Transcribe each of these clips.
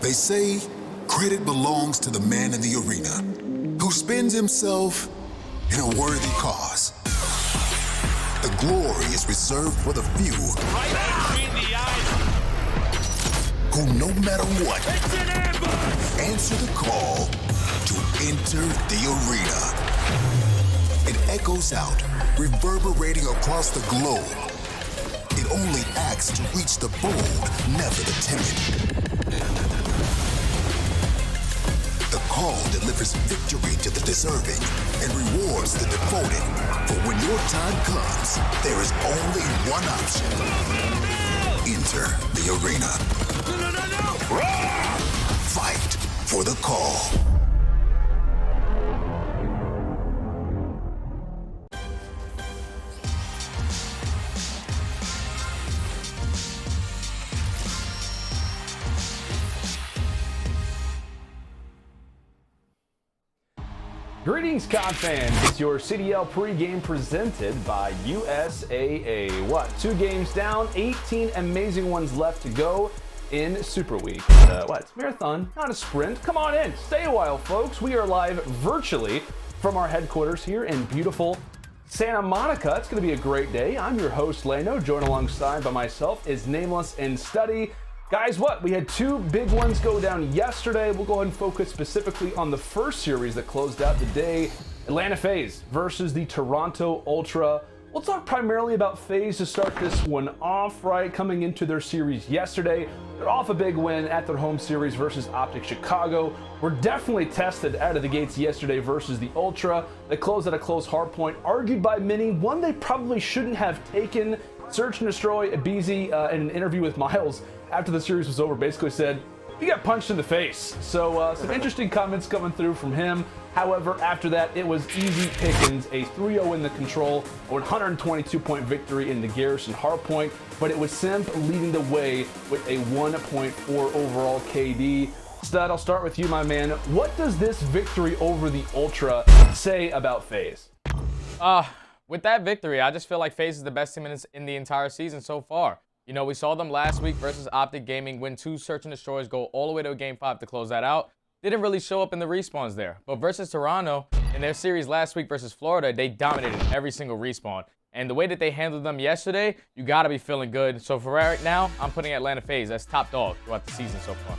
They say credit belongs to the man in the arena who spends himself in a worthy cause. The glory is reserved for the few who, no matter what, answer the call to enter the arena. It echoes out, reverberating across the globe. It only acts to reach the bold, never the timid. The call delivers victory to the deserving and rewards the devoted. For when your time comes, there is only one option. Enter the arena. No. Fight for the call. Greetings, COD fans. It's your CDL pregame presented by USAA. What? 2 games down, 18 amazing ones left to go in Super Week. It's marathon, not a sprint. Come on in. Stay a while, folks. We are live virtually from our headquarters here in beautiful Santa Monica. It's going to be a great day. I'm your host, Leno. Joined alongside by myself is Nameless and Study. Guys, we had 2 big ones go down yesterday. We'll go ahead and focus specifically on the first series that closed out the day. Atlanta FaZe versus the Toronto Ultra. We'll talk primarily about FaZe to start this one off, right? Coming into their series yesterday. They're off a big win at their home series versus OpTic Chicago. We're definitely tested out of the gates yesterday versus the Ultra. They closed at a close hard point, argued by many, one they probably shouldn't have taken. Search and Destroy aBeZy in an interview with Miles after the series was over basically said, he got punched in the face. So some interesting comments coming through from him. However, after that, it was easy pickings, a 3-0 in the Control, a 122-point victory in the Garrison Hardpoint, but it was Simp leading the way with a 1.4 overall KD. Stud, I'll start with you, my man. What does this victory over the Ultra say about FaZe? With that victory, I just feel like FaZe is the best team in the entire season so far. You know, we saw them last week versus OpTic Gaming win 2 Search and Destroys, go all the way to a Game 5 to close that out. Didn't really show up in the respawns there. But versus Toronto, in their series last week versus Florida, they dominated every single respawn. And the way that they handled them yesterday, you got to be feeling good. So for right now, I'm putting Atlanta FaZe as top dog throughout the season so far.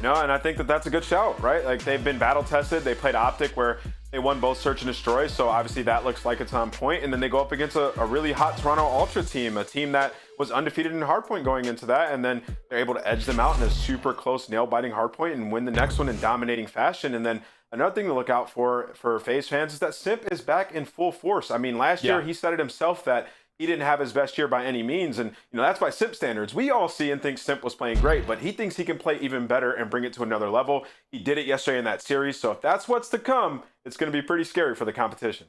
No, and I think that that's a good shout, right? Like, they've been battle tested. They played OpTic where they won both Search and Destroy, so obviously that looks like it's on point. And then they go up against a really hot Toronto Ultra team, a team that was undefeated in Hardpoint going into that, and then they're able to edge them out in a super close nail-biting Hardpoint and win the next one in dominating fashion. And then another thing to look out for FaZe fans is that Simp is back in full force. I mean, last year he said it himself that he didn't have his best year by any means, and that's by Simp standards. We all see and think Simp was playing great, but he thinks he can play even better and bring it to another level. He did it yesterday in that series, so if that's what's to come, it's going to be pretty scary for the competition.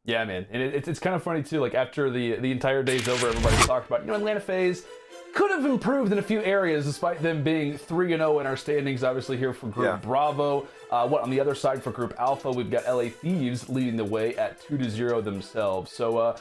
Yeah, man, and it's kind of funny too. Like, after the entire day's over, everybody talked about, Atlanta FaZe could have improved in a few areas despite them being 3-0 in our standings, obviously, here for Group Bravo. On the other side for Group Alpha, we've got LA Thieves leading the way at 2-0 themselves. So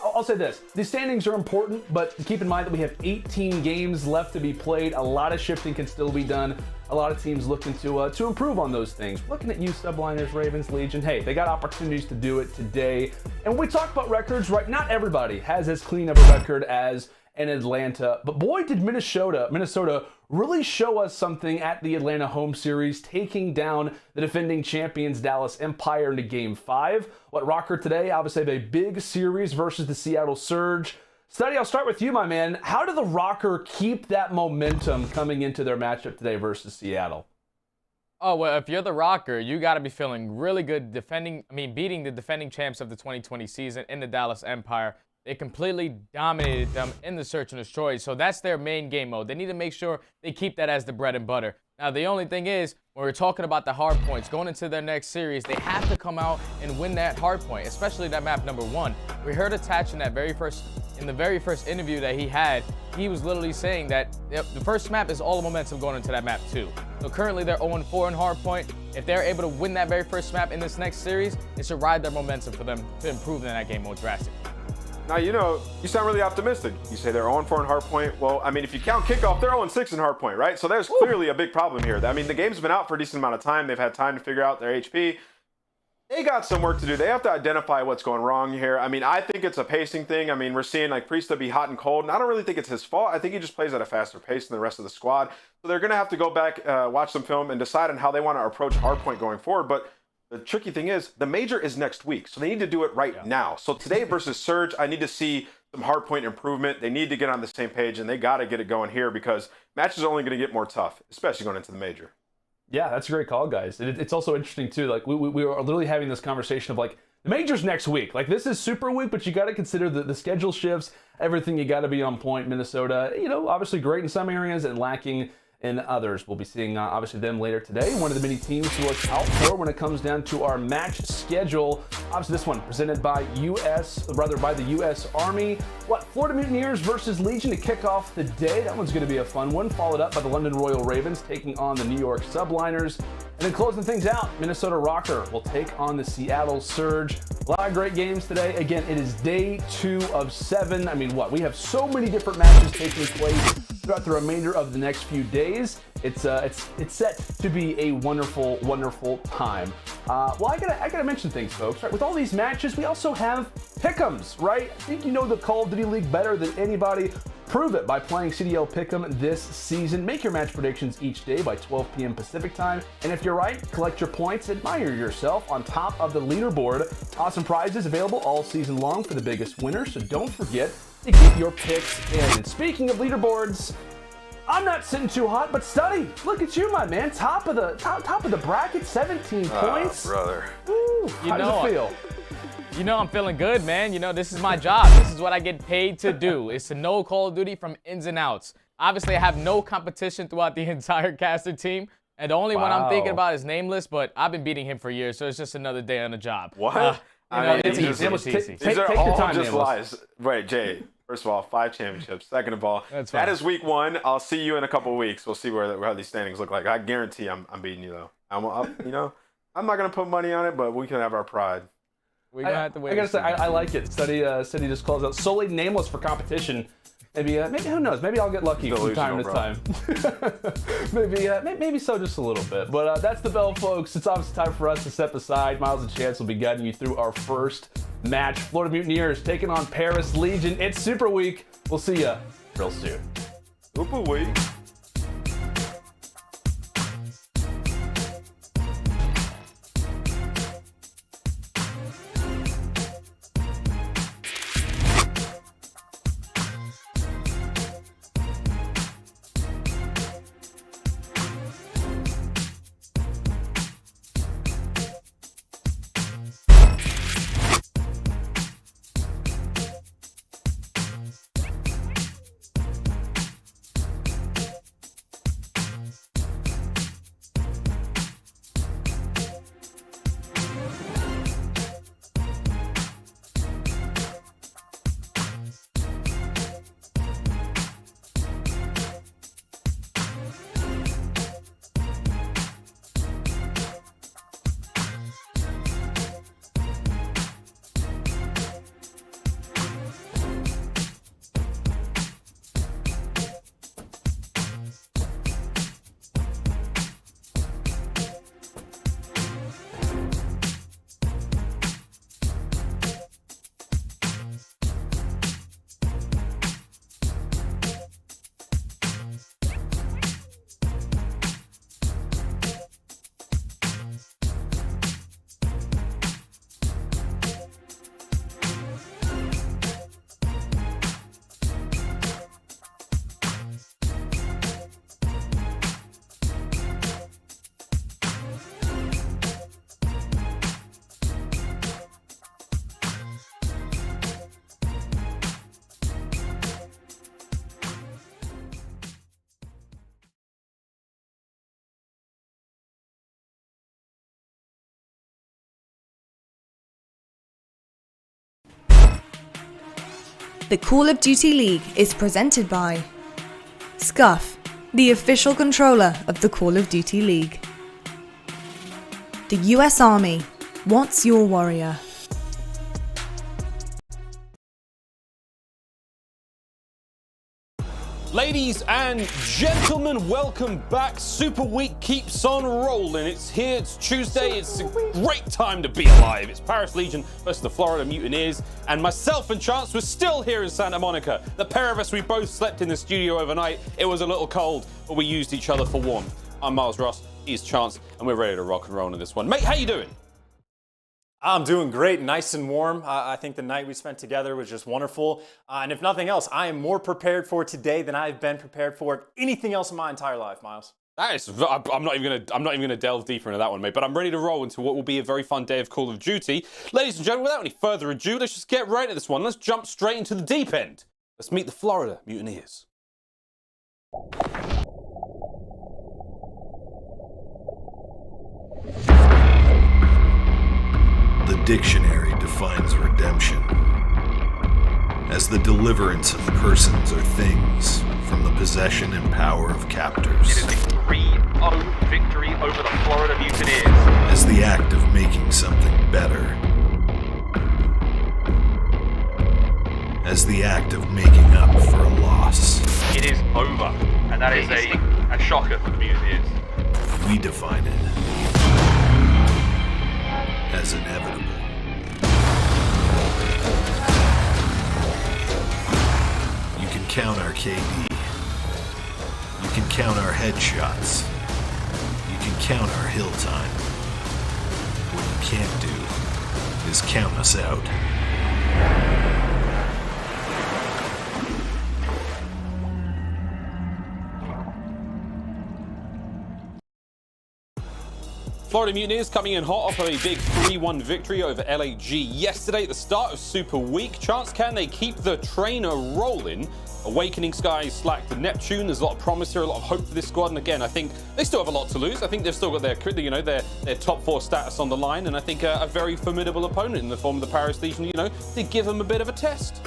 I'll say this, the standings are important, but keep in mind that we have 18 games left to be played. A lot of shifting can still be done. A lot of teams looking to improve on those things. Looking at you, Subliners, Ravens, Legion. Hey, they got opportunities to do it today. And when we talk about records, right, not everybody has as clean of a record as in Atlanta, but boy, did Minnesota really show us something at the Atlanta home series, taking down the defending champions Dallas Empire into Game 5. Røkkr today, obviously, a big series versus the Seattle Surge. Study, I'll start with you, my man. How do the Røkkr keep that momentum coming into their matchup today versus Seattle? Oh, well, if you're the Røkkr, you got to be feeling really good beating the defending champs of the 2020 season in the Dallas Empire. They completely dominated them in the Search and Destroy, so that's their main game mode. They need to make sure they keep that as the bread and butter. Now, the only thing is, when we're talking about the hard points, going into their next series, they have to come out and win that hard point, especially that map number 1. We heard Attach in the very first interview that he had, he was literally saying that the first map is all the momentum going into that map too. So currently they're 0-4 in hard point. If they're able to win that very first map in this next series, it should ride their momentum for them to improve in that game mode drastically. Now, you sound really optimistic. You say they're 0-4 in hardpoint. Well, I mean, if you count kickoff, they're 0-6 in hardpoint, right? So there's clearly a big problem here. I mean, the game's been out for a decent amount of time. They've had time to figure out their HP. They got some work to do. They have to identify what's going wrong here. I mean, I think it's a pacing thing. I mean, we're seeing like Priestahh be hot and cold, and I don't really think it's his fault. I think he just plays at a faster pace than the rest of the squad. So they're going to have to go back, watch some film, and decide on how they want to approach hardpoint going forward. But the tricky thing is, the major is next week, so they need to do it right now. So today versus Surge, I need to see some hardpoint improvement. They need to get on the same page, and they got to get it going here because matches are only going to get more tough, especially going into the major. Yeah, that's a great call, guys. It's also interesting, too. Like, we are literally having this conversation of, like, the major's next week. Like, this is Super Week, but you got to consider the schedule shifts, everything. You got to be on point. Minnesota, obviously great in some areas and lacking in others. We'll be seeing, obviously, them later today. One of the many teams to look out for when it comes down to our match schedule. Obviously, this one presented by the U.S. Army. Florida Mutineers versus Legion to kick off the day. That one's going to be a fun one. Followed up by the London Royal Ravens taking on the New York Subliners. And then closing things out, Minnesota Røkkr will take on the Seattle Surge. A lot of great games today. Again, it is day 2 of 7. I mean, we have so many different matches taking place throughout the remainder of the next few days. It's set to be a wonderful, wonderful time. I gotta mention things, folks. Right, with all these matches, we also have pick'ems, right? I think you know the Call of Duty League better than anybody. Prove it by playing CDL Pick'em this season. Make your match predictions each day by 12 p.m. Pacific time. And if you're right, collect your points, admire yourself on top of the leaderboard. Awesome prizes available all season long for the biggest winner, so don't forget to get your picks in. And speaking of leaderboards, I'm not sitting too hot, but Study, look at you, my man. Top of the bracket, 17 points. Brother. Woo, how does it feel? I'm feeling good, man. This is my job. This is what I get paid to do. It's to know Call of Duty from ins and outs. Obviously, I have no competition throughout the entire caster team. And the only one I'm thinking about is Nameless, but I've been beating him for years, so it's just another day on the job. What? It's easy. These are all just lies. Wait, Jay. First of all, 5 championships. Second of all, that is week 1. I'll see you in a couple of weeks. We'll see where these standings look like. I guarantee I'm beating you though. I'm not gonna put money on it, but we can have our pride. We're gonna have to wait. I gotta say, I like it. Study just calls out solely Nameless for competition. Maybe who knows? Maybe I'll get lucky from time to time. maybe so, just a little bit. But that's the bell, folks. It's obviously time for us to step aside. Miles and Chance will be guiding you through our first match. Florida Mutineers taking on Paris Legion. It's Super Week. We'll see you real soon. Super Week. The Call of Duty League is presented by Scuff, the official controller of the Call of Duty League. The US Army, what's your warrior? Ladies and gentlemen, welcome back. Super Week keeps on rolling. It's here, it's Tuesday, it's a great time to be alive. It's Paris Legion versus the Florida Mutineers, and myself and Chance were still here in Santa Monica. The pair of us, we both slept in the studio overnight. It was a little cold, but we used each other for warmth. I'm Miles Ross, he's Chance, and we're ready to rock and roll in this one. Mate, how you doing? I'm doing great, nice and warm. I think the night we spent together was just wonderful. And if nothing else, I am more prepared for today than I've been prepared for anything else in my entire life, Miles. That is, I'm not even gonna delve deeper into that one, mate. But I'm ready to roll into what will be a very fun day of Call of Duty. Ladies and gentlemen, without any further ado, let's just get right into this one. Let's jump straight into the deep end. Let's meet the Florida Mutineers. The dictionary defines redemption as the deliverance of persons or things from the possession and power of captors. It is a 3-0 victory over the Florida Mutineers. As the act of making something better. As the act of making up for a loss. It is over, and that is a shocker for the Mutineers. We define it as inevitable. You can count our KD. You can count our headshots. You can count our hill time. What you can't do is count us out. Florida Mutineers coming in hot off of a big 3-1 victory over LAG yesterday at the start of Super Week. Chance, can they keep the trainer rolling? Awakening Skies slacked to Neptune. There's a lot of promise here, a lot of hope for this squad. And again, I think they still have a lot to lose. I think they've still got their top 4 status on the line. And I think a very formidable opponent in the form of the Paris Legion, did give them a bit of a test.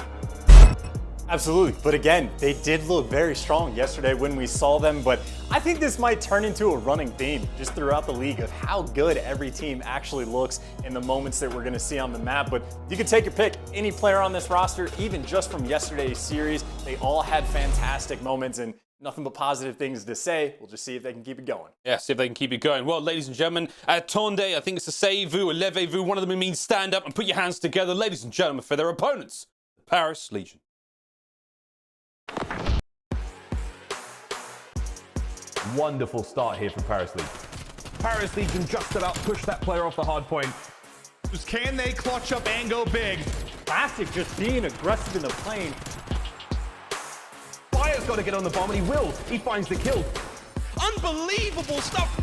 Absolutely, but again, they did look very strong yesterday when we saw them, but I think this might turn into a running theme just throughout the league of how good every team actually looks in the moments that we're going to see on the map. But you can take your pick, any player on this roster, even just from yesterday's series, they all had fantastic moments and nothing but positive things to say. We'll just see if they can keep it going. Yeah, see if they can keep it going. Well, ladies and gentlemen, attendez, I think it's a say-vous, a levez-vous. One of them means stand up and put your hands together, ladies and gentlemen, for their opponents, the Paris Legion. Wonderful start here for Paris Legion. Paris Legion just about pushed that player off the hard point. Just can they clutch up and go big? Classic just being aggressive in the plane. Fire's got to get on the bomb, and he will. He finds the kill. Unbelievable stuff.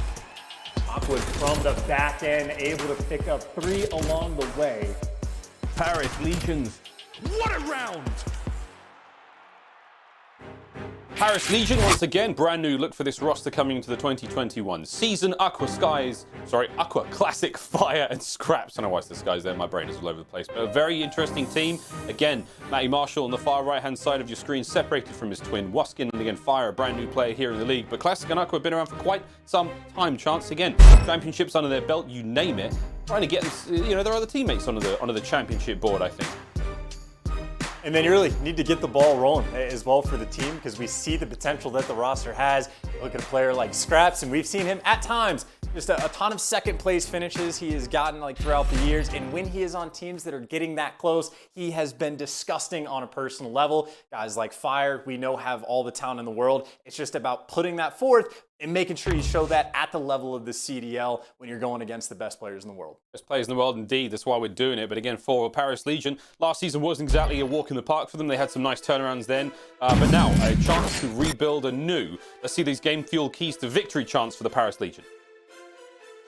Awkward from the back end, able to pick up 3 along the way. Paris Legions. What a round. Paris Legion, once again, brand new look for this roster coming into the 2021 season. Aqua Classic, Fire, and Scraps. I don't know why it's the skies there, my brain is all over the place. But a very interesting team. Again, Matty Marshall on the far right-hand side of your screen, separated from his twin, Waskin, and again, Fire, a brand new player here in the league. But Classic and Aqua have been around for quite some time. Chance, again, championships under their belt, you name it. Trying to get, their other teammates onto the championship board, I think. And then you really need to get the ball rolling as well for the team because we see the potential that the roster has. Look at a player like Scraps, and we've seen him at times just a ton of second place finishes he has gotten throughout the years. And when he is on teams that are getting that close, he has been disgusting on a personal level. Guys like Fire, we know have all the talent in the world. It's just about putting that forth and making sure you show that at the level of the CDL when you're going against the best players in the world. Best players in the world, indeed. That's why we're doing it. But again, for Paris Legion, last season wasn't exactly a walk in the park for them. They had some nice turnarounds then. But now, a chance to rebuild anew. Let's see these game fuel keys to victory chance for the Paris Legion.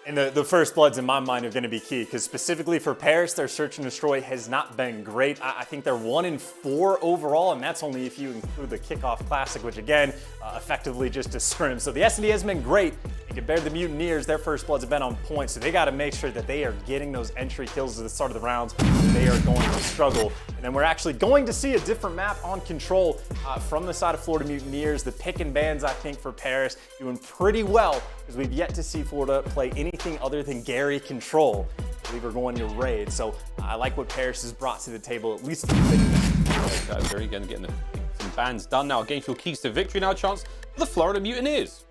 And the first bloods in my mind are going to be key because specifically for Paris, their search and destroy has not been great. I think they're 1-4 overall, and that's only if you include the kickoff classic, which again, effectively just a scrim. So the SD has been great. Compared to the Mutineers, their first bloods have been on point, so they got to make sure that they are getting those entry kills at the start of the rounds. They are going to struggle. And then we're actually going to see a different map on control from the side of Florida Mutineers. The pick and bans, I think, for Paris doing pretty well because we've yet to see Florida play anything other than Gary control. I believe we're going to raid. So I like what Paris has brought to the table, at least at the pick and ban. Gary again getting some bans done. Now a game fuel keys to victory. Now a chance for the Florida Mutineers.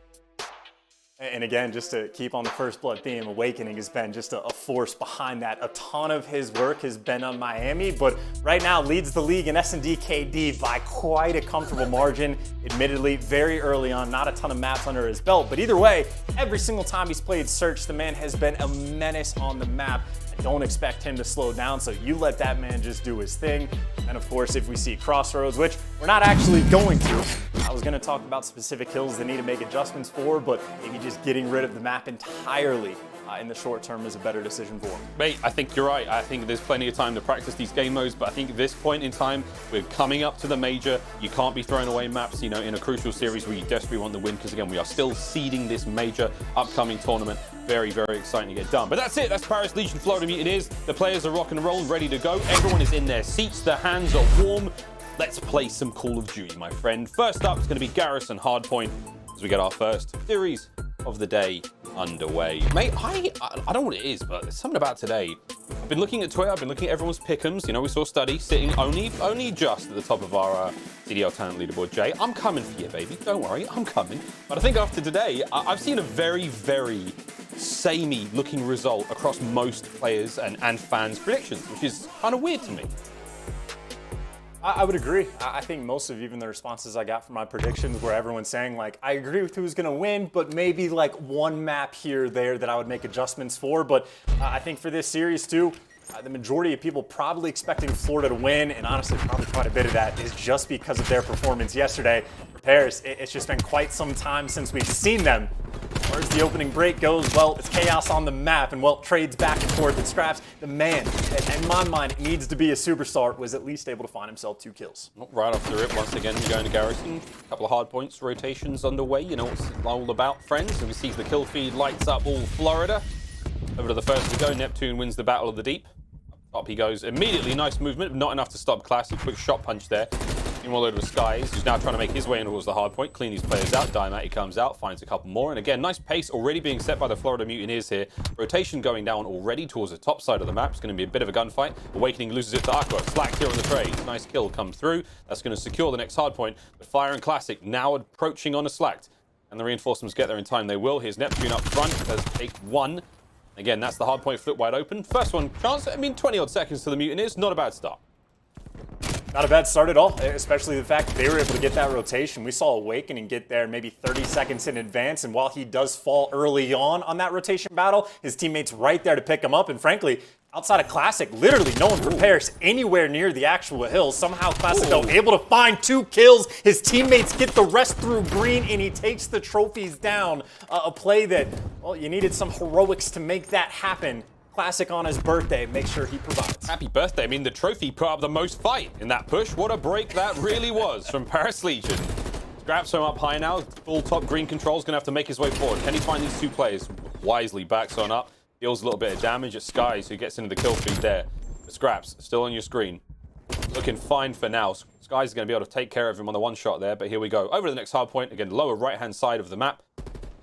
And again, just to keep on the First Blood theme, Awakening has been just a force behind that. A ton of his work has been on Miami, but right now leads the league in S&D KD by quite a comfortable margin. Admittedly, very early on, not a ton of maps under his belt, but either way, every single time he's played Search, the man has been a menace on the map. I don't expect him to slow down, so you let that man just do his thing. And of course, if we see Crossroads, which we're not actually going to, I was going to talk about specific hills they need to make adjustments for, but maybe just getting rid of the map entirely in the short term is a better decision for him. Mate, I think you're right. I think there's plenty of time to practice these game modes, but I think at this point in time, we're coming up to the major. You can't be throwing away maps, you know, in a crucial series where you desperately want the win, because again, we are still seeding this major upcoming tournament. Very, very exciting to get done. But that's it. That's Paris Legion Florida Mutineers. The players are rock and roll, ready to go. Everyone is in their seats. Their hands are warm. Let's play some Call of Duty, my friend. First up is going to be Garrison Hardpoint as we get our first series of the day underway. Mate, I don't know what it is, but there's something about today. I've been looking at Twitter, I've been looking at everyone's pick'ems. You know, we saw Study sitting only just at the top of our CDL talent leaderboard. Jay, I'm coming for you, baby. Don't worry, I'm coming. But I think after today, I've seen a very, very samey looking result across most players and fans' predictions, which is kind of weird to me. I would agree. I think most of even the responses I got from my predictions were everyone saying, like, I agree with who's going to win, but maybe like one map here or there that I would make adjustments for. But I think for this series too, the majority of people probably expecting Florida to win, and honestly probably quite a bit of that is just because of their performance yesterday. For Paris, it's just been quite some time since we've seen them. As far as the opening break goes, well, it's chaos on the map, and well, trades back and forth and scraps. The man, in my mind, needs to be a superstar, was at least able to find himself 2 kills. Right off the rip, once again, we're going to Garrison. A couple of hard points, rotations underway. You know what it's all about, friends. And we see the kill feed lights up all Florida. Over to the first to go. Neptune wins the Battle of the Deep. Up he goes immediately. Nice movement, not enough to stop Classic. Quick shot punch there. All over Skies, who's now trying to make his way in towards the hard point, clean these players out. Diamondcon comes out, finds a couple more, and again, nice pace already being set by the Florida Mutineers here. Rotation going down already towards the top side of the map. It's going to be a bit of a gunfight. Awakening loses it to Aqua. Slack here on the trade. Nice kill comes through. That's going to secure the next hard point. But Fire and Classic now approaching on a Slacked. And the reinforcements get there in time. They will. Here's Neptune up front. Does take one. Again, that's the hard point flip wide open. First one chance. I mean, 20 odd seconds to the Mutineers. Not a bad start. Not a bad start at all, especially the fact that they were able to get that rotation. We saw Awakening get there maybe 30 seconds in advance, and while he does fall early on that rotation battle, his teammates right there to pick him up, and frankly, outside of Classic, literally no one prepares anywhere near the actual hill. Somehow Classic, though, able to find 2 kills. His teammates get the rest through green, and he takes the trophies down. A play that, well, you needed some heroics to make that happen. Classic on his birthday, make sure he provides. Happy birthday. I mean, the trophy put up the most fight in that push. What a break that really was from Paris Legion. Scraps him up high now. Full top green control's gonna have to make his way forward. Can he find these 2 players? Wisely backs on up. Deals a little bit of damage at Skies, who gets into the kill feed there. But Scraps, still on your screen. Looking fine for now. Skies is gonna be able to take care of him on the one shot there, but here we go. Over to the next hard point. Again, lower right-hand side of the map.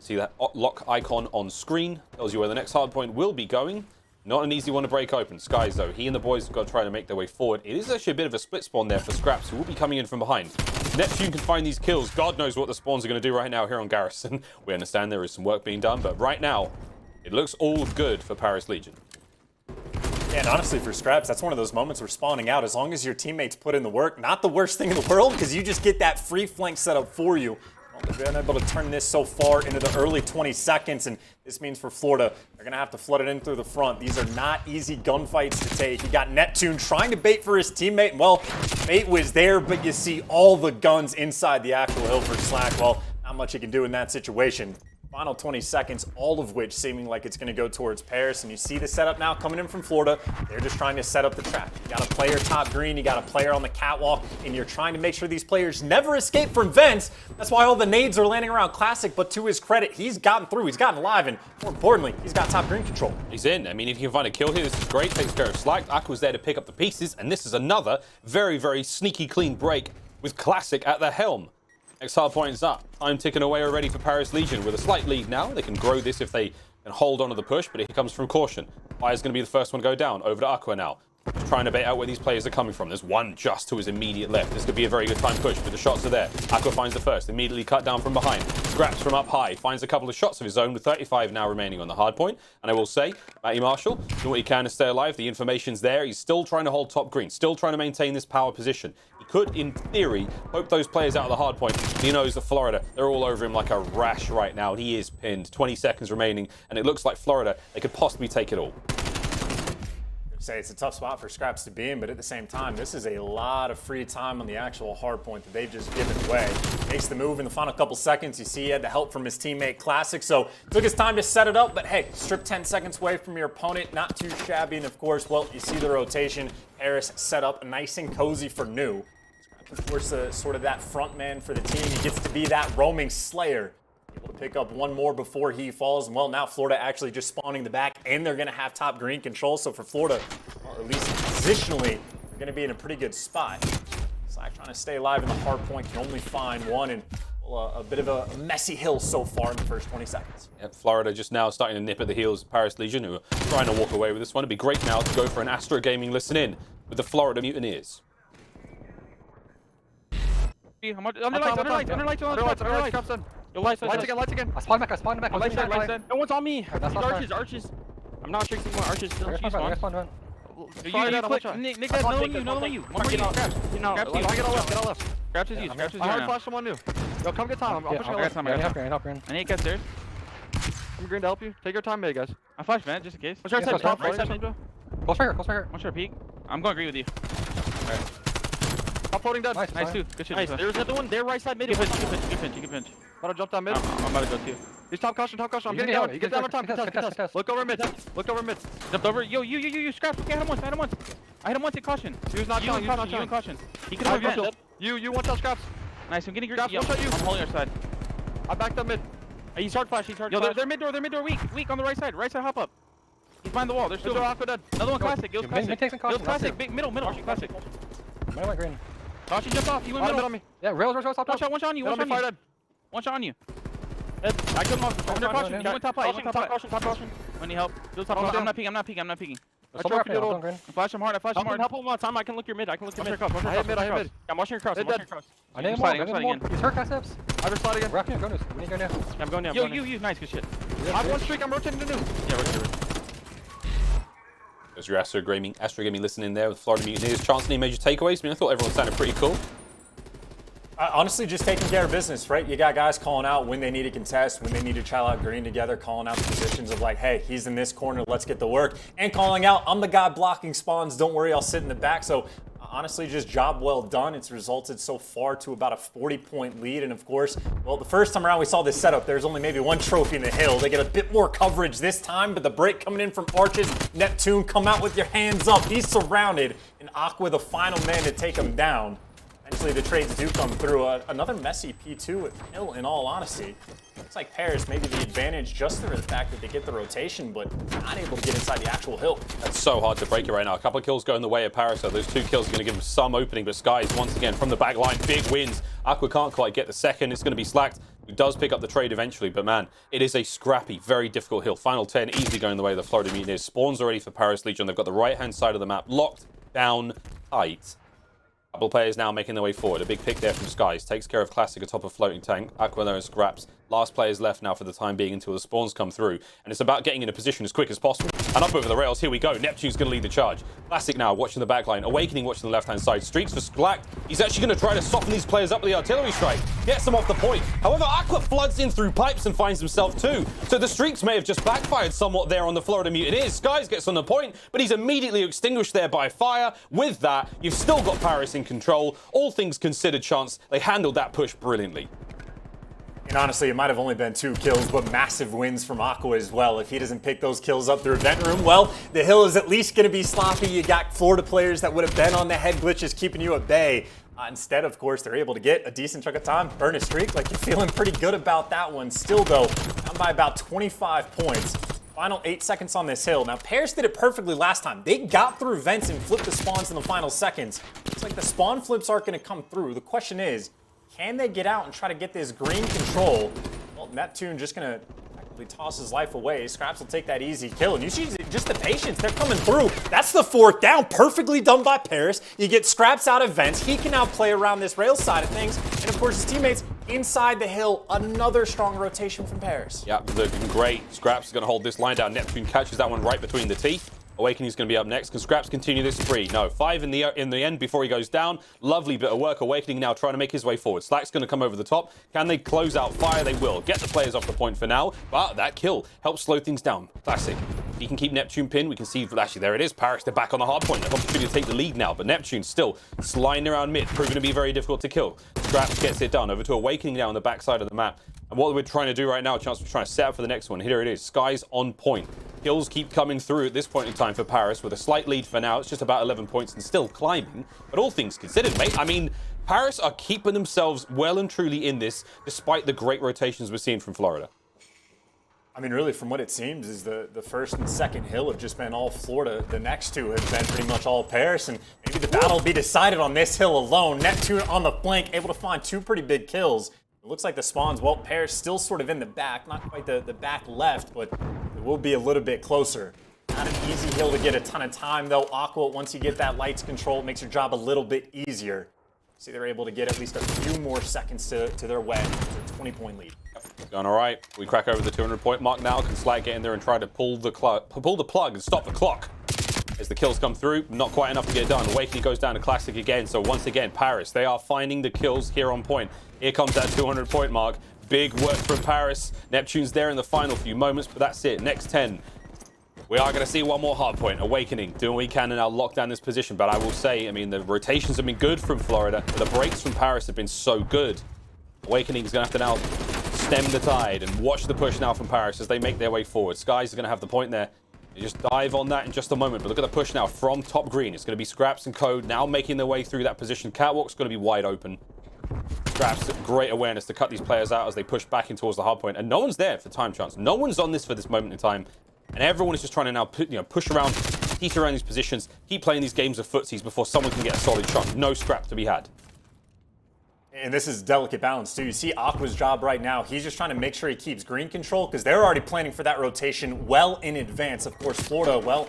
See that lock icon on screen. Tells you where the next hard point will be going. Not an easy one to break open. Skies, though, he and the boys have got to try to make their way forward. It is actually a bit of a split spawn there for Scraps, who will be coming in from behind. Neptune can find these kills. God knows what the spawns are going to do right now here on Garrison. We understand there is some work being done, but right now, it looks all good for Paris Legion. Yeah, and honestly, for Scraps, that's one of those moments where spawning out, as long as your teammates put in the work, not the worst thing in the world, because you just get that free flank set up for you. They've been able to turn this so far into the early 20 seconds, and this means for Florida, they're going to have to flood it in through the front. These are not easy gunfights to take. You got Neptune trying to bait for his teammate, and well, bait was there, but you see all the guns inside the actual hill for Slack. Well, not much you can do in that situation. Final 20 seconds, all of which seeming like it's going to go towards Paris. And you see the setup now coming in from Florida. They're just trying to set up the trap. You got a player top green, you got a player on the catwalk, and you're trying to make sure these players never escape from vents. That's why all the nades are landing around Classic, but to his credit, he's gotten through, he's gotten live, and more importantly, he's got top green control. He's in. I mean, if you can find a kill here, this is great. Takes care of Slack. Aqua's there to pick up the pieces, and this is another very, very sneaky clean break with Classic at the helm. Next hard point is up. Time ticking away already for Paris Legion with a slight lead now. They can grow this if they can hold on to the push, but here comes from Caution. Fire's going to be the first one to go down. Over to Aqua now. Just trying to bait out where these players are coming from. There's one just to his immediate left. This could be a very good time push, but the shots are there. Aqua finds the first, immediately cut down from behind. Scraps from up high, finds a couple of shots of his own with 35 now remaining on the hard point. And I will say, Matty Marshall, doing what he can to stay alive. The information's there. He's still trying to hold top green, still trying to maintain this power position. He could, in theory, poke those players out of the hard point. He knows that Florida, they're all over him like a rash right now, and he is pinned. 20 seconds remaining, and it looks like Florida, they could possibly take it all. Say it's a tough spot for Scraps to be in, but at the same time, this is a lot of free time on the actual hard point that they've just given away. Makes the move in the final couple seconds. You see he had the help from his teammate Classic, so took his time to set it up, but hey, strip 10 seconds away from your opponent, not too shabby, and of course, well, you see the rotation. Paris set up nice and cozy for New. Scraps, of course, sort of that front man for the team. He gets to be that roaming slayer. Able to pick up one more before he falls. And well, now Florida actually just spawning the back, and they're going to have top green control. So for Florida, well, at least positionally, they're going to be in a pretty good spot. Slack trying to stay alive in the hard point, can only find one, and well, a bit of a messy hill so far in the first 20 seconds. Yep, Florida just now starting to nip at the heels of Paris Legion, who are trying to walk away with this one. It'd be great now to go for an Astro Gaming listen in with the Florida Mutineers. Lights again. I spawned back. No one's on me. Arches. I'm not tricking more arches. Still Nick, no you. Get all left. Scraps is you. I hard flash someone new. Yo, come get time. I'm pushing left. I need to get stairs. I'm green to help you. Take your time, mate, guys. I flash, man, just in case. What's your side? Top right side. Close trigger. What's your peek? I'm going green with you. Top floating dead. Nice, dude. Good shit. Nice. There's another one. They're right side mid. You can pinch. About to jump down mid. I'm about to go too. He's top caution. I'm getting down. Get down on top. Contest. Look over mid. Jumped over. Yo, you, Scraps. Okay, I hit him once. In caution. He was not shot. You in caution. He could have been. You one shot Scraps. Nice, I'm getting your Scraps, one shot you. I'm holding our side. I backed up mid. He's hard flash. Yo, they're mid door. Weak on the right side. Hop up. He's behind the wall. They're still Aqua dead. Another one classic. Gil's classic. Big middle. Classic. Green. Dashy jumped off. He went middle. On me. Yeah, rails, top. One shot on you. One shot on you. I killed him off. Under caution. He went top high. Top caution. When he help. Gil's top high. I'm not peeking. I tried to do I flash him hard. Help him on time. I can look your mid. I hit mid. I'm watching your cross. I need him. He's hurt, Cassips. I just slide again. Røkkr, go news. We need to go now. I'm going down. Yo, you. Nice, good shit. I have one streak. I'm rotating to new. Yeah, Røkkr. There's your Astro Gaming listening there with Florida Mutineers. Chance, any major takeaways? I mean, I thought everyone sounded pretty cool. Honestly, just taking care of business, right? You got guys calling out when they need to contest, when they need to try out green together, calling out the positions of like, hey, he's in this corner, let's get to work. And calling out, I'm the guy blocking spawns, don't worry, I'll sit in the back. So honestly, just job well done. It's resulted so far to about a 40-point lead. And of course, well, the first time around we saw this setup, there's only maybe one trophy in the hill. They get a bit more coverage this time, but the break coming in from Arches. Neptune, come out with your hands up. He's surrounded, and Aqua, the final man to take him down. Eventually, the trades do come through. Another messy P2 with Hill, in all honesty. Looks like Paris maybe the advantage just through the fact that they get the rotation, but not able to get inside the actual hill. That's so hard to break it right now. A couple of kills going the way of Paris, so those 2 kills are going to give them some opening, but Skies, once again, from the back line, big wins. Aqua can't quite get the second. It's going to be slacked. Who does pick up the trade eventually, but man, it is a scrappy, very difficult hill. Final 10, easily going the way of the Florida Mutineers. Spawns already for Paris Legion. They've got the right-hand side of the map locked down tight. Couple players now making their way forward. A big pick there from Skies. Takes care of Classic atop a floating tank. Aqua there and Scraps. Last players left now for the time being until the spawns come through. And it's about getting in a position as quick as possible. And up over the rails, here we go. Neptune's going to lead the charge. Classic now watching the back line. Awakening watching the left-hand side. Streaks for Sklack. He's actually going to try to soften these players up with the artillery strike. Gets them off the point. However, Aqua floods in through pipes and finds himself too. So the streaks may have just backfired somewhat there on the Florida Mutineers. Skies gets on the point, but he's immediately extinguished there by fire. With that, you've still got Paris in control. All things considered, Chance, they handled that push brilliantly. And honestly, it might have only been 2 kills, but massive wins from Aqua as well. If he doesn't pick those kills up through Event Room, well, the hill is at least going to be sloppy. You got Florida players that would have been on the head glitches keeping you at bay. Instead, of course, they're able to get a decent chunk of time, burn a streak. Like, you're feeling pretty good about that one. Still, though, down by about 25 points. Final 8 seconds on this hill. Now, Paris did it perfectly last time. They got through vents and flipped the spawns in the final seconds. It's like the spawn flips aren't going to come through. The question is, can they get out and try to get this green control? Well, Neptune just going to He tosses life away. Scraps will take that easy kill. And you see just the patience. They're coming through. That's the 4th down. Perfectly done by Paris. You get Scraps out of vents. He can now play around this rail side of things. And of course, his teammates inside the hill. Another strong rotation from Paris. Yeah, looking great. Scraps is going to hold this line down. Neptune catches that one right between the teeth. Awakening's going to be up next. Can Scraps continue this spree? No. 5 in the end before he goes down. Lovely bit of work. Awakening now trying to make his way forward. Slack's going to come over the top. Can they close out fire? They will. Get the players off the point for now. But that kill helps slow things down. Classic. He can keep Neptune pinned. We can see, actually, there it is. Paris, they're back on the hard point. They have opportunity to take the lead now. But Neptune still sliding around mid, proving to be very difficult to kill. Scraps gets it done. Over to Awakening now on the backside of the map. And what we're trying to do right now, Chance, we're trying to set up for the next one. Here it is. Sky's on point. Kills keep coming through at this point in time for Paris with a slight lead for now. It's just about 11 points and still climbing. But all things considered, mate, I mean, Paris are keeping themselves well and truly in this despite the great rotations we're seeing from Florida. I mean, really, from what it seems, is the first and second hill have just been all Florida. The next two have been pretty much all Paris. And maybe the battle will be decided on this hill alone. Neptune on the flank, able to find 2 pretty big kills. It looks like the spawns, well, Paris still sort of in the back. Not quite the back left, but it will be a little bit closer. Not an easy hill to get a ton of time, though. Aqua, once you get that lights control, it makes your job a little bit easier. See, they're able to get at least a few more seconds to their way. It's a 20-point lead. Going all right. We crack over the 200-point mark now. Can Slag get in there and try to pull the plug and stop the clock? As the kills come through, not quite enough to get done. Awakening goes down to Classic again. So once again, Paris, they are finding the kills here on point. Here comes that 200-point mark. Big work from Paris. Neptune's there in the final few moments, but that's it. Next 10. We are going to see one more hard point. Awakening, doing what we can to now lock down this position. But I will say, I mean, the rotations have been good from Florida. But the breaks from Paris have been so good. Awakening is going to have to now stem the tide and watch the push now from Paris as they make their way forward. Skies are going to have the point there. They just dive on that in just a moment. But look at the push now from top green. It's going to be Scraps and Code now making their way through that position. Catwalk's going to be wide open. Scraps, great awareness to cut these players out as they push back in towards the hard point. And no one's there for time chance. No one's on this for this moment in time. And everyone is just trying to now push around, teeth around these positions, keep playing these games of footsies before someone can get a solid shot. No scrap to be had. And this is delicate balance, too. You see Aqua's job right now. He's just trying to make sure he keeps green control because they're already planning for that rotation well in advance. Of course, Florida, well,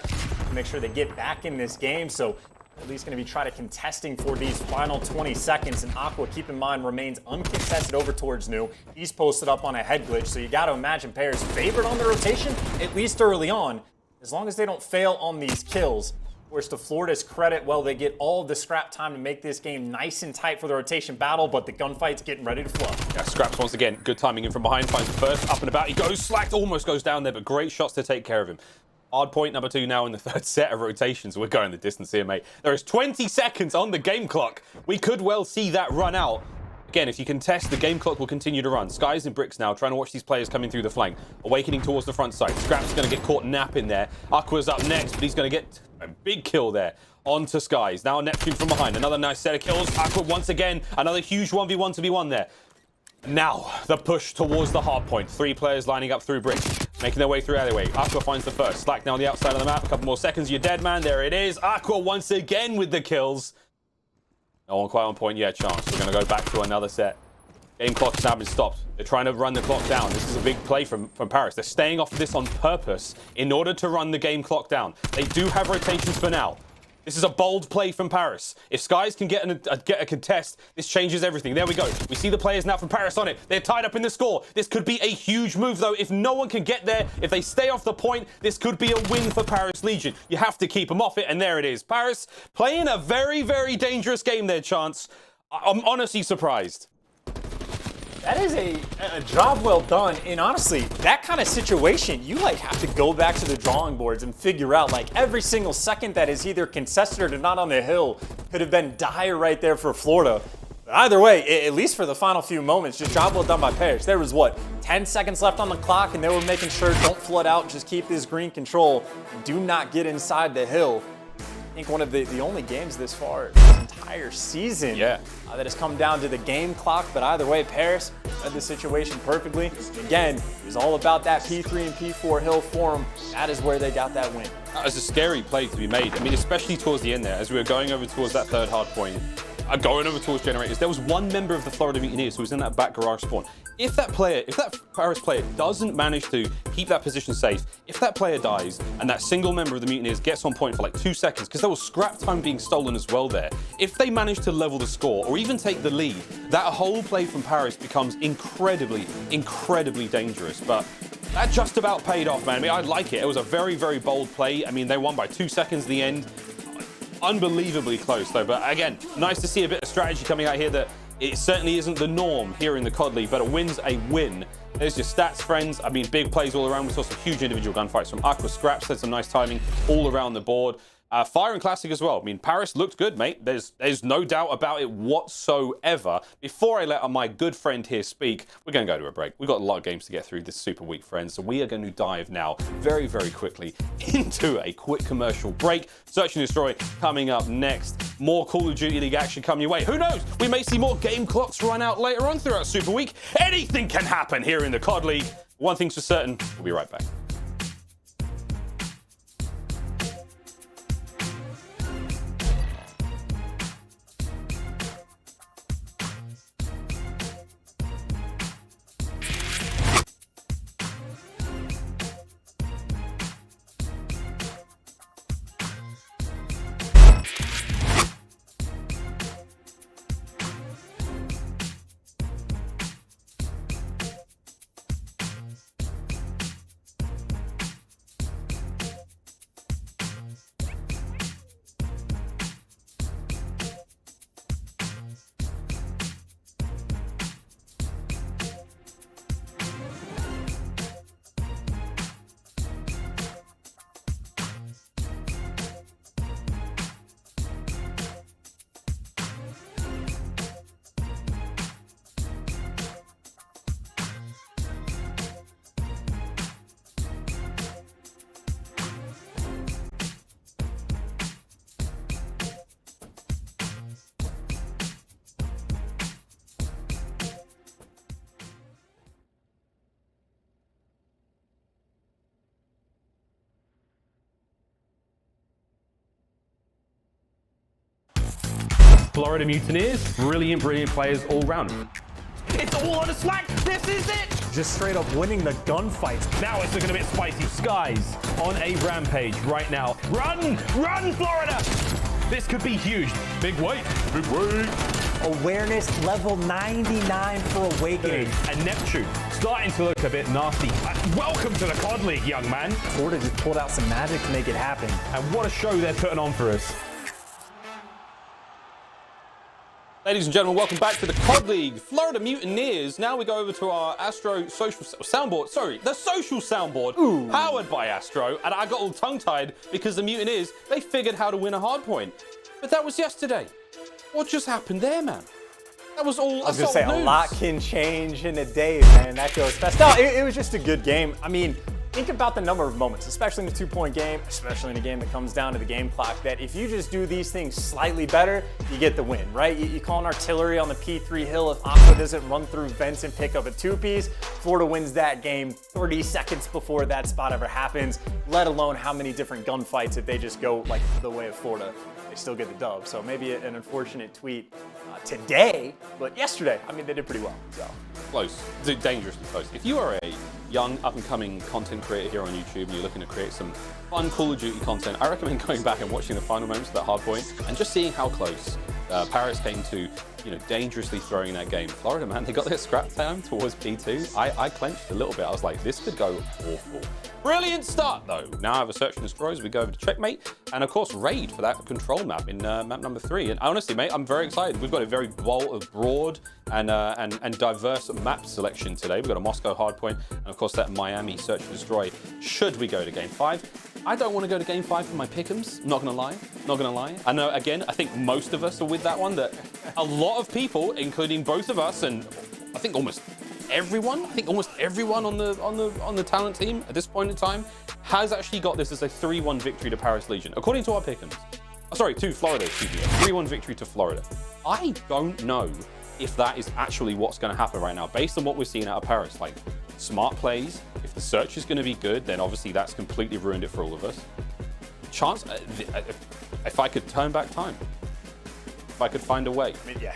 make sure they get back in this game. So at least going to be trying to contesting for these final 20 seconds. And Aqua, keep in mind, remains uncontested over towards New. He's posted up on a head glitch. So you got to imagine Paris favored on the rotation, at least early on, as long as they don't fail on these kills. Of course, to Florida's credit, well, they get all of the scrap time to make this game nice and tight for the rotation battle, but the gunfight's getting ready to flow. Yeah, Scraps once again, good timing in from behind, finds the first, up and about, he goes, Slacked almost goes down there, but great shots to take care of him. Hard point number 2 now in the third set of rotations. We're going the distance here, mate. There is 20 seconds on the game clock. We could well see that run out. Again, if you can test, the game clock will continue to run. Sky's in bricks now, trying to watch these players coming through the flank. Awakening towards the front side. Scraps going to get caught napping there. Aqua's up next, but he's going to get a big kill there. On to Skies. Now Neptune from behind. Another nice set of kills. Aqua once again. Another huge 1v1 to be won there. Now, the push towards the hard point. 3 players lining up through bricks, making their way through alleyway. Aqua finds the first. Slack now on the outside of the map. A couple more seconds. You're dead, man. There it is. Aqua once again with the kills. No one quite on point yet, Chance. We're going to go back to another set. Game clock has now been stopped. They're trying to run the clock down. This is a big play from Paris. They're staying off this on purpose in order to run the game clock down. They do have rotations for now. This is a bold play from Paris. If Skies can get a contest, this changes everything. There we go. We see the players now from Paris on it. They're tied up in the score. This could be a huge move, though. If no one can get there, if they stay off the point, this could be a win for Paris Legion. You have to keep them off it, and there it is. Paris playing a very, very dangerous game there, Chance. I'm honestly surprised. That is a job well done, and honestly, that kind of situation, you have to go back to the drawing boards and figure out every single second that is either contested or not on the hill could have been dire right there for Florida. But either way, at least for the final few moments, just job well done by Paris. There was 10 seconds left on the clock, and they were making sure don't flood out, just keep this green control, do not get inside the hill. I think one of the only games this far this entire season that has come down to the game clock. But either way, Paris read the situation perfectly. Again, it was all about that P3 and P4 hill for them. That is where they got that win. That was a scary play to be made. I mean, especially towards the end there, as we were going over towards that third hard point, going over towards generators. There was one member of the Florida Mutineers who was in that back garage spawn. if that Paris player doesn't manage to keep that position safe, if that player dies and that single member of the Mutineers gets on point for like 2 seconds, because there was scrap time being stolen as well there, if they manage to level the score or even take the lead, that whole play from Paris becomes incredibly, incredibly dangerous. But that just about paid off, man. I mean, I like it. It was a very, very bold play. I mean, they won by 2 seconds at the end. Unbelievably close, though. But again, nice to see a bit of strategy coming out here that it certainly isn't the norm here in the COD League, but a win's a win. There's your stats, friends. I mean, big plays all around. We saw some huge individual gunfights from Aqua. Scraps had some nice timing all around the board. Fire and Classic as well. I mean, Paris looked good, mate. There's no doubt about it whatsoever. Before I let my good friend here speak, we're going to go to a break. We've got a lot of games to get through this Super Week, friends. So we are going to dive now very, very quickly into a quick commercial break. Search and Destroy coming up next. More Call of Duty League action coming your way. Who knows? We may see more game clocks run out later on throughout Super Week. Anything can happen here in the COD League. One thing's for certain, we'll be right back. Florida Mutineers, brilliant players all round. It's all on the slack. This is it. Just straight up winning the gunfights. Now it's looking a bit spicy. Skies on a rampage right now. Run, Florida! This could be huge. Big weight. Awareness level 99 for Awakening. And Neptune starting to look a bit nasty. Welcome to the COD League, young man. Florida just pulled out some magic to make it happen. And what a show they're putting on for us. Ladies and gentlemen, welcome back to the COD League. Florida Mutineers. Now we go over to our Astro social soundboard. Sorry, the social soundboard. Ooh. Powered by Astro. And I got all tongue-tied because the Mutineers, they figured how to win a hardpoint. But that was yesterday. What just happened there, man? That was all. I was gonna say, a lot can change in a day, man. That goes fast. No, it was just a good game. I mean, think about the number of moments, especially in a 2-point game, especially in a game that comes down to the game clock, that if you just do these things slightly better, you get the win, right? You call an artillery on the P3 hill. If Aqua doesn't run through vents and pick up a 2-piece, Florida wins that game 30 seconds before that spot ever happens, let alone how many different gunfights if they just go like the way of Florida, they still get the dub. So maybe an unfortunate tweet today, but yesterday, I mean, they did pretty well. So close, dangerously close. If you are a young up-and-coming content creator here on YouTube and you're looking to create some fun Call of Duty content, I recommend going back and watching the final moments of that hardpoint and just seeing how close Paris came to, dangerously throwing that game. Florida, man, they got their scrap time towards P2. I clenched a little bit. I was like, this could go awful. Brilliant start, though. Now I have a search and destroy as we go over to checkmate, and of course raid for that control map in map number 3. And honestly, mate, I'm very excited. We've got a very broad and diverse map selection today. We've got a Moscow hardpoint, and of course that Miami search and destroy. Should we go to game 5? I don't want to go to game 5 for my pick'ems. Not gonna lie. I know. Again, I think most of us are with that one. That a lot of people, including both of us, and I think almost everyone on the talent team at this point in time has actually got this as a 3-1 victory to Paris Legion, according to our pick'ems. Sorry, to Florida, excuse me. A 3-1 victory to Florida. I don't know if that is actually what's going to happen right now, based on what we're seeing out of Paris. Like, smart plays. If the search is going to be good, then obviously that's completely ruined it for all of us. Chance, if I could turn back time, if I could find a way. I mean, yeah.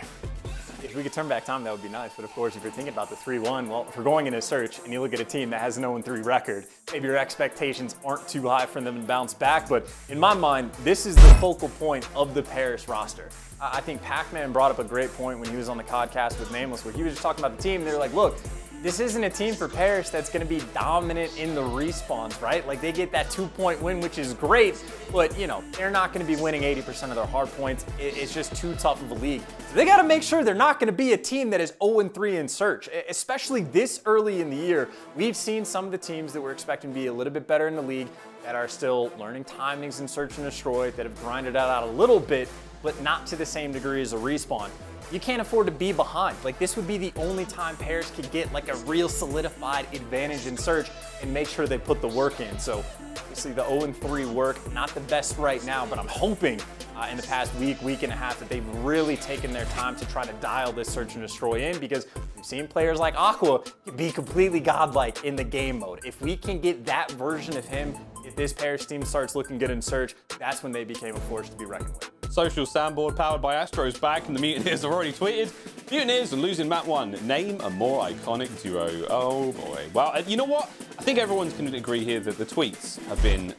If we could turn back time, that would be nice. But of course, if you're thinking about the 3-1, well, if we're going into search and you look at a team that has an 0-3 record, maybe your expectations aren't too high for them to bounce back. But in my mind, this is the focal point of the Paris roster. I think Pac-Man brought up a great point when he was on the podcast with Nameless, where he was just talking about the team. And they were like, look, this isn't a team for Paris that's going to be dominant in the respawns, right? Like, they get that 2-point win, which is great, but, you know, they're not going to be winning 80% of their hard points. It's just too tough of a league. So they got to make sure they're not going to be a team that is 0-3 in search, especially this early in the year. We've seen some of the teams that we're expecting to be a little bit better in the league that are still learning timings in search and destroy, that have grinded it out a little bit, but not to the same degree as a respawn. You can't afford to be behind. Like, this would be the only time Paris could get like a real solidified advantage in search and make sure they put the work in. So obviously the 0-3 work, not the best right now, but I'm hoping in the past week and a half that they've really taken their time to try to dial this search and destroy in, because we've seen players like Aqua be completely godlike in the game mode. If we can get that version of him, if this Paris team starts looking good in search, that's when they became a force to be reckoned with. Social soundboard powered by Astro's back, and the Mutineers have already tweeted. Mutineers are losing map 1. Name a more iconic duo. Oh boy. Well, you know what? I think everyone's going to agree here that the tweets have been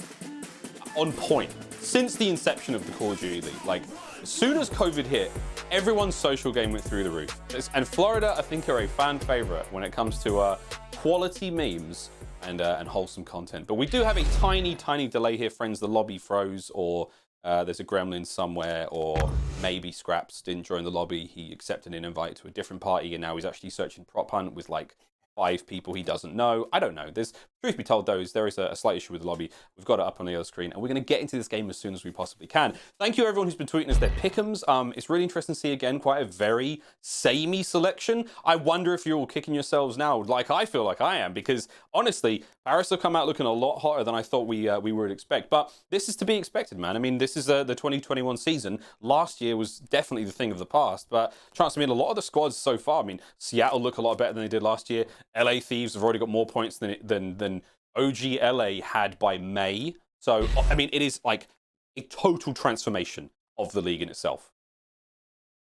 on point since the inception of the Call of Duty League. Like, as soon as COVID hit, everyone's social game went through the roof. And Florida, I think, are a fan favorite when it comes to quality memes and wholesome content. But we do have a tiny delay here, friends. The lobby froze, or there's a gremlin somewhere, or maybe Scraps didn't join the lobby. He accepted an invite to a different party, and now he's actually searching prop hunt with like 5 people he doesn't know. I don't know. There's, truth be told, though, there is a slight issue with the lobby. We've got it up on the other screen, and we're going to get into this game as soon as we possibly can. Thank you, everyone who's been tweeting us their pick'ems. It's really interesting to see, again, quite a very samey selection. I wonder if you're all kicking yourselves now, like I feel like I am, because, honestly, Paris have come out looking a lot hotter than I thought we would expect. But this is to be expected, man. I mean, this is the 2021 season. Last year was definitely the thing of the past, but chance, I mean, a lot of the squads so far, I mean, Seattle look a lot better than they did last year. LA Thieves have already got more points than OG LA had by May. So, I mean, it is like a total transformation of the league in itself.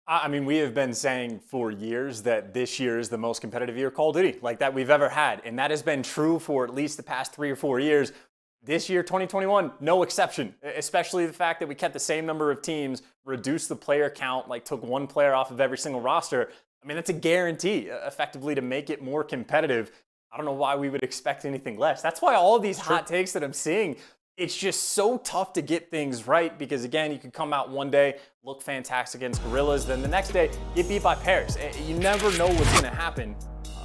I mean, we have been saying for years that this year is the most competitive year Call of Duty like that we've ever had. And that has been true for at least the past 3 or 4 years. This year, 2021, no exception, especially the fact that we kept the same number of teams, reduced the player count, like took 1 player off of every single roster. I mean, that's a guarantee, effectively, to make it more competitive. I don't know why we would expect anything less. That's why all of these hot takes that I'm seeing, it's just so tough to get things right, because, again, you could come out one day, look fantastic against Guerrillas, then the next day, get beat by Paris. You never know what's going to happen.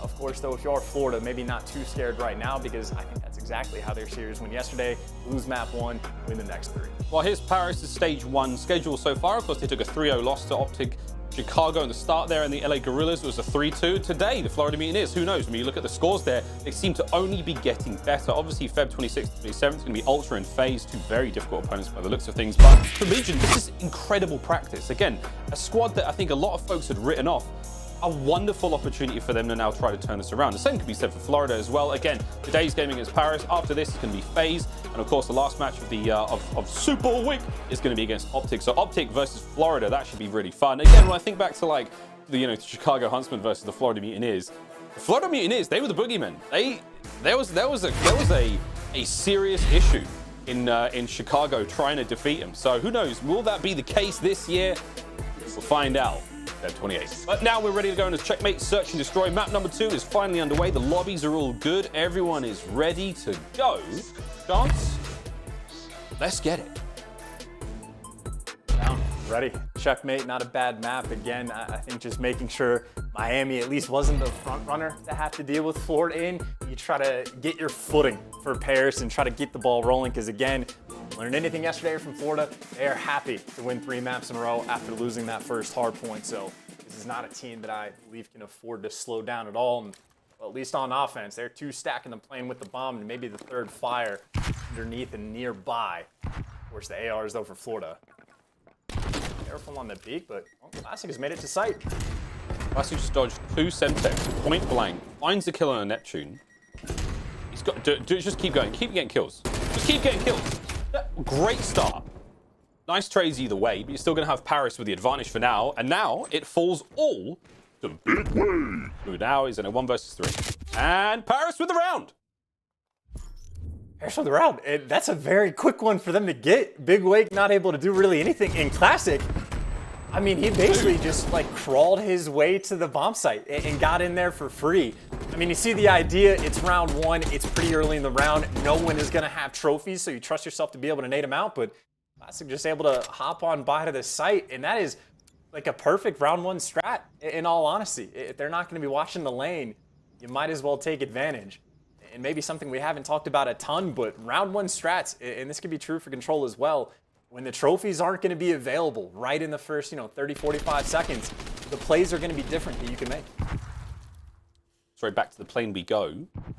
Of course, though, if you are Florida, maybe not too scared right now, because I think that's exactly how their series went yesterday. Lose map 1, win the next 3. Well, here's Paris' stage 1 schedule so far. Of course, they took a 3-0 loss to OpTic Chicago in the start there, and the LA Guerrillas was a 3-2. Today, the Florida Mutineers, who knows? When you look at the scores there, they seem to only be getting better. Obviously, Feb 26th to 27th is going to be Ultra and FaZe, 2 very difficult opponents by the looks of things. But for Legion, this is incredible practice. Again, a squad that I think a lot of folks had written off. A wonderful opportunity for them to now try to turn this around. The same could be said for Florida as well. Again, today's game against Paris. After this, it's going to be FaZe, and of course, the last match of the of Super Week is going to be against OpTic. So OpTic versus Florida, that should be really fun. Again, when I think back to like the Chicago Huntsmen versus the Florida Mutineers, they were the boogeymen. There was a serious issue in Chicago trying to defeat them. So who knows? Will that be the case this year? We'll find out. Feb 28th. But now we're ready to go into Checkmate Search and Destroy. Map number 2 is finally underway. The lobbies are all good. Everyone is ready to go. Chance, let's get it. Down, ready. Checkmate, not a bad map. Again, I think just making sure Miami at least wasn't the front runner to have to deal with Florida in. You try to get your footing for Paris and try to get the ball rolling, because again, learned anything yesterday from Florida, they are happy to win 3 maps in a row after losing that first hard point. So this is not a team that I believe can afford to slow down at all. And well, at least on offense, they're 2 stacking and playing with the bomb, and maybe the 3rd fire underneath and nearby. Of course, the ARs though for Florida. Careful on the beak, but Classic has made it to sight. Classic just dodged 2 Semtex, point blank, finds the kill on a Neptune. He's got just keep going, keep getting kills. Just keep getting kills. Great start. Nice trades either way, but you're still going to have Paris with the advantage for now. And now it falls all The big way. Who now is in a 1 versus 3. And Paris with the round. Paris with the round. And that's a very quick one for them to get. Big Wake not able to do really anything in Classic. I mean, he basically just like crawled his way to the bomb site and got in there for free. I mean, you see the idea. It's round 1. It's pretty early in the round. No one is going to have trophies, so you trust yourself to be able to nade them out. But Classic just able to hop on by to the site, and that is like a perfect round 1 strat, in all honesty. If they're not going to be watching the lane, you might as well take advantage. And maybe something we haven't talked about a ton, but round 1 strats, and this could be true for Control as well, when the trophies aren't going to be available right in the first, 30, 45 seconds, the plays are going to be different that you can make. Sorry, back to the plane we go.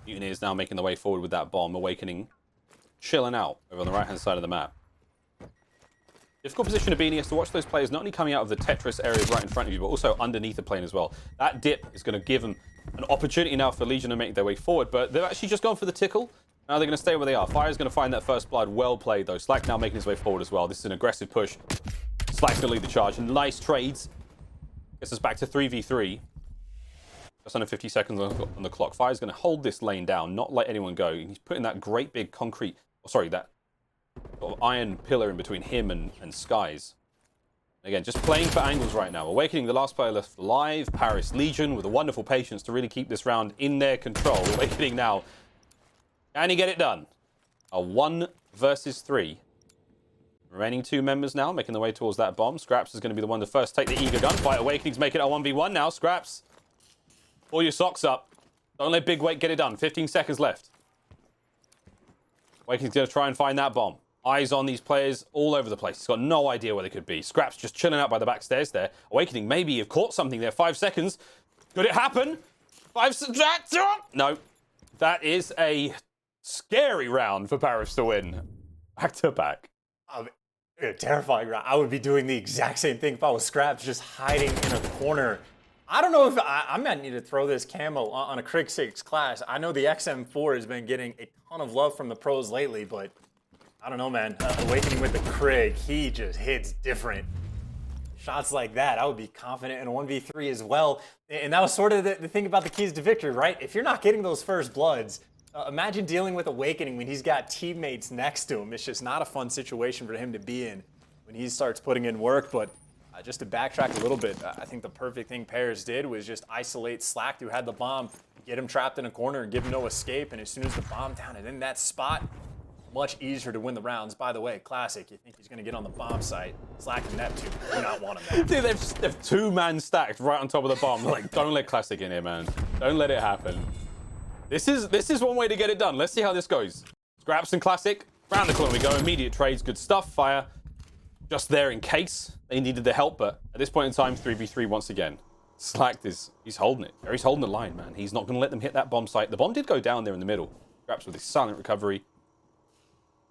Mutiny is now making the way forward with that bomb. Awakening, chilling out over on the right-hand side of the map. Difficult position of aBeZy is to watch those players not only coming out of the Tetris area right in front of you, but also underneath the plane as well. That dip is going to give them an opportunity now for Legion to make their way forward, but they've actually just gone for the tickle. Now they're going to stay where they are. Fire's going to find that first blood. Well played, though. Slack now making his way forward as well. This is an aggressive push. Slack's going to lead the charge. And nice trades. Gets us back to 3v3. Just under 50 seconds on the clock. Fire's going to hold this lane down, not let anyone go. He's putting that great big concrete... Oh, sorry, that sort of iron pillar in between him and Skies. Again, just playing for angles right now. Awakening, the last player left alive. Paris Legion with a wonderful patience to really keep this round in their control. Awakening now. Can he get it done? A 1 versus 3. Remaining 2 members now, making their way towards that bomb. Scraps is going to be the one to first take the eager gunfight. Awakening's making it a 1v1 now. Scraps, pull your socks up. Don't let Big Wake get it done. 15 seconds left. Awakening's going to try and find that bomb. Eyes on these players all over the place. He's got no idea where they could be. Scraps just chilling out by the back stairs there. Awakening maybe have caught something there. 5 seconds. Could it happen? 5 seconds. No. That is a scary round for Paris to win. Back to back. A terrifying round. I would be doing the exact same thing if I was Scraps, just hiding in a corner. I don't know if I might need to throw this camo on a Crimsix class. I know the XM4 has been getting a ton of love from the pros lately, but I don't know, man. Awakening with the Krig, he just hits different. Shots like that, I would be confident in a 1v3 as well. And that was sort of the thing about the keys to victory, right? If you're not getting those first bloods, imagine dealing with Awakening when he's got teammates next to him. It's just not a fun situation for him to be in when he starts putting in work. But just to backtrack a little bit, I think the perfect thing Paris did was just isolate Slack, who had the bomb, get him trapped in a corner and give him no escape. And as soon as the bomb down and in that spot, much easier to win the rounds. By the way, Classic, you think he's going to get on the bomb site. Slack and Neptune do not want him there. Dude, they've 2 man stacked right on top of the bomb. Like, don't let Classic in here, man. Don't let it happen. This is one way to get it done. Let's see how this goes. Scraps and Classic. Round the corner we go. Immediate trades. Good stuff. Fire just there in case they needed the help. But at this point in time, 3v3 once again. Slack he's holding it. He's holding the line, man. He's not going to let them hit that bomb site. The bomb did go down there in the middle. Scraps with his silent recovery.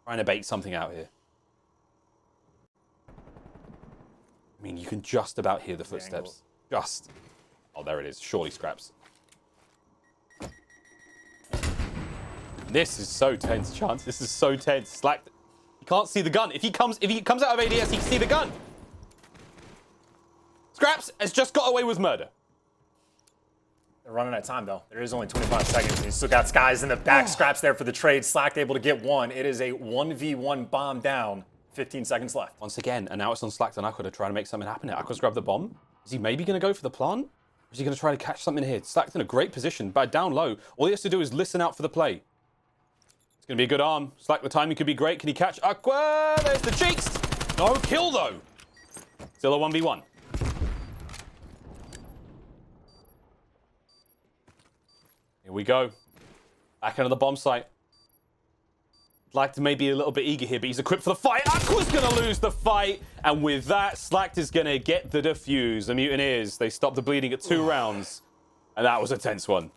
Trying to bait something out here. I mean, you can just about hear the footsteps. Just. Oh, there it is. Surely Scraps. This is so tense, Chance. This is so tense. Slack, he can't see the gun. If he comes out of ADS, he can see the gun. Scraps has just got away with murder. They're running out of time, though. There is only 25 seconds. And you still got Skies in the back. Scraps there for the trade. Slack able to get one. It is a 1v1 bomb down. 15 seconds left. Once again, and now it's on Slack and Aqua to try to make something happen here. Aqua's grabbed the bomb. Is he maybe going to go for the plant? Or is he going to try to catch something here? Slack's in a great position, but down low. All he has to do is listen out for the play. It's going to be a good arm. Slack, the timing could be great. Can he catch Aqua? There's the cheeks. No kill, though. Still a 1v1. Here we go. Back into the bomb site. Like to maybe a little bit eager here, but he's equipped for the fight. Aqua's going to lose the fight. And with that, Slack is going to get the defuse. The Mutineers, they stopped the bleeding at 2 rounds. And that was a tense one.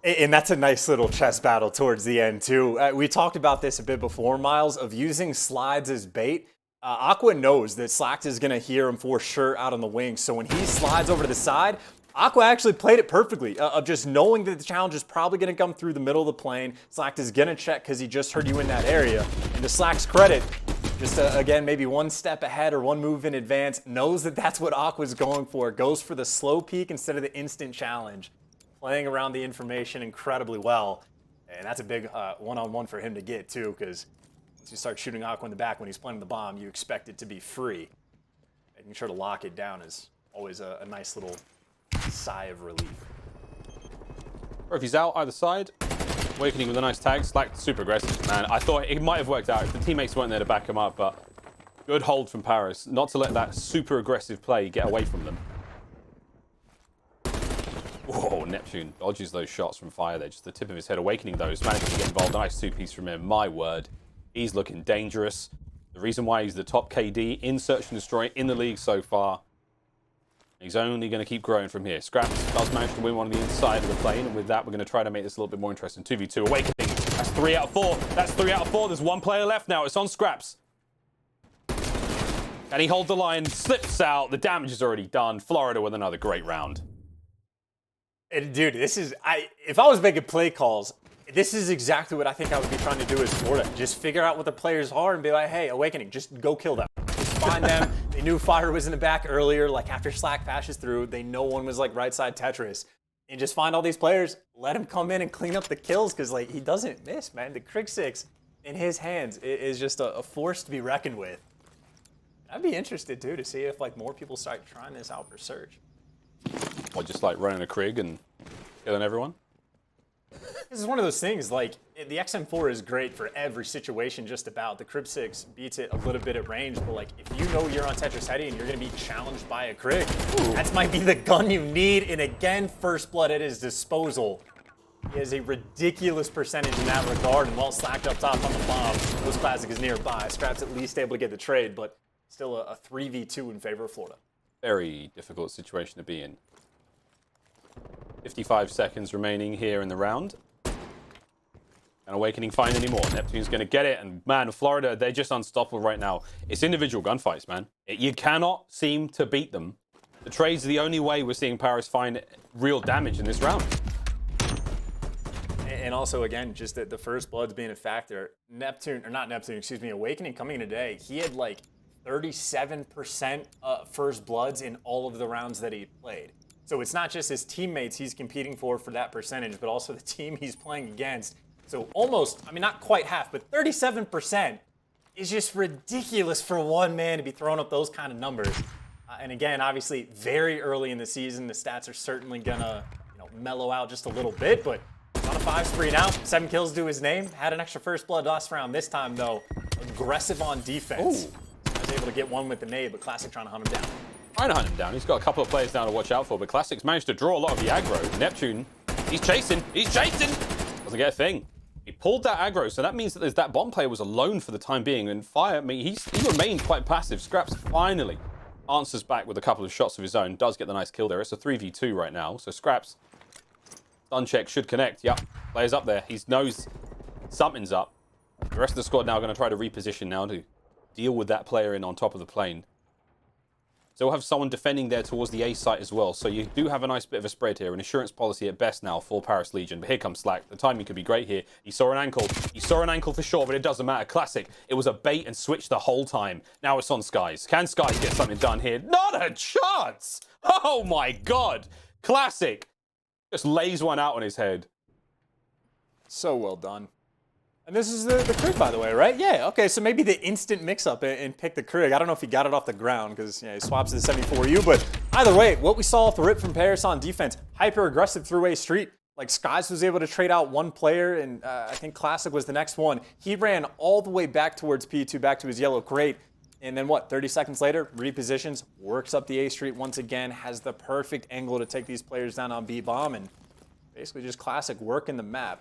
And that's a nice little chess battle towards the end, too. We talked about this a bit before, Miles, of using slides as bait. Aqua knows that Slack is going to hear him for sure out on the wing. So when he slides over to the side, Aqua actually played it perfectly, of just knowing that the challenge is probably going to come through the middle of the plane. Slack is going to check because he just heard you in that area. And to Slack's credit, Just, again, maybe one step ahead or one move in advance. Knows that that's what Aqua's going for. Goes for the slow peek instead of the instant challenge. Playing around the information incredibly well. And that's a big one-on-one for him to get, too, because once you start shooting Aqua in the back when he's planting the bomb, you expect it to be free. Making sure to lock it down is always a nice little sigh of relief. Or if he's out either side, Awakening with a nice tag. Slack super aggressive, man. I thought it might have worked out if the teammates weren't there to back him up, but good hold from Paris. Not to let that super aggressive play get away from them. Whoa, Neptune dodges those shots from fire there. Just the tip of his head. Awakening those. Managing to get involved. Nice two-piece from him. My word. He's looking dangerous. The reason why he's the top KD in Search and Destroy in the league so far. He's only going to keep growing from here. Scraps does manage to win one on the inside of the plane, and with that, we're going to try to make this a little bit more interesting. 2v2 Awakening. That's 3 out of 4. That's 3 out of 4. There's one player left now. It's on Scraps. And he holds the line, slips out. The damage is already done. Florida with another great round. And dude, this is, if I was making play calls, this is exactly what I think I would be trying to do as Florida. Just figure out what the players are and be like, hey, Awakening, just go kill them. Just find them. They knew Fire was in the back earlier. Like after Slack passes through, they know one was like right side Tetris. And just find all these players, let him come in and clean up the kills because like he doesn't miss, man. The Crimsix in his hands is just a force to be reckoned with. I'd be interested too to see if like more people start trying this out for Search. Or just like running a Krig and killing everyone? This is one of those things, like, the XM4 is great for every situation just about. The Crimsix beats it a little bit at range, but like, if you know you're on Tetris Heady and you're gonna be challenged by a Krig, that might be the gun you need, and again, First Blood at his disposal. He has a ridiculous percentage in that regard, and well slacked up top on the bomb. Those Classic is nearby. Scrap's at least able to get the trade, but still a 3v2 in favor of Florida. Very difficult situation to be in. 55 seconds remaining here in the round. And Awakening find any more. Neptune's going to get it. And man, Florida, they're just unstoppable right now. It's individual gunfights, man. You cannot seem to beat them. The trades are the only way we're seeing Paris find real damage in this round. And also, again, just the First Bloods being a factor. Awakening coming in today, he had like 37% First Bloods in all of the rounds that he played. So it's not just his teammates he's competing for that percentage, but also the team he's playing against. So almost, I mean, not quite half, but 37% is just ridiculous for one man to be throwing up those kind of numbers. And again, obviously, very early in the season, the stats are certainly gonna, mellow out just a little bit, but he's on a 5 spree now, 7 kills to his name. Had an extra First Blood last round. This time, though, aggressive on defense. I was able to get one with the nade, but Classic trying to hunt him down. Trying to hunt him down. He's got a couple of players down to watch out for, but Classic's managed to draw a lot of the aggro. Neptune, he's chasing. Doesn't get a thing. He pulled that aggro, so that means that that bomb player was alone for the time being. And Fire, I mean, he remained quite passive. Scraps finally answers back with a couple of shots of his own. Does get the nice kill there. It's a 3v2 right now. So Scraps, stun check should connect. Yep, player's up there. He knows something's up. The rest of the squad now going to try to reposition now to deal with that player in on top of the plane. So we'll have someone defending there towards the A site as well. So you do have a nice bit of a spread here. An insurance policy at best now for Paris Legion. But here comes Slack. The timing could be great here. He saw an ankle. He saw an ankle for sure, but it doesn't matter. Classic. It was a bait and switch the whole time. Now it's on Skies. Can Skies get something done here? Not a chance! Oh my god! Classic just lays one out on his head. So well done. And this is the Krig, by the way, right? Yeah, okay, so maybe the instant mix-up and pick the Krig. I don't know if he got it off the ground because he swaps to the 74U, but either way, what we saw off the rip from Paris on defense, hyper-aggressive through A Street. Like, Skies was able to trade out one player, and I think Classic was the next one. He ran all the way back towards P2, back to his yellow crate, and then 30 seconds later, repositions, works up the A Street once again, has the perfect angle to take these players down on B-bomb, and basically just Classic working the map.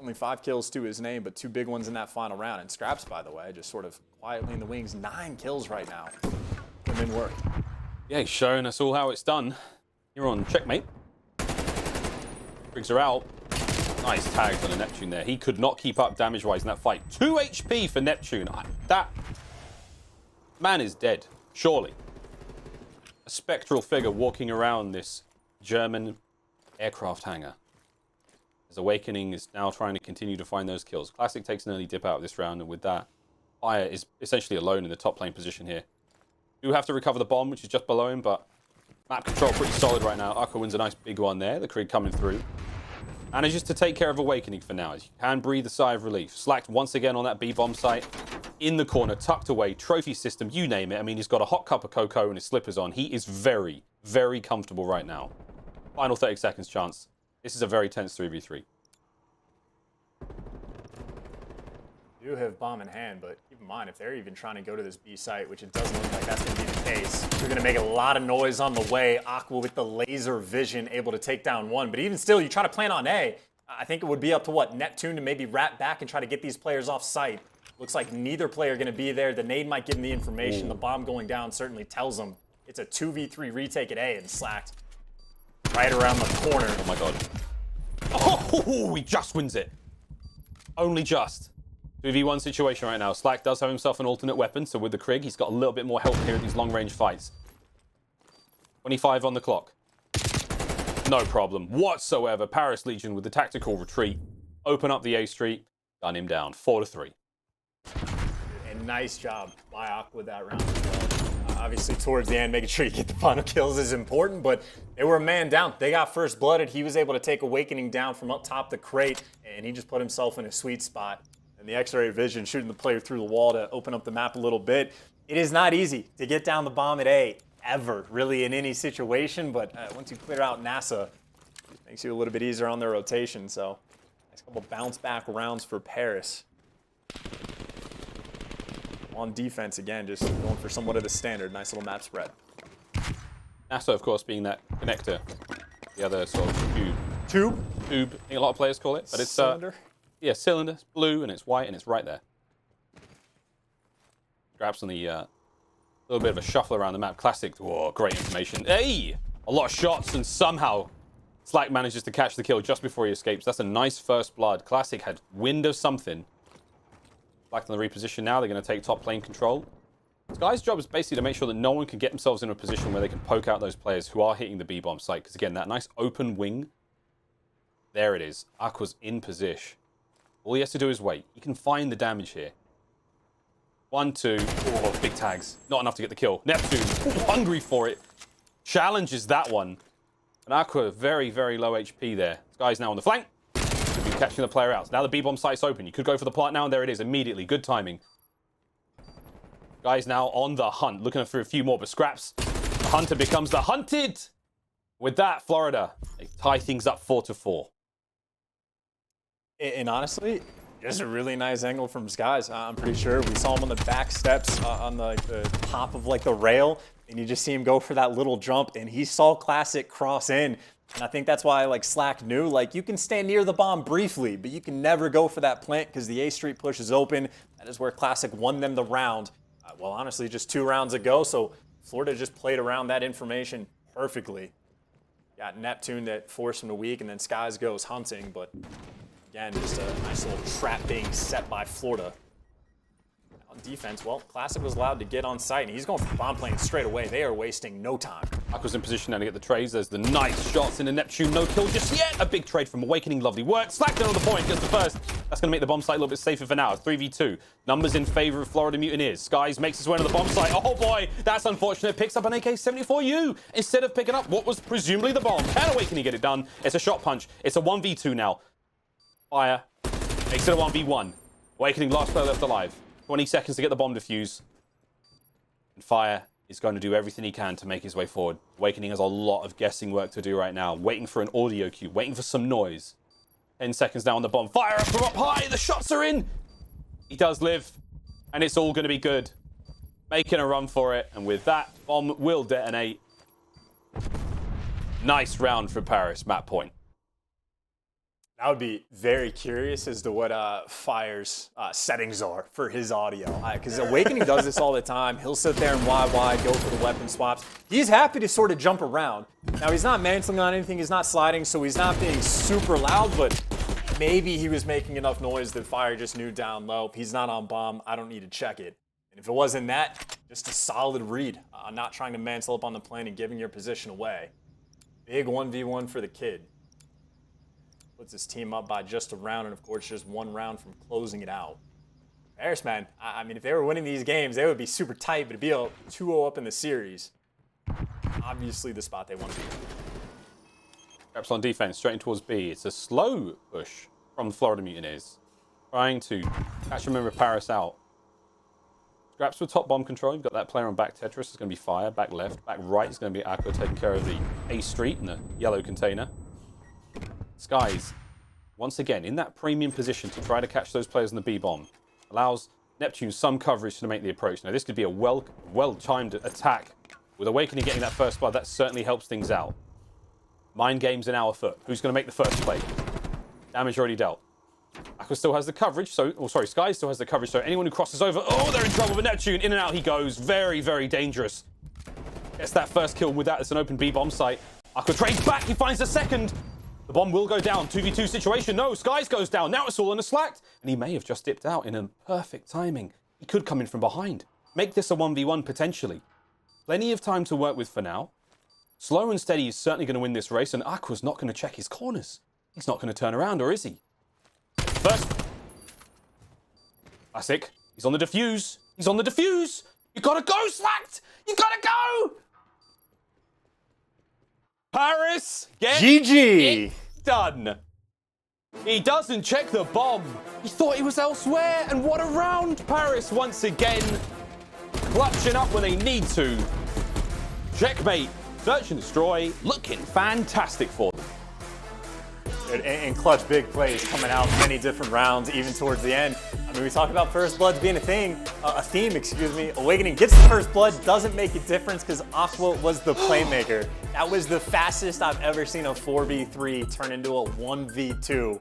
Only 5 kills to his name, but 2 big ones in that final round. And Scraps, by the way, just sort of quietly in the wings. 9 kills right now. Good work. Yeah, he's showing us all how it's done. You're on checkmate. Krigs are out. Nice tags on a Neptune there. He could not keep up damage-wise in that fight. 2 HP for Neptune. That man is dead, surely. A spectral figure walking around this German aircraft hangar. As Awakening is now trying to continue to find those kills. Classic takes an early dip out of this round, and with that, Fire is essentially alone in the top lane position here. Do have to recover the bomb, which is just below him, but map control pretty solid right now. Røkkr wins a nice big one there. The Krieg coming through. Manages to take care of Awakening for now, as you can breathe a sigh of relief. Slacked once again on that B-bomb site. In the corner, tucked away, trophy system, you name it. I mean, he's got a hot cup of cocoa and his slippers on. He is very, very comfortable right now. Final 30 seconds chance. This is a very tense 3v3. Do have bomb in hand, but keep in mind, if they're even trying to go to this B site, which it doesn't look like that's going to be the case, they're going to make a lot of noise on the way. Aqua with the laser vision, able to take down one. But even still, you try to plan on A, I think it would be up to, what, Neptune to maybe wrap back and try to get these players off site. Looks like neither player going to be there. The nade might give them the information. The bomb going down certainly tells them it's a 2v3 retake at A, and Slacked right around the corner. Oh my god. Oh, he just wins it. Only just. 2v1 situation right now. Slack does have himself an alternate weapon, so with the Krieg, he's got a little bit more help here in these long-range fights. 25 on the clock. No problem whatsoever. Paris Legion with the tactical retreat. Open up the A Street. Gun him down. 4-3. And nice job by Aqua with that round as well. Obviously, towards the end, making sure you get the final kills is important, but they were a man down. They got first blooded. He was able to take Awakening down from up top the crate, and he just put himself in a sweet spot. And the X-ray vision shooting the player through the wall to open up the map a little bit. It is not easy to get down the bomb at A, ever, really, in any situation, but once you clear out NASA, it makes you a little bit easier on their rotation, so nice couple bounce back rounds for Paris. On defense, again, just going for somewhat of the standard. Nice little map spread. NASA, of course, being that connector. The other sort of tube. Tube? Tube, I think a lot of players call it. But it's cylinder? Yeah, cylinder. It's blue and it's white and it's right there. Grabs on the little bit of a shuffle around the map. Classic. Whoa, great information. Hey! A lot of shots and somehow Slack manages to catch the kill just before he escapes. That's a nice first blood. Classic had wind of something. Slack on the reposition now. They're going to take top lane control. This guy's job is basically to make sure that no one can get themselves in a position where they can poke out those players who are hitting the B-bomb site. Because again, that nice open wing. There it is. Aqua's in position. All he has to do is wait. He can find the damage here. 1, 2. Oh, big tags. Not enough to get the kill. Neptune, hungry for it. Challenges that one. And Aqua, very, very low HP there. This guy's now on the flank. Could be catching the player out. Now the B-bomb site's open. You could go for the plant now, and there it is immediately. Good timing. Guy's now on the hunt, looking for a few more, but scraps. The hunter becomes the hunted. With that, Florida, they tie things up 4-4. And honestly, just a really nice angle from Skies. I'm pretty sure we saw him on the back steps on the top of like the rail, and you just see him go for that little jump, and he saw Classic cross in. And I think that's why like Slack knew, like you can stand near the bomb briefly, but you can never go for that plant because the A Street push is open. That is where Classic won them the round. Well, honestly, just 2 rounds ago, so Florida just played around that information perfectly. Got Neptune that forced him to weak, and then Skies goes hunting, but again, just a nice little trap being set by Florida. On defense, well, Classic was allowed to get on site, and he's going for bomb plane straight away. They are wasting no time. Aqua's in position now to get the trades. There's the nice shots in the Neptune. No kill just yet. A big trade from Awakening. Lovely work. Slack down on the point. Gets the first. That's going to make the bomb site a little bit safer for now. 3v2. Numbers in favor of Florida Mutineers. Skies makes his way to the bomb site. Oh boy, that's unfortunate. Picks up an AK-74U instead of picking up what was presumably the bomb. Can Awakening get it done? It's a shot punch. It's a 1v2 now. Fire. Makes it a 1v1. Awakening last player left alive. 20 seconds to get the bomb defuse. And Fire is going to do everything he can to make his way forward. Awakening has a lot of guessing work to do right now. Waiting for an audio cue. Waiting for some noise. 10 seconds now on the bomb. Fire up from up high. The shots are in. He does live. And it's all going to be good. Making a run for it. And with that, bomb will detonate. Nice round for Paris. Map point. I would be very curious as to what Fire's settings are for his audio. Because Awakening does this all the time. He'll sit there and YY, go for the weapon swaps. He's happy to sort of jump around. Now, he's not mantling on anything. He's not sliding, so he's not being super loud, but maybe he was making enough noise that Fire just knew down low. If he's not on bomb, I don't need to check it. And if it wasn't that, just a solid read. Not trying to mantle up on the plane and giving your position away. Big 1v1 for the kid. Puts his team up by just a round, and of course, just 1 round from closing it out. Paris, man, I mean, if they were winning these games, they would be super tight, but to be 2-0 up in the series, obviously the spot they want to be in. Scraps on defense, straight in towards B. It's a slow push from the Florida Mutineers, trying to catch a member of Paris out. Scraps with top bomb control. You've got that player on back Tetris. It's going to be Fire. Back left. Back right is going to be Aqua taking care of the A Street in the yellow container. Skies, once again, in that premium position to try to catch those players in the B bomb. Allows Neptune some coverage to make the approach. Now, this could be a well-timed attack. With Awakening getting that first blood, that certainly helps things out. Mind games in our foot. Who's going to make the first play? Damage already dealt. Aqua still has the coverage, Sky still has the coverage, so anyone who crosses over, oh, they're in trouble with Neptune. In and out he goes. Very, very dangerous. Gets that first kill with that. It's an open B bomb site. Aqua trades back. He finds the second. The bomb will go down. 2v2 situation. No, Skies goes down. Now it's all on a slack. And he may have just dipped out in a perfect timing. He could come in from behind. Make this a 1v1 potentially. Plenty of time to work with for now. Slow and steady is certainly going to win this race, and Aqua's not going to check his corners. He's not going to turn around, or is he? First. Classic. He's on the defuse. He's on the defuse. You gotta go, Slacked. You gotta go. Paris, get it done. He doesn't check the bomb. He thought he was elsewhere, and what a round. Paris once again clutching up when they need to. Checkmate. Search and destroy. Looking fantastic for them. And clutch big plays coming out many different rounds, even towards the end. I mean, we talk about first bloods being a theme. Awakening gets the first blood, doesn't make a difference because Aqua was the playmaker. That was the fastest I've ever seen a 4v3 turn into a 1v2.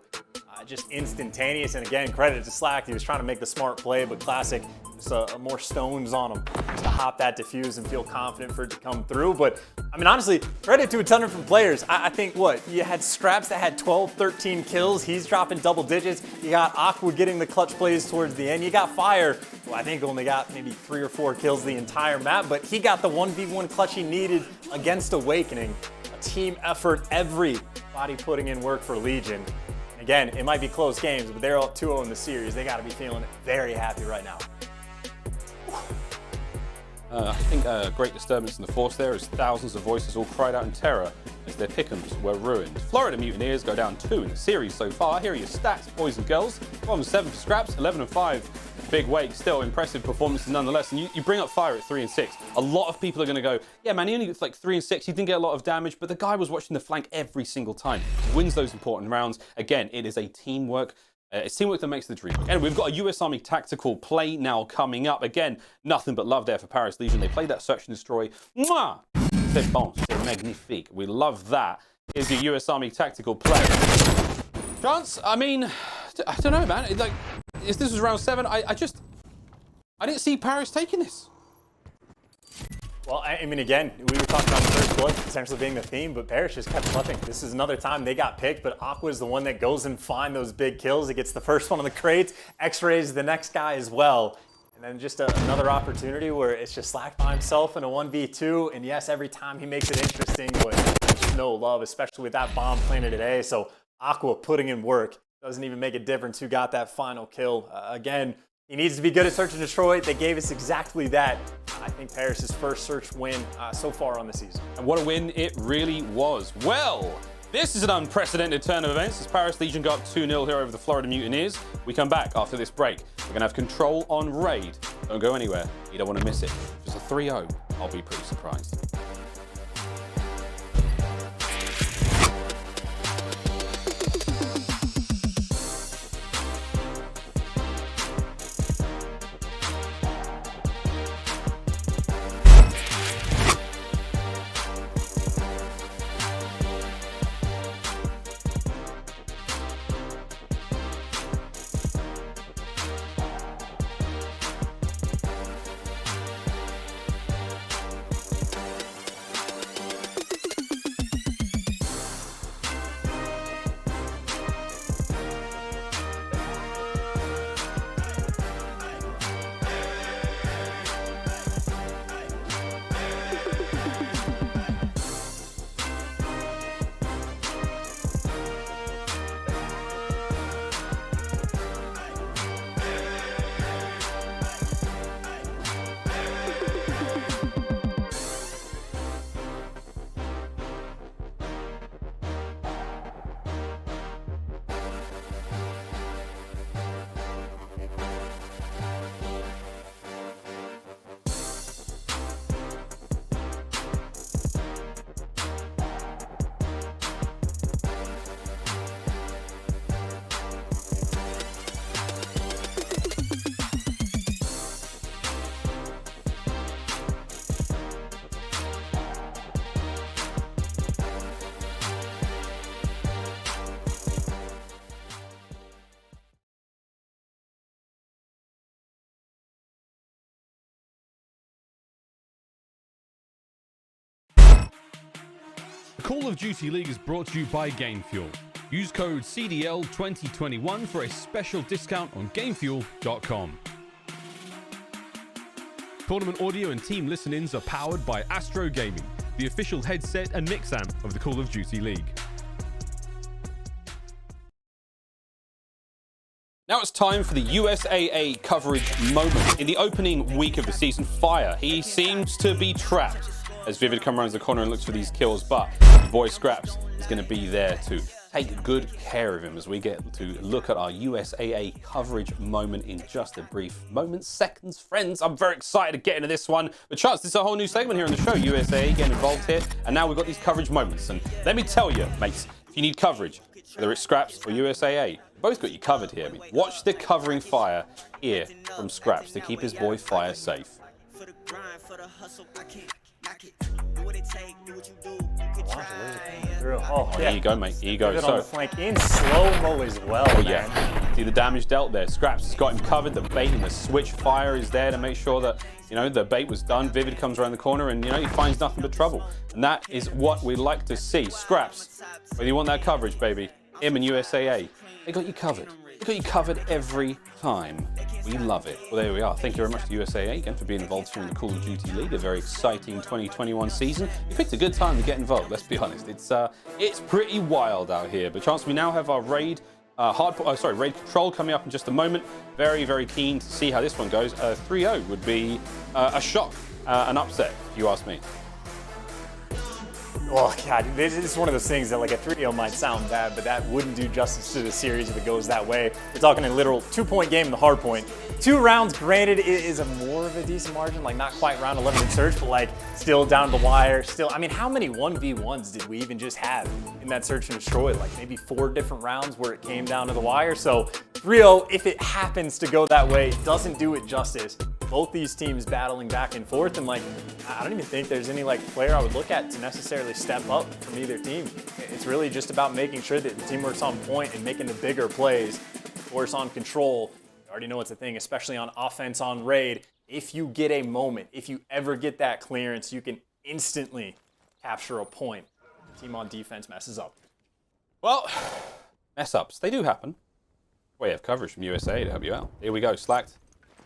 Just instantaneous, and again, credit to Slack. He was trying to make the smart play, but Classic, just more stones on him to hop that diffuse and feel confident for it to come through. But, I mean, honestly, credit to a ton of different players. I think, you had Scraps that had 12, 13 kills. He's dropping double digits. You got Aqua getting the clutch plays towards the end. You got Fire, who I think only got maybe 3 or 4 kills the entire map, but he got the 1v1 clutch he needed against Awakening. A team effort, everybody putting in work for Legion. Again, it might be close games, but they're up 2-0 in the series. They got to be feeling very happy right now. I think a great disturbance in the force there as thousands of voices all cried out in terror as their pick'ems were ruined. Florida Mutineers go down 2 in the series so far. Here are your stats, boys and girls. 1-7 for Scraps, 11-5. Big Wake, still impressive performances nonetheless. And you bring up Fire at 3 and 6. A lot of people are going to go, yeah, man, he only gets like 3 and 6. He didn't get a lot of damage, but the guy was watching the flank every single time. He wins those important rounds. Again, it is a teamwork. It's teamwork that makes the dream work. And we've got a US Army tactical play now coming up. Again, nothing but love there for Paris Legion. They played that Search and Destroy. Mwah! C'est bon, c'est magnifique. We love that. Here's your US Army tactical play. Chance, I mean, I don't know, man. Like, if this was round 7, I didn't see Paris taking this. Well, I mean, again, we were talking about the first blood potentially being the theme, but Paris just kept clutching. This is another time they got picked, but Aqua is the one that goes and finds those big kills. He gets the first one on the crates, X-rays the next guy as well. And then just another opportunity where it's just Slack by himself in a 1v2. And yes, every time he makes it interesting, but just no love, especially with that bomb planted today. So Aqua putting in work. Doesn't even make a difference who got that final kill. Again, he needs to be good at Search and Destroy. They gave us exactly that. I think Paris' first search win so far on the season. And what a win it really was. Well, this is an unprecedented turn of events as Paris Legion go up 2-0 here over the Florida Mutineers. We come back after this break. We're going to have control on Raid. Don't go anywhere. You don't want to miss it. If it's a 3-0, I'll be pretty surprised. Call of Duty League is brought to you by GameFuel. Use code CDL2021 for a special discount on GameFuel.com. Tournament audio and team listen-ins are powered by Astro Gaming, the official headset and mix amp of the Call of Duty League. Now it's time for the USAA coverage moment. In the opening week of the season, Fire, he seems to be trapped as Vivid comes around the corner and looks for these kills, but the boy Scraps is going to be there to take good care of him as we get to look at our USAA coverage moment in just a brief moment. Seconds, friends, I'm very excited to get into this one. But Chance, this is a whole new segment here on the show, USAA getting involved here, and now we've got these coverage moments. And let me tell you, mates, if you need coverage, whether it's Scraps or USAA, both got you covered here. I mean, watch the covering Fire here from Scraps to keep his boy Fire safe. Oh, Here you go, mate. Here you go. So on the flank in slow-mo as well. Oh, yeah. See the damage dealt there. Scraps has got him covered. The bait and the switch Fire is there to make sure that, you know, the bait was done. Vivid comes around the corner and, you know, he finds nothing but trouble. And that is what we like to see. Scraps, whether you want that coverage, baby, him and USAA, they got you covered. They got you covered every time. We love it. Well, there we are. Thank you very much to USAA again for being involved here in the Call of Duty League, a very exciting 2021 season. You picked a good time to get involved, let's be honest. It's pretty wild out here. But Chance, we now have our raid raid control coming up in just a moment. Very, very keen to see how this one goes. 3-0 would be a shock, an upset, if you ask me. Well, God, this is one of those things that like a 3-0 might sound bad, but that wouldn't do justice to the series if it goes that way. We're talking a literal 2-point game in the hard point. 2 rounds, granted, it is a more of a decent margin, like not quite round 11 in search, but like still down the wire. Still, I mean, how many 1v1s did we even just have in that search and destroy? Like maybe 4 different rounds where it came down to the wire. So 3-0, if it happens to go that way, doesn't do it justice. Both these teams battling back and forth, and like I don't even think there's any like player I would look at to necessarily step up from either team. It's really just about making sure that the teamwork's on point and making the bigger plays. Of course, on control, you already know it's a thing, especially on offense on raid. If you get a moment, if you ever get that clearance, you can instantly capture a point. The team on defense messes up. Well, mess ups, they do happen. We have coverage from USA to help you out. Here we go, Slacked.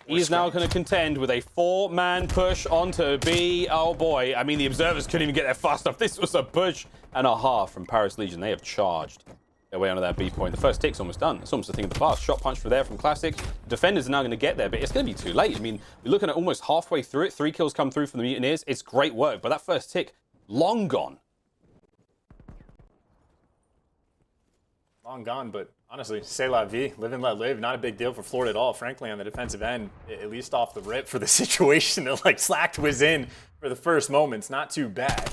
He's now going to contend with a 4-man push onto B. Oh boy, I mean the observers couldn't even get there fast enough. This was a push and a half from Paris Legion. They have charged their way onto that B point. The first tick's almost done. It's almost a thing of the past. Shot punch for there from Classic. Defenders are now going to get there, but it's going to be too late. I mean, we're looking at almost halfway through it. 3 kills come through from the Mutineers. It's great work, but that first tick, long gone. Long gone, but honestly, c'est la vie, live and let live. Not a big deal for Florida at all, frankly, on the defensive end, at least off the rip for the situation that like Slacked was in for the first moments. Not too bad.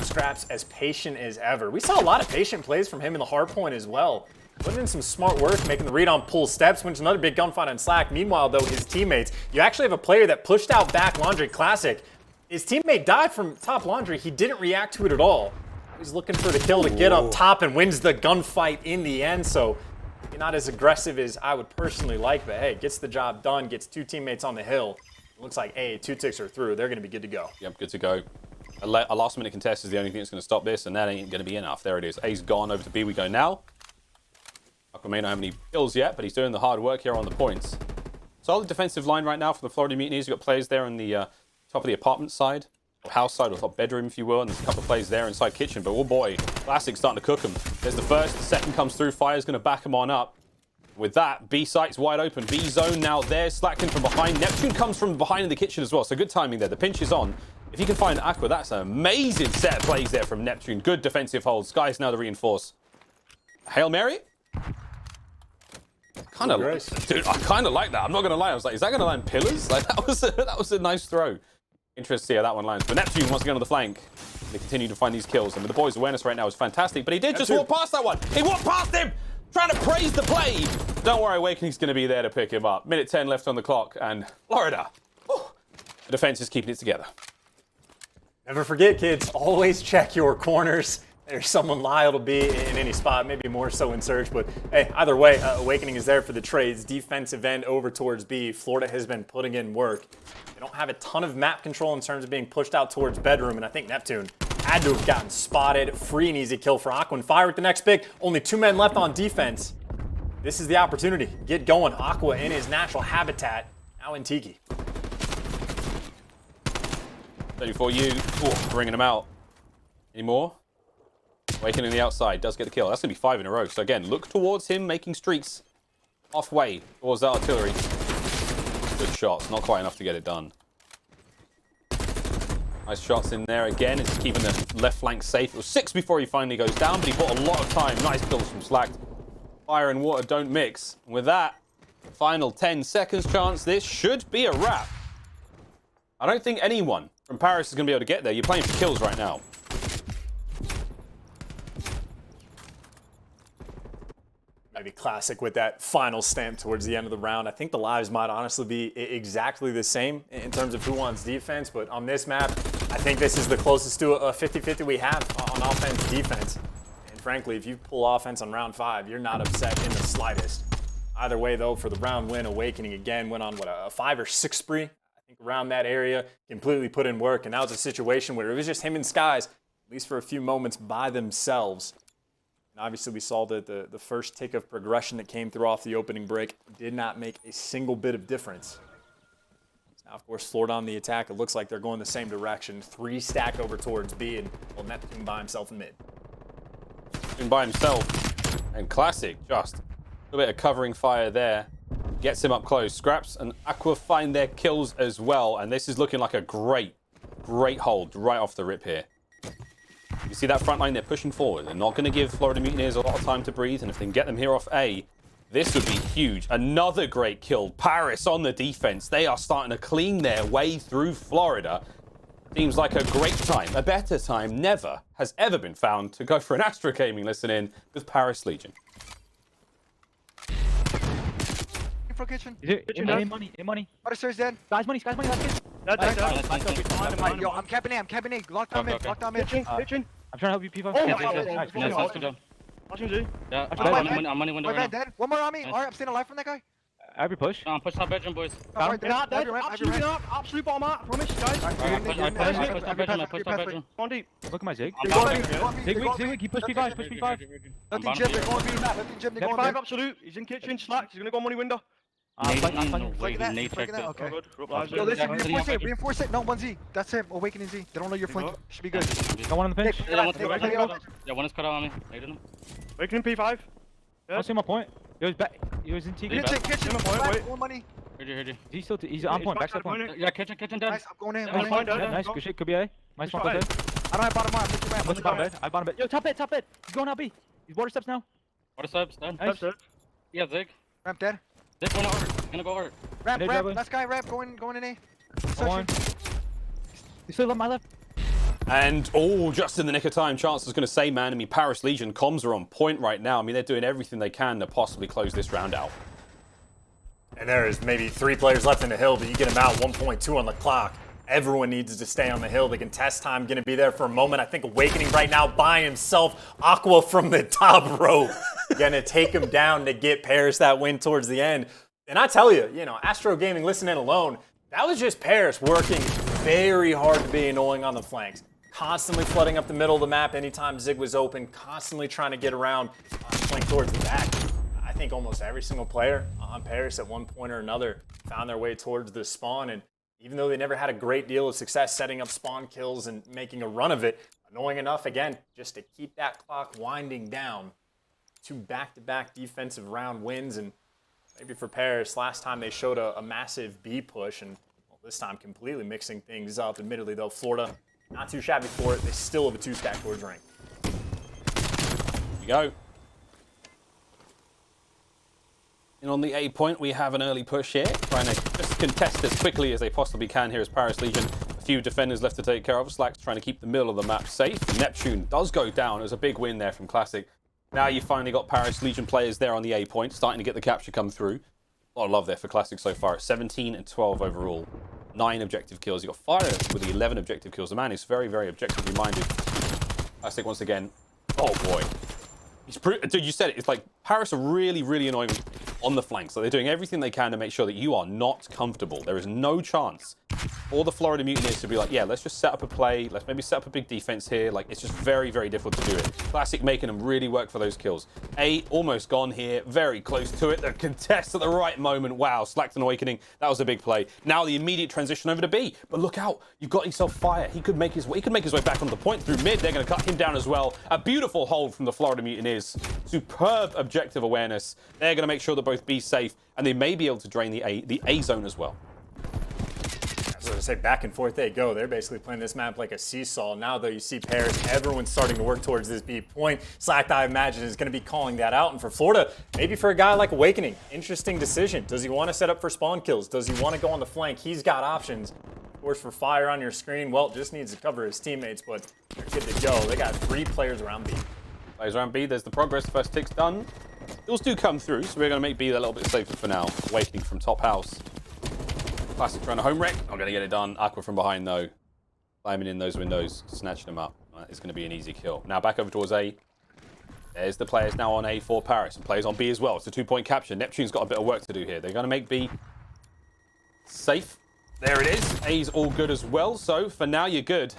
Scraps as patient as ever. We saw a lot of patient plays from him in the hard point as well. Putting in some smart work, making the read on pull steps, wins another big gunfight on Slack. Meanwhile, though, his teammates, you actually have a player that pushed out back Laundry Classic. His teammate died from top Laundry. He didn't react to it at all. He's looking for the kill to get up top and wins the gunfight in the end. So not as aggressive as I would personally like, but hey, gets the job done, gets 2 teammates on the hill. It looks like, hey, 2 ticks are through. They're going to be good to go. Yep, good to go. A last-minute contest is the only thing that's going to stop this, and that ain't going to be enough. There it is. A's gone over to B. We go now. Aqua may not have any kills yet, but he's doing the hard work here on the points. Solid defensive line right now for the Florida Mutineers. You've got players there on the top of the apartment side, or house side, or top bedroom, if you will, and there's a couple of players there inside kitchen. But oh boy, Classic's starting to cook them. There's the first, the second comes through. Fire's going to back him on up. With that, B site's wide open. B zone now there, Slacking from behind. Neptune comes from behind in the kitchen as well, so good timing there. The pinch is on. If you can find Aqua, that's an amazing set of plays there from Neptune. Good defensive hold. Sky's now to reinforce. Hail Mary? Kind of, dude, I kind of like that. I'm not gonna lie. I was like, is that gonna land pillars? Like that was a nice throw. Interesting to see how that one lands. But Neptune wants to get on the flank. They continue to find these kills, and with the boys' awareness right now is fantastic. But he did just walk past that one. He walked past him. Trying to praise the play. Don't worry, Awakening's going to be there to pick him up. Minute 10 left on the clock, and Florida, the defense is keeping it together. Never forget, kids, always check your corners. There's someone liable to be in any spot, maybe more so in search, but hey, either way, Awakening is there for the trades. Defensive end over towards B. Florida has been putting in work. They don't have a ton of map control in terms of being pushed out towards bedroom, and I think Neptune had to have gotten spotted. Free and easy kill for Aqua. And Fire with the next pick. Only 2 men left on defense. This is the opportunity. Get going. Aqua in his natural habitat. Now in Tiki. 34 you. Oh, bringing him out. Any more? Waking in the outside. Does get the kill. That's going to be 5 in a row. So again, look towards him, making streaks halfway towards the artillery. Good shots. Not quite enough to get it done. Nice shots in there again. It's keeping the left flank safe. It was 6 before he finally goes down, but he bought a lot of time. Nice kills from Slacked. Fire and water don't mix. And with that, final 10 seconds chance. This should be a wrap. I don't think anyone from Paris is going to be able to get there. You're playing for kills right now. Maybe classic with that final stamp towards the end of the round. I think the lives might honestly be exactly the same in terms of who wants defense, but on this map, I think this is the closest to a 50-50 we have on offense, defense. And frankly, if you pull offense on round 5, you're not upset in the slightest. Either way, though, for the round win, Awakening again went on, what, a 5 or 6 spree? I think around that area, completely put in work, and that was a situation where it was just him and Skies, at least for a few moments, by themselves. And obviously, we saw that the first tick of progression that came through off the opening break did not make a single bit of difference. Now, of course, Florida on the attack. It looks like they're going the same direction. 3 stack over towards B, and well, Neptune by himself in mid. Neptune by himself. And Classic, just a little bit of covering fire there. Gets him up close. Scraps and Aqua find their kills as well. And this is looking like a great hold right off the rip here. You see that front line, they're pushing forward. They're not going to give Florida Mutineers a lot of time to breathe, and if they can get them here off A, this would be huge. Another great kill. Paris on the defense. They are starting to clean their way through Florida. Seems like a great time, a better time never has ever been found to go for an Astro Gaming listen-in with Paris Legion. Info kitchen. In money. Rosters dead. Guys, money, last kid. Yo, I'm capping A. Locked on mid. Kitchen. I'm trying to help you, P5. I'm money window My man dead. One more on me. Alright, I'm staying alive from that guy. Every push. Push top bedroom, boys. Not dead. Absolute bottom out. Promise, guys. I push top bedroom. Come on, deep. Look at my Zig. Zig weak. He pushed P5. Nothing Jim, they're going B. Nothing Jim, they're going Get 5 absolute. He's in kitchen. Slack. He's going to go money window. Okay. Yo, listen, reinforce it. No, 1Z. That's him. Awakening Z. They don't know you're flanking. Should be good. Got one on the pinch. Yeah, one is cut out on me. Awakening P5. I see my point. He was in T. Kitchen. More money. Heard you. He's on point. Backside point. Yeah, kitchen dead. Nice, I'm going in. Nice, good shit. Could be A. Nice one, dead. I don't have bottom line. What's the bottom bed? I bottom bed. Yo, top bed. He's going out B. He's water steps now. Water steps, dead. Nice. Yeah, Zig. Ramp dead. Zig going hard. Gonna go hard. Ramp. Last guy, ramp. Going in A. One. You still on my left. And, just in the nick of time, Chance was going to say, man, I mean, Paris Legion comms are on point right now. I mean, they're doing everything they can to possibly close this round out. And there is maybe 3 players left in the hill, but you get them out 1.2 on the clock. Everyone needs to stay on the hill. The contest time going to be there for a moment. I think Awakening right now by himself. Aqua from the top rope. Going to take him down to get Paris that win towards the end. And I tell you, Astro Gaming listening alone, that was just Paris working very hard to be annoying on the flanks. Constantly flooding up the middle of the map anytime Zig was open. Constantly trying to get around flank towards the back. I think almost every single player on Paris at one point or another found their way towards the spawn. And even though they never had a great deal of success setting up spawn kills and making a run of it, annoying enough, again, just to keep that clock winding down. 2 back-to-back defensive round wins. And maybe for Paris, last time they showed a massive B push, and this time completely mixing things up. Admittedly, though, Florida, not too shabby for it. They still have a 2-stack towards rank. Here we go. And on the A point, we have an early push here, trying to just contest as quickly as they possibly can here as Paris Legion. A few defenders left to take care of. Slack's trying to keep the middle of the map safe. Neptune does go down. It was a big win there from Classic. Now you finally got Paris Legion players there on the A point, starting to get the capture come through. A lot of love there for Classic so far. 17 and 12 overall. 9 objective kills. You got Fire with the 11 objective kills. The man is very, very objectively minded. Classic once again. Oh boy. Dude, you said it. It's like Paris are really, really annoying on the flanks. So they're doing everything they can to make sure that you are not comfortable. There is no chance for the Florida Mutineers to be like, yeah, let's just set up a play. Let's maybe set up a big defense here. Like, it's just very, very difficult to do it. Classic making them really work for those kills. A, almost gone here. Very close to it. The contest at the right moment. Wow, Slacked and Awakening. That was a big play. Now the immediate transition over to B. But look out. You've got yourself Fire. He could make his way back onto the point through mid. They're going to cut him down as well. A beautiful hold from the Florida Mutineers. Superb objective awareness. They're going to make sure that both B's safe, and they may be able to drain the A zone as well. So to say, back and forth they go. They're basically playing this map like a seesaw. Now, though, you see Paris, everyone's starting to work towards this B point. Slacked, I imagine, is going to be calling that out. And for Florida, maybe for a guy like Awakening, interesting decision. Does he want to set up for spawn kills? Does he want to go on the flank? He's got options. Of course, for Fire on your screen, well, just needs to cover his teammates, but they're good to go. They got 3 players around B. Players around B, there's the progress. First tick's done. Kills do come through, so we're going to make B a little bit safer for now. Awakening from top house. Classic trying to home wreck. Not going to get it done. Aqua from behind, though. Climbing in those windows, snatching them up. That is going to be an easy kill. Now back over towards A. There's the players now on A for Paris. And players on B as well. It's a 2-point capture. Neptune's got a bit of work to do here. They're going to make B safe. There it is. A's all good as well. So for now, you're good.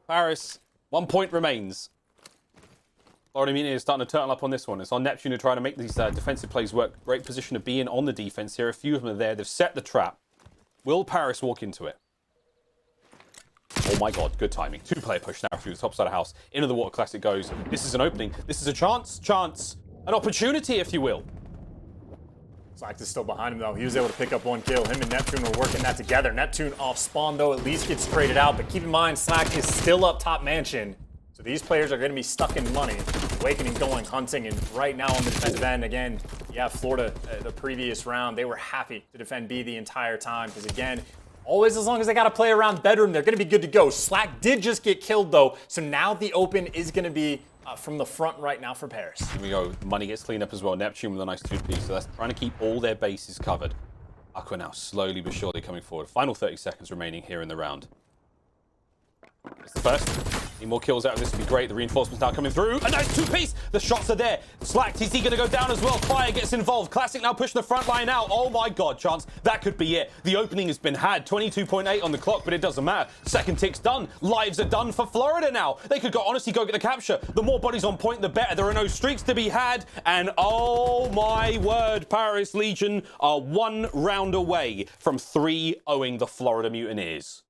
Paris, 1 point remains. Florida Mutineers is starting to turtle up on this one. It's on Neptune to try to make these defensive plays work. Great position to be in on the defense here. A few of them are there. They've set the trap. Will Paris walk into it? Oh my god, good timing. 2-player push now through the top side of house. Into the water classic goes. This is an opening. This is a chance. An opportunity, if you will. Slacked is still behind him, though. He was able to pick up 1 kill. Him and Neptune were working that together. Neptune off spawn, though, at least gets traded out. But keep in mind, Slacked is still up top mansion. So these players are going to be stuck in money. Awakening going hunting, and right now on the defensive end, again, yeah, Florida, the previous round, they were happy to defend B the entire time. Because again, always as long as they got to play around bedroom, they're going to be good to go. Slack did just get killed, though. So now the open is going to be from the front right now for Paris. Here we go. Money gets cleaned up as well. Neptune with a nice 2-piece. So that's trying to keep all their bases covered. Aqua now slowly but surely coming forward. Final 30 seconds remaining here in the round. It's the first. Need more kills out of this would be great. The reinforcements now coming through. A nice 2-piece. The shots are there. Slacked, is he going to go down as well? Fire gets involved. Classic now pushing the front line out. Oh my god, chance. That could be it. The opening has been had. 22.8 on the clock, but it doesn't matter. Second tick's done. Lives are done for Florida now. They could honestly go get the capture. The more bodies on point, the better. There are no streaks to be had. And oh my word, Paris Legion are 1 round away from 3-0ing the Florida Mutineers.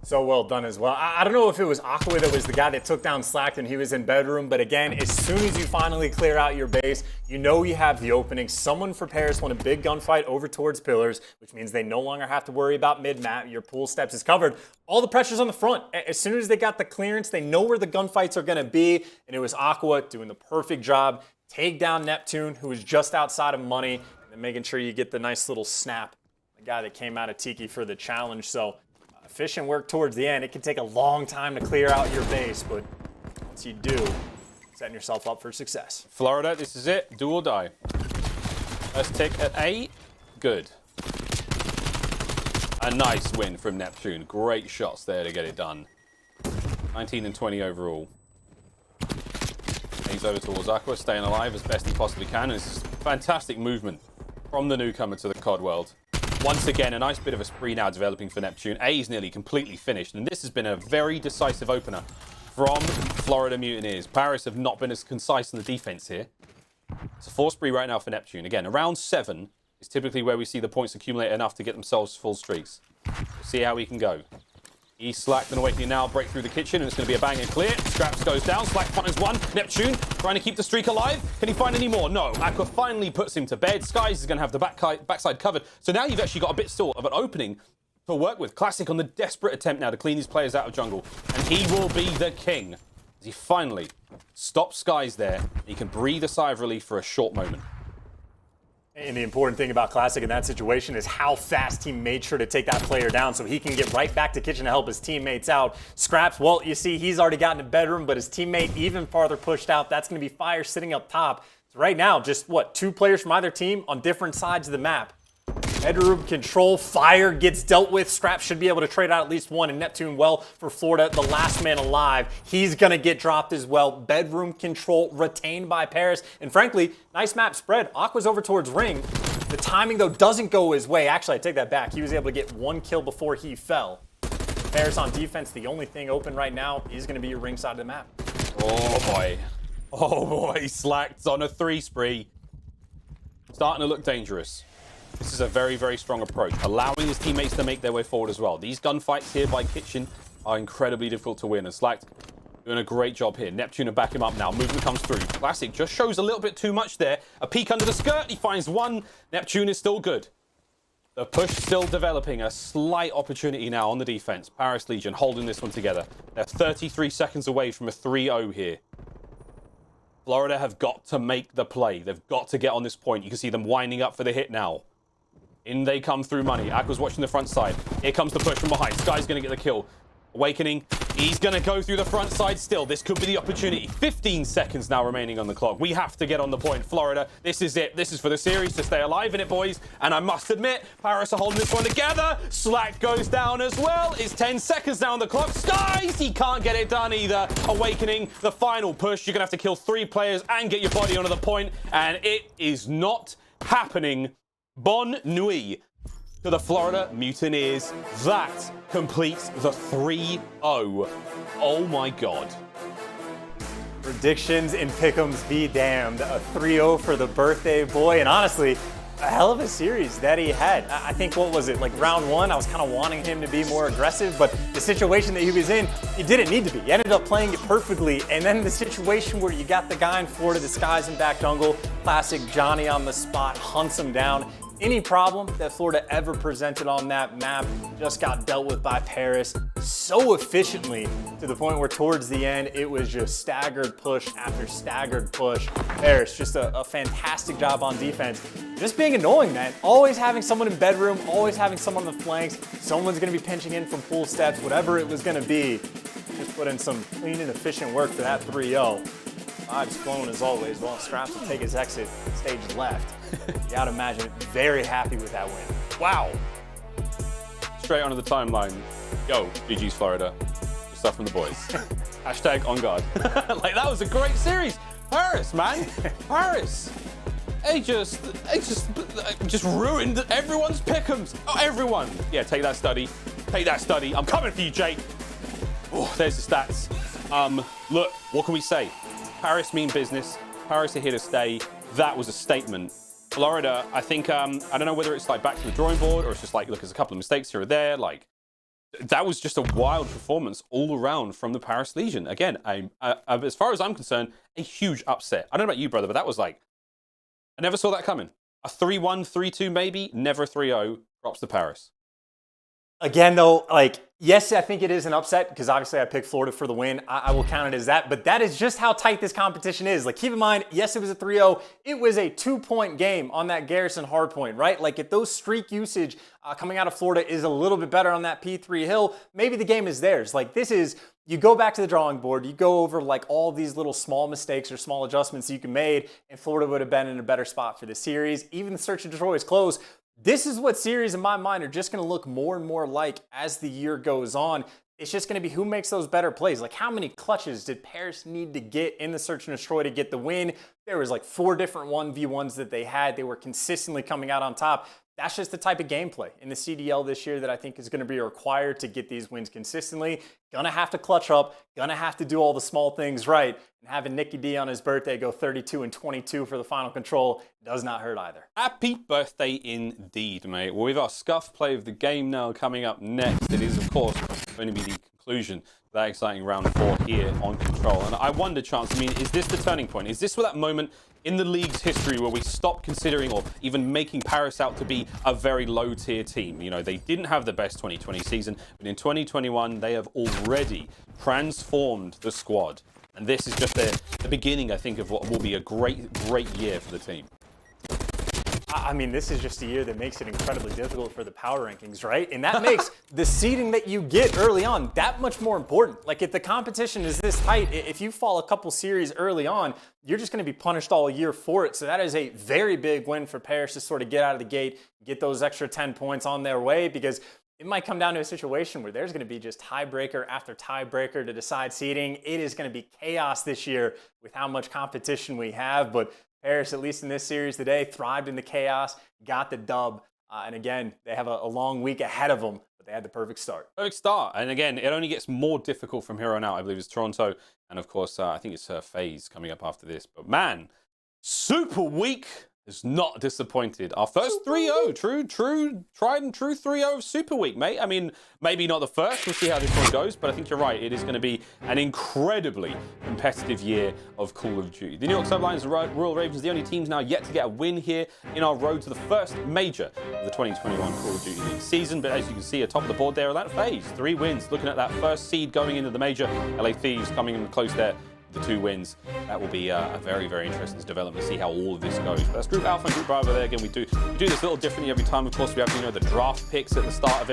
So well done as well. I don't know if it was Aqua that was the guy that took down Slacked and he was in bedroom, but again, as soon as you finally clear out your base, you know you have the opening. Someone for Paris won a big gunfight over towards pillars, which means they no longer have to worry about mid-map. Your pool steps is covered. All the pressure's on the front. As soon as they got the clearance, they know where the gunfights are going to be, and it was Aqua doing the perfect job. Take down Neptune, who was just outside of money, and then making sure you get the nice little snap. The guy that came out of Tiki for the challenge, so efficient work towards the end. It can take a long time to clear out your base, but once you do, setting yourself up for success. Florida, this is it. Do or die. First tick at A. Good. A nice win from Neptune. Great shots there to get it done. 19 and 20 overall. He's over towards Aqua, staying alive as best he possibly can. It's fantastic movement from the newcomer to the COD world. Once again, a nice bit of a spree now developing for Neptune. A is nearly completely finished, and this has been a very decisive opener from Florida Mutineers. Paris have not been as concise in the defense here. It's a 4 spree right now for Neptune. Again, around 7 is typically where we see the points accumulate enough to get themselves full streaks. We'll see how we can go. He's Slacked and Awakening now, break through the kitchen, and it's going to be a bang and clear. Scraps goes down, Slacked finds 1. Neptune trying to keep the streak alive. Can he find any more? No. Aqua finally puts him to bed. Skies is going to have the backside covered. So now you've actually got a bit still of an opening to work with. Classic on the desperate attempt now to clean these players out of jungle. And he will be the king. As he finally stops Skies there. He can breathe a sigh of relief for a short moment. And the important thing about Classic in that situation is how fast he made sure to take that player down so he can get right back to kitchen to help his teammates out. Scraps, well, you see, he's already gotten to bedroom, but his teammate even farther pushed out. That's going to be Fire sitting up top. So right now, just, 2 players from either team on different sides of the map. Bedroom control, Fire gets dealt with. Scraps should be able to trade out at least 1, and Neptune, well, for Florida, the last man alive. He's going to get dropped as well. Bedroom control retained by Paris. And frankly, nice map spread. Aqua's over towards Ring. The timing, though, doesn't go his way. Actually, I take that back. He was able to get 1 kill before he fell. Paris on defense, the only thing open right now is going to be your ringside of the map. Oh, boy. Oh, boy. Slack's on a 3 spree. Starting to look dangerous. This is a very, very strong approach, allowing his teammates to make their way forward as well. These gunfights here by Kitchen are incredibly difficult to win, and Slack doing a great job here. Neptune to back him up now. Movement comes through. Classic just shows a little bit too much there. A peek under the skirt. He finds one. Neptune is still good. The push still developing. A slight opportunity now on the defense. Paris Legion holding this one together. They're 33 seconds away from a 3-0 here. Florida have got to make the play. They've got to get on this point. You can see them winding up for the hit now. In they come through money. Aqua's watching the front side. Here comes the push from behind. Sky's going to get the kill. Awakening. He's going to go through the front side still. This could be the opportunity. 15 seconds now remaining on the clock. We have to get on the point. Florida, this is it. This is for the series to stay alive in it, boys. And I must admit, Paris are holding this one together. Slack goes down as well. It's 10 seconds now on the clock. Skies, he can't get it done either. Awakening, the final push. You're going to have to kill 3 players and get your body onto the point. And it is not happening. Bonne nuit to the Florida Mutineers. That completes the 3-0. Oh my God. Predictions and pick'ems be damned. A 3-0 for the birthday boy. And honestly, a hell of a series that he had. I think, what was it, like round 1, I was kind of wanting him to be more aggressive, but the situation that he was in, he didn't need to be. He ended up playing it perfectly. And then the situation where you got the guy in Florida disguised in back jungle, classic Johnny on the spot, hunts him down. Any problem that Florida ever presented on that map just got dealt with by Paris so efficiently, to the point where towards the end, it was just staggered push after staggered push. Paris, just a fantastic job on defense. Just being annoying, man. Always having someone in bedroom, always having someone on the flanks. Someone's gonna be pinching in from pool steps, whatever it was gonna be. Just put in some clean and efficient work for that 3-0. Vibes flowing as always. Well, Scraps will take his exit, stage left. You gotta imagine, very happy with that win. Wow. Straight onto the timeline. Yo, GG's Florida. Good stuff from the boys. Hashtag on guard. Like, that was a great series. Paris, man. Paris. They just ruined everyone's pick'ems. Oh, everyone. Yeah, take that study. Take that study. I'm coming for you, Jake. Oh, there's the stats. Look, what can we say? Paris mean business. Paris are here to stay. That was a statement. Florida, I think, I don't know whether it's like back to the drawing board or it's just like, look, there's a couple of mistakes here or there. Like, that was just a wild performance all around from the Paris Legion. Again, as far as I'm concerned, a huge upset. I don't know about you, brother, but that was like, I never saw that coming. A 3-1, 3-2 maybe, never 3-0, props to Paris. Again, though, like, yes, I think it is an upset because obviously I picked Florida for the win. I will count it as that, but that is just how tight this competition is. Like, keep in mind, yes, it was a 3-0. It was a 2-point game on that Garrison hardpoint, right? Like, if those streak usage coming out of Florida is a little bit better on that P3 hill, maybe the game is theirs. Like, this is, you go back to the drawing board, you go over like all these little small mistakes or small adjustments you can make, and Florida would have been in a better spot for the series. Even the search and destroy is close. This is what series in my mind are just going to look more and more like as the year goes on. It's just going to be who makes those better plays. Like, how many clutches did Paris need to get in the search and destroy to get the win? There was like 4 different 1v1s that they had. They were consistently coming out on top. That's just the type of gameplay in the CDL this year that I think is going to be required to get these wins consistently. Gonna have to clutch up, gonna have to do all the small things right, and having Nicky D on his birthday go 32 and 22 for the final control does not hurt either. Happy birthday indeed, mate. Well, with our Scuff play of the game now coming up next, it is, of course, going to be the conclusion of that exciting round 4 here on Control. And I wonder, Chance, I mean, is this the turning point? Is this that moment in the league's history where we stop considering or even making Paris out to be a very low-tier team? You know, they didn't have the best 2020 season, but in 2021, they have already transformed the squad. And this is just the beginning, I think, of what will be a great, great year for the team. I mean, this is just a year that makes it incredibly difficult for the power rankings, right? And that makes the seeding that you get early on that much more important. Like, if the competition is this tight, if you fall a couple series early on, you're just going to be punished all year for it. So that is a very big win for Paris to sort of get out of the gate, get those extra 10 points on their way, because it might come down to a situation where there's going to be just tiebreaker after tiebreaker to decide seeding. It is going to be chaos this year with how much competition we have, but Paris, at least in this series today, thrived in the chaos, got the dub. And again, they have a long week ahead of them, but they had the perfect start. Perfect start. And again, it only gets more difficult from here on out. I believe it's Toronto. And of course, I think it's FaZe coming up after this. But man, Super Week is not disappointed. Our first 3-0, tried and true 3-0 of Super Week, mate. I mean, maybe not the first. We'll see how this one goes. But I think you're right. It is going to be an incredibly competitive year of Call of Duty. The New York Subliners and Royal Ravens, the only teams now yet to get a win here in our road to the first major of the 2021 Call of Duty League season. But as you can see atop of the board there, that FaZe, 3 wins. Looking at that first seed going into the major. LA Thieves coming in close there. The 2 wins. That will be a very, very interesting development to see how all of this goes. But that's Group Alpha and Group Bravo there. Again, we do this a little differently every time. Of course, we have the draft picks at the start of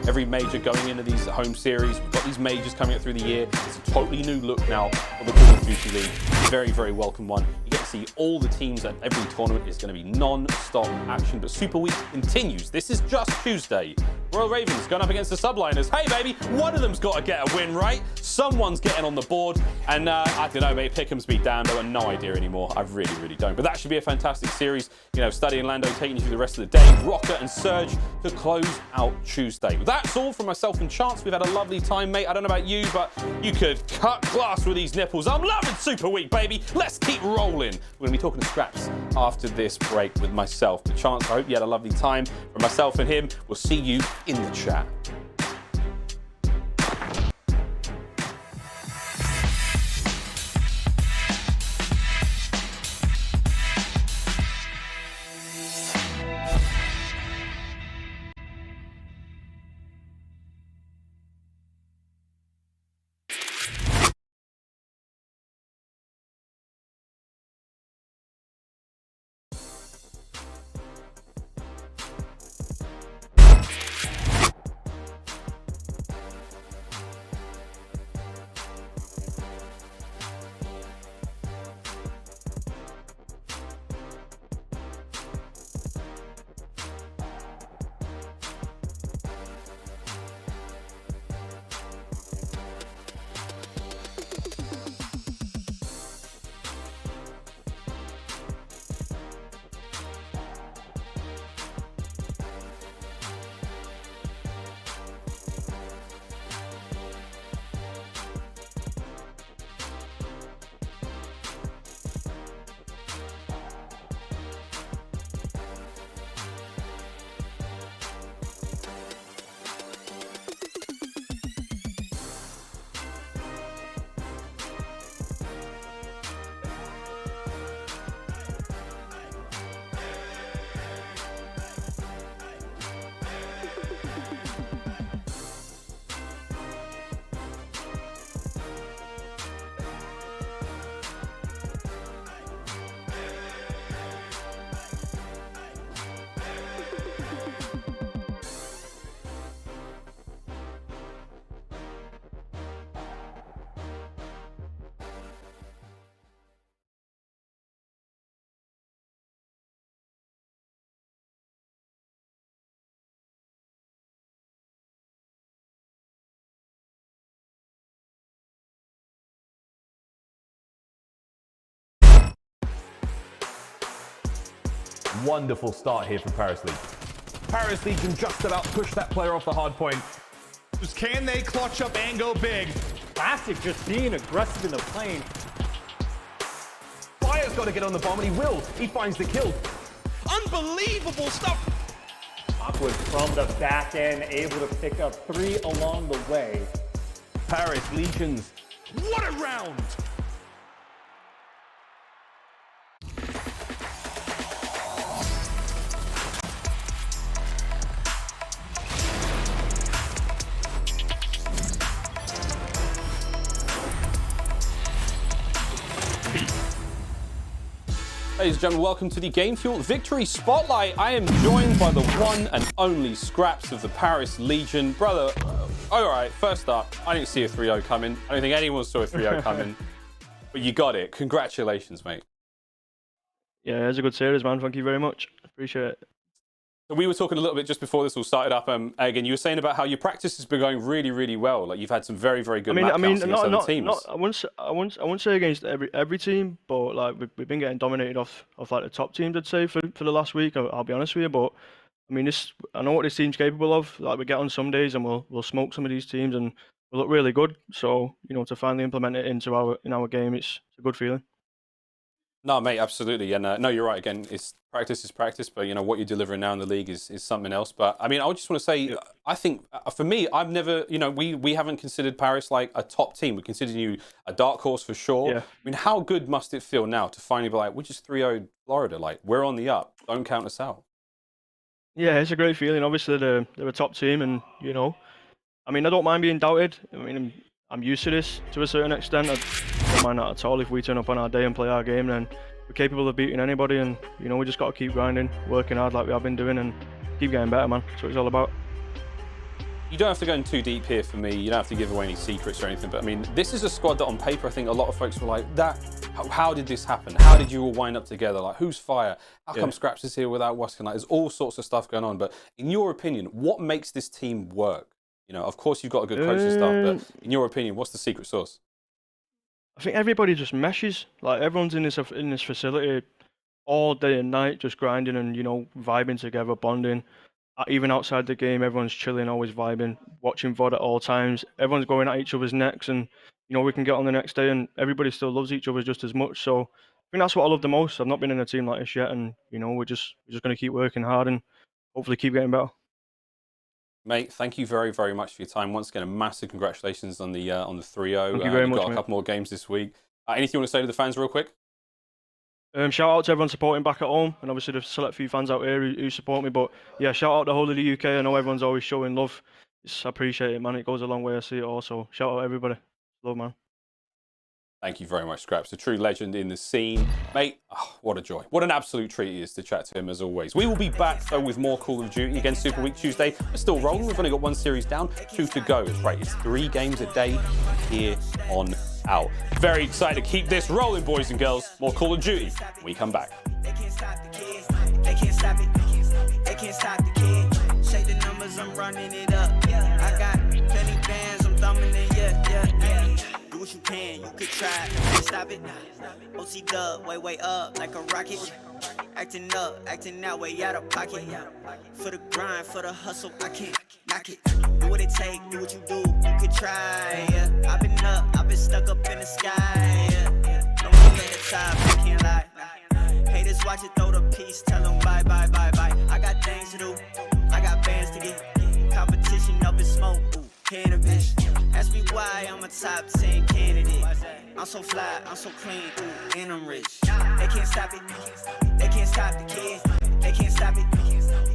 every major going into these home series. We've got these majors coming up through the year. It's a totally new look now of the Call of Duty League. Very, very welcome one. You get to see all the teams at every tournament. It's going to be non-stop action. But Super Week continues. This is just Tuesday. Royal Ravens going up against the Subliners. Hey, baby, one of them's got to get a win, right? Someone's getting on the board. And I don't know, mate, Pickham's be damned. I have no idea anymore. I really, really don't. But that should be a fantastic series. You know, Study and Lando taking you through the rest of the day. Røkkr and Surge to close out Tuesday. That's all from myself and Chance. We've had a lovely time, mate. I don't know about you, but you could cut glass with these nipples. I'm loving Super Week, baby. Let's keep rolling. We're going to be talking to Scraps after this break with myself. But Chance, I hope you had a lovely time. For myself and him, we'll see you in the chat. Wonderful start here for Paris League. Paris Legion just about pushed that player off the hard point. Just can they clutch up and go big? Classic just being aggressive in the plane. Fire's got to get on the bomb, and he will. He finds the kill. Unbelievable stuff. Awkward from the back end, able to pick up 3 along the way. Paris Legions. What a round! Ladies and gentlemen, welcome to the Game Fuel Victory Spotlight. I am joined by the one and only Scraps of the Paris Legion. Brother, all right, first up, I didn't see a 3-0 coming. I don't think anyone saw a 3-0 coming. But you got it. Congratulations, mate. Yeah, it was a good series, man. Thank you very much. Appreciate it. So we were talking a little bit just before this all started up. Again, you were saying about how your practice has been going really, really well. Like you've had some very, very good. I mean, not teams. I wouldn't say against every team, but like we've been getting dominated off like the top teams. I'd say for the last week. I'll be honest with you, but I mean, I know what this team's capable of. Like we get on some days and we'll smoke some of these teams and we'll look really good. So to finally implement it into our game, it's a good feeling. No, mate, absolutely. And no, you're right. Again, practice is practice, but what you're delivering now in the league is something else. But I mean, I just want to say, I think for me, I've never, we haven't considered Paris like a top team. We consider you a dark horse for sure. Yeah. I mean, how good must it feel now to finally be like, we're just 3-0 Florida, like we're on the up. Don't count us out. Yeah, it's a great feeling. Obviously, they're a top team, and I mean, I don't mind being doubted. I mean, I'm used to this to a certain extent. I don't mind that at all. If we turn up on our day and play our game, then we're capable of beating anybody. And we just got to keep grinding, working hard like we have been doing, and keep getting better, man. That's what it's all about. You don't have to go in too deep here for me. You don't have to give away any secrets or anything. But I mean, this is a squad that on paper, I think a lot of folks were like, how did this happen? How did you all wind up together? Like, who's fire? How come Scraps is here without Waskin? Like, there's all sorts of stuff going on. But in your opinion, what makes this team work? Of course you've got a good coach and stuff, but in your opinion, what's the secret sauce? I think everybody just meshes. Like everyone's in this facility all day and night, just grinding and vibing together, bonding. Even outside the game, everyone's chilling, always vibing, watching VOD at all times. Everyone's going at each other's necks, and we can get on the next day, and everybody still loves each other just as much. So I think that's what I love the most. I've not been in a team like this yet, and we're just going to keep working hard and hopefully keep getting better. Mate, thank you very, very much for your time. Once again, a massive congratulations on the 3-0. Thank you very much, got a couple more games this week. Anything you want to say to the fans real quick? Shout out to everyone supporting back at home, and obviously the select few fans out here who support me. But yeah, shout out the whole of the UK. I know everyone's always showing love. I appreciate it, man. It goes a long way. I see it also. Shout out everybody. Love, man. Thank you very much, Scraps. A true legend in the scene. Mate, what a joy. What an absolute treat it is to chat to him, as always. We will be back, though, with more Call of Duty again Super Week Tuesday. We're still rolling. We've only got 1 series down, 2 to go. That's right. It's 3 games a day here on out. Very excited to keep this rolling, boys and girls. More Call of Duty when we come back. They can't stop the kids. They can't stop it. They can't stop the kids. Shake the numbers, I'm running it up. I got plenty bands, I'm thumbing it. Yeah. Do what you can, you could try. Can't stop it. OC dub, way up like a rocket. Acting up, acting that way out of pocket. For the grind, for the hustle, I can't knock it. Do what it take, do what you do, you could try. Yeah. I've been up, I've been stuck up in the sky. Yeah. No one at the top, I can't lie. Haters watch it, throw the piece, tell them bye. I got things to do, I got bands to get. Competition up in smoke, ooh, cannabis. Ask me why I'm a top 10 candidate. I'm so fly, I'm so clean, ooh, and I'm rich. They can't stop it, they can't stop the kids. They can't stop it,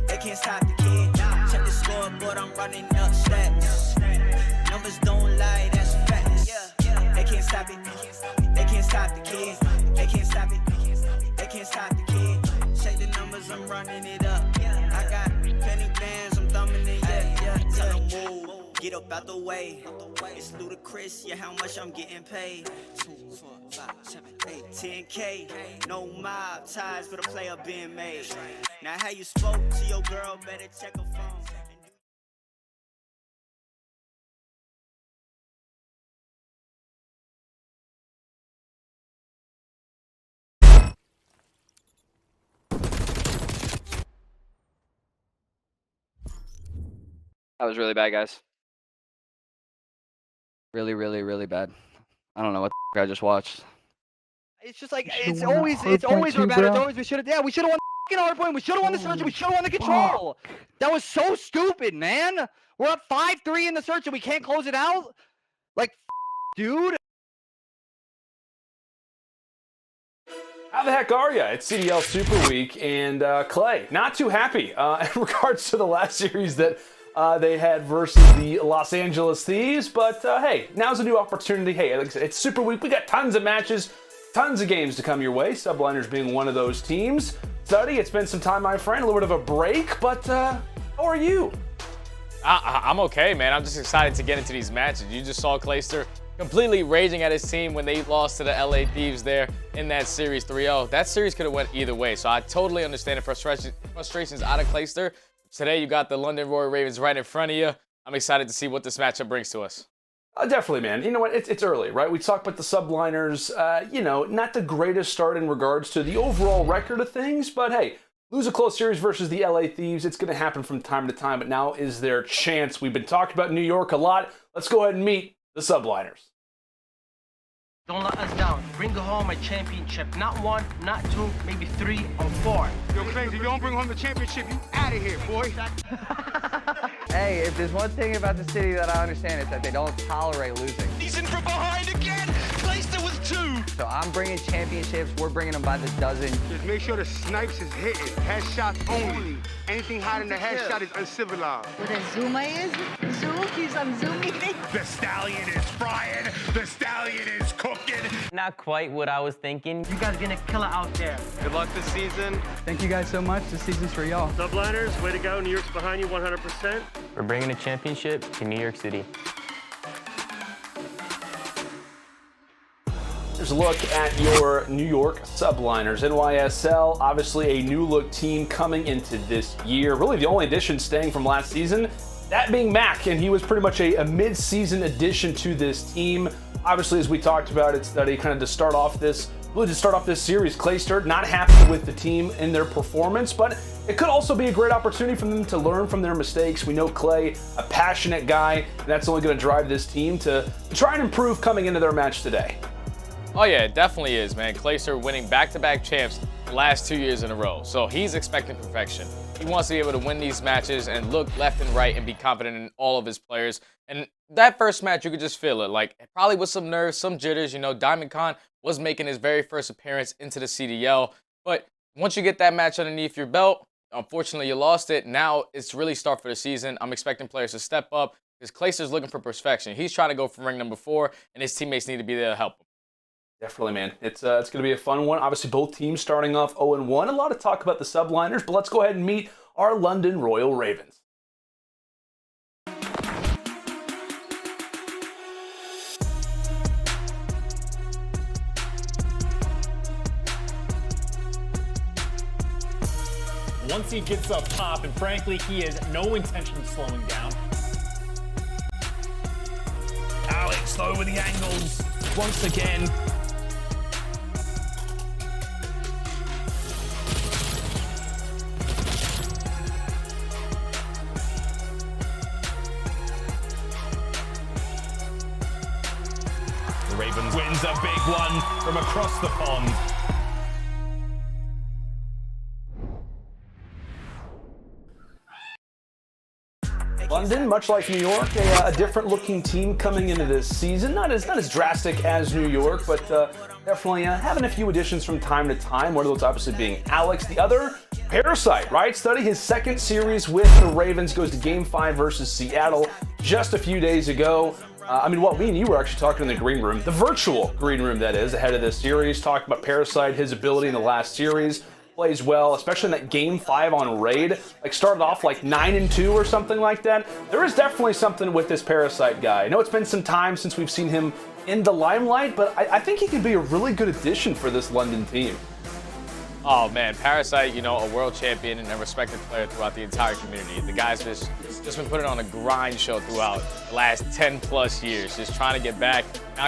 they can't stop the kids. Check the scoreboard, I'm running up stats. Numbers don't lie, that's facts. They can't stop it, they can't stop the kids. They can't stop it, they can't stop the kids. Check the numbers, I'm running it up. I got plenty bands, I'm thumbing it, yeah. Tell them move, get up out the way. It's ludicrous, yeah, how much I'm getting paid. 2, 4, 5, 7, 8, 10K. No mob ties, but a player being made. Now how you spoke to your girl, better check her phone. That was really bad, guys. Really, really, really bad. I don't know what the I just watched. It's just like it's always our bad. It's always we should have won the hard point. We should have won the search. We should have won the control. That was so stupid, man. We're up 5-3 in the search and we can't close it out. Like, dude. How the heck are ya? It's CDL Super Week, and Clay, not too happy in regards to the last series that they had versus the Los Angeles Thieves, but hey, now's a new opportunity. Hey, like I said, it's Super Week. We got tons of matches, tons of games to come your way. Subliners being one of those teams. Study, it's been some time, my friend, a little bit of a break, but how are you? I'm okay, man. I'm just excited to get into these matches. You just saw Clayster completely raging at his team when they lost to the LA Thieves there in that series 3-0. That series could have went either way, so I totally understand the frustrations out of Clayster. Today, you got the London Royal Ravens right in front of you. I'm excited to see what this matchup brings to us. Definitely, man. You know what? It's early, right? We talked about the Subliners, you know, not the greatest start in regards to the overall record of things, but hey, lose a close series versus the LA Thieves. It's going to happen from time to time, but now is their chance. We've been talking about New York a lot. Let's go ahead and meet the Subliners. Don't let us down. Bring home a championship. Not 1, not 2, maybe 3 or 4. Yo, Clayster, you don't bring home the championship, you out of here, boy. Hey, if there's one thing about the city that I understand, it's that they don't tolerate losing. He's in from behind again. Clayster with 2. So I'm bringing championships. We're bringing them by the dozen. Just make sure the snipes is hitting. Headshots only. Anything higher than a headshot is uncivilized. What a Zuma is? Zoom keeps on zooming. The stallion is frying. The stallion is cooking. Not quite what I was thinking. You guys gonna kill it out there. Good luck this season. Thank you guys so much. This season's for y'all. Subliners, way to go. New York's behind you 100%. We're bringing a championship to New York City. Here's a look at your New York Subliners. NYSL, obviously a new look team coming into this year. Really the only addition staying from last season, that being Mack, and he was pretty much a mid-season addition to this team. Obviously, as we talked about, it's that he kind of to start off this series. Clayster not happy with the team in their performance, but it could also be a great opportunity for them to learn from their mistakes. We know Clay, a passionate guy, and that's only going to drive this team to try and improve coming into their match today. Oh yeah, it definitely is, man. Clayster winning back-to-back champs the last 2 years in a row, so he's expecting perfection. He wants to be able to win these matches and look left and right and be confident in all of his players. And that first match, you could just feel it. Like, probably with some nerves, some jitters. You know, Diamondcon was making his very first appearance into the CDL. But once you get that match underneath your belt, unfortunately, you lost it. Now it's really start for the season. I'm expecting players to step up because Clayster's looking for perfection. He's trying to go for ring number 4, and his teammates need to be there to help him. Definitely, man. It's going to be a fun one. Obviously, both teams starting off 0-1. A lot of talk about the Subliners, but let's go ahead and meet our London Royal Ravens. Once he gets up top, and frankly, he has no intention of slowing down. Alex, though, with the angles once again. The Ravens wins a big one from across the pond. London, much like New York, a different looking team coming into this season. Not as drastic as New York, but definitely having a few additions from time to time. One of those obviously being Alex. The other, Parasite, right? Study his second series with the Ravens, goes to Game 5 versus Seattle just a few days ago. Me and you were actually talking in the green room, the virtual green room that is, ahead of this series, talking about Parasite, his ability in the last series. Plays well, especially in that Game 5 on Raid. Like, started off like 9-2 or something like that. There is definitely something with this Parasite guy. I know it's been some time since we've seen him in the limelight, but I think he could be a really good addition for this London team. Oh man, Parasite, you know, a world champion and a respected player throughout the entire community. The guy's just been putting on a grind show throughout the last 10+ years, just trying to get back. Now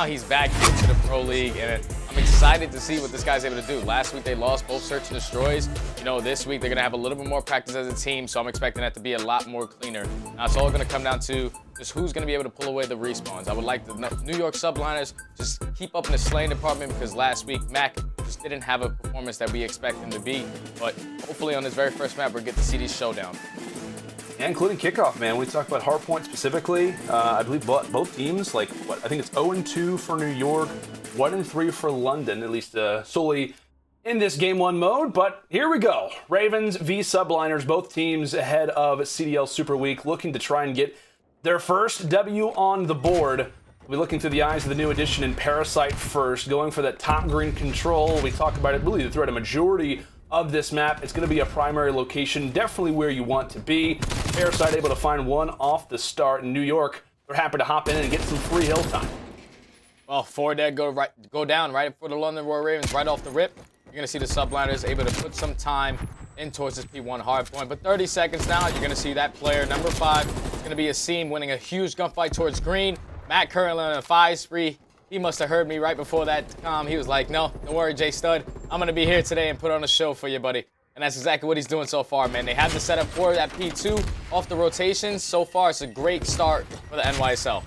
he's back into the pro league, and I'm excited to see what this guy's able to do. Last week they lost both search and destroys. You know, this week they're gonna have a little bit more practice as a team, so I'm expecting that to be a lot more cleaner. Now it's all gonna come down to just who's gonna be able to pull away the respawns. I would like the New York Subliners just keep up in the slaying department, because last week Mack just didn't have a performance that we expect him to be. But hopefully on this very first map, we'll get to see these showdown. Yeah, including kickoff, man. We talked about hardpoint specifically. I believe both teams, I think it's 0-2 for New York, 1-3 for London, at least solely in this Game 1 mode. But here we go. Ravens v Subliners, both teams ahead of CDL Super Week, looking to try and get their first W on the board. We'll be looking through the eyes of the new addition in Parasite first, going for that top green control. We talked about it really throughout a majority of this map. It's going to be a primary location, definitely where you want to be. Parasite able to find one off the start in New York. They're happy to hop in and get some free hill time. Well, 4 dead go down right for the London Royal Ravens right off the rip. You're going to see the Subliners able to put some time in towards this P1 hardpoint. But 30 seconds now, you're going to see that player, number 5, is going to be Asim winning a huge gunfight towards green. Mack currently on a 5 spree. He must have heard me right before that comm. He was like, no, don't worry, J Stud. I'm going to be here today and put on a show for you, buddy. And that's exactly what he's doing so far, man. They have the setup for that P2 off the rotations. So far, it's a great start for the NYSL.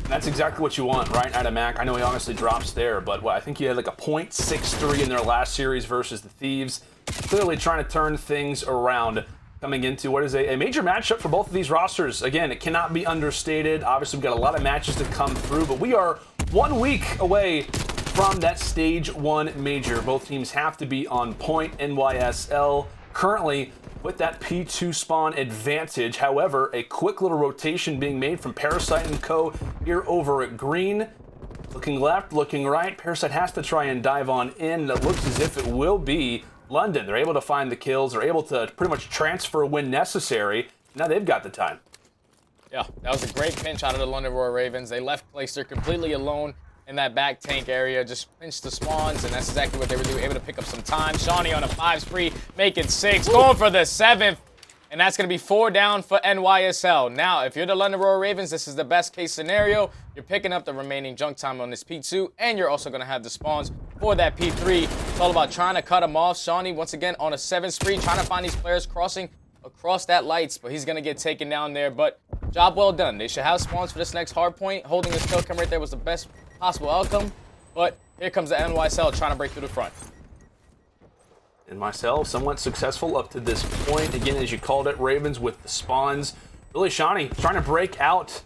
That's exactly what you want, right, out of Mack. I know he honestly drops there, but I think he had like a .63 in their last series versus the Thieves. Clearly trying to turn things around coming into what is a major matchup for both of these rosters. Again, it cannot be understated. Obviously, we've got a lot of matches to come through, but we are 1 week away from that Stage 1 major. Both teams have to be on point. NYSL currently with that P2 spawn advantage. However, a quick little rotation being made from Parasite and co here over at green. Looking left, looking right. Parasite has to try and dive on in. That looks as if it will be London. They're able to find the kills. They're able to pretty much transfer when necessary. Now they've got the time. Yeah, that was a great pinch out of the London Royal Ravens. They left Clayster completely alone in that back tank area, just pinched the spawns, and that's exactly what they were doing, able to pick up some time. Shawnee on a 5 spree, making 6, going for the 7th, and that's going to be 4 down for NYSL. Now, if you're the London Royal Ravens, this is the best case scenario. You're picking up the remaining junk time on this P2, and you're also going to have the spawns for that P3. It's all about trying to cut them off. Shawnee, once again, on a 7 spree, trying to find these players crossing across that lights, but he's going to get taken down there, but job well done. They should have spawns for this next hard point. Holding this kill cam right there was the best possible outcome, but here comes the NYSL trying to break through the front. NYSL somewhat successful up to this point. Again, as you called it, Ravens with the spawns. Really, Shawnee trying to break out,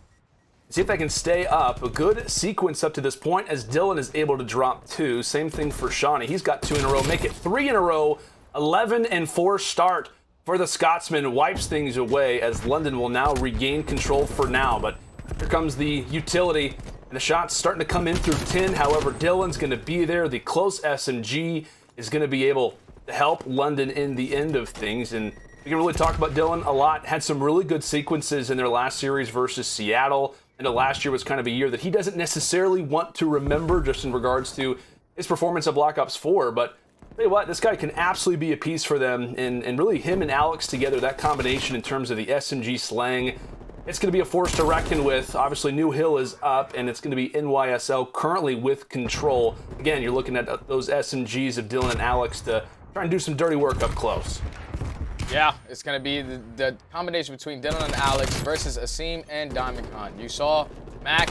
see if they can stay up. A good sequence up to this point as Dylan is able to drop 2. Same thing for Shawnee. He's got 2 in a row, make it 3 in a row. 11-4 start for the Scotsman, wipes things away as London will now regain control for now. But here comes the utility. And the shots starting to come in through 10. However, Dylan's going to be there. The close SMG is going to be able to help London in the end of things. And we can really talk about Dylan a lot. Had some really good sequences in their last series versus Seattle. And last year was kind of a year that he doesn't necessarily want to remember just in regards to his performance of Black Ops 4. But tell you what, this guy can absolutely be a piece for them. And really him and Alex together, that combination in terms of the SMG slang, it's going to be a force to reckon with. Obviously, New Hill is up, and it's going to be NYSL currently with control. Again, you're looking at those SMGs of Dylan and Alex to try and do some dirty work up close. Yeah, it's going to be the combination between Dylan and Alex versus Asim and Diamondcon. You saw Mack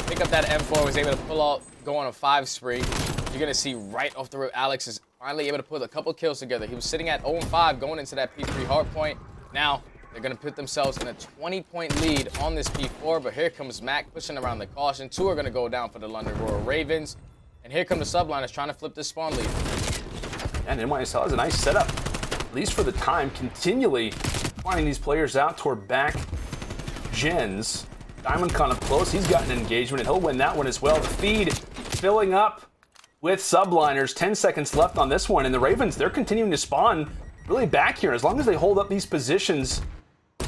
pick up that M4, was able to pull out, go on a 5 spree. You're going to see right off the road, Alex is finally able to put a couple kills together. He was sitting at 0-5 going into that P3 hardpoint. Now, they're going to put themselves in a 20-point lead on this P4, but here comes Mack pushing around the caution. 2 are going to go down for the London Royal Ravens. And here come the Subliners trying to flip this spawn lead. And NYSL has a nice setup, at least for the time, continually finding these players out toward back gens. Diamondcon up close, he's got an engagement, and he'll win that one as well. The feed filling up with Subliners. 10 seconds left on this one, and the Ravens, they're continuing to spawn really back here. As long as they hold up these positions,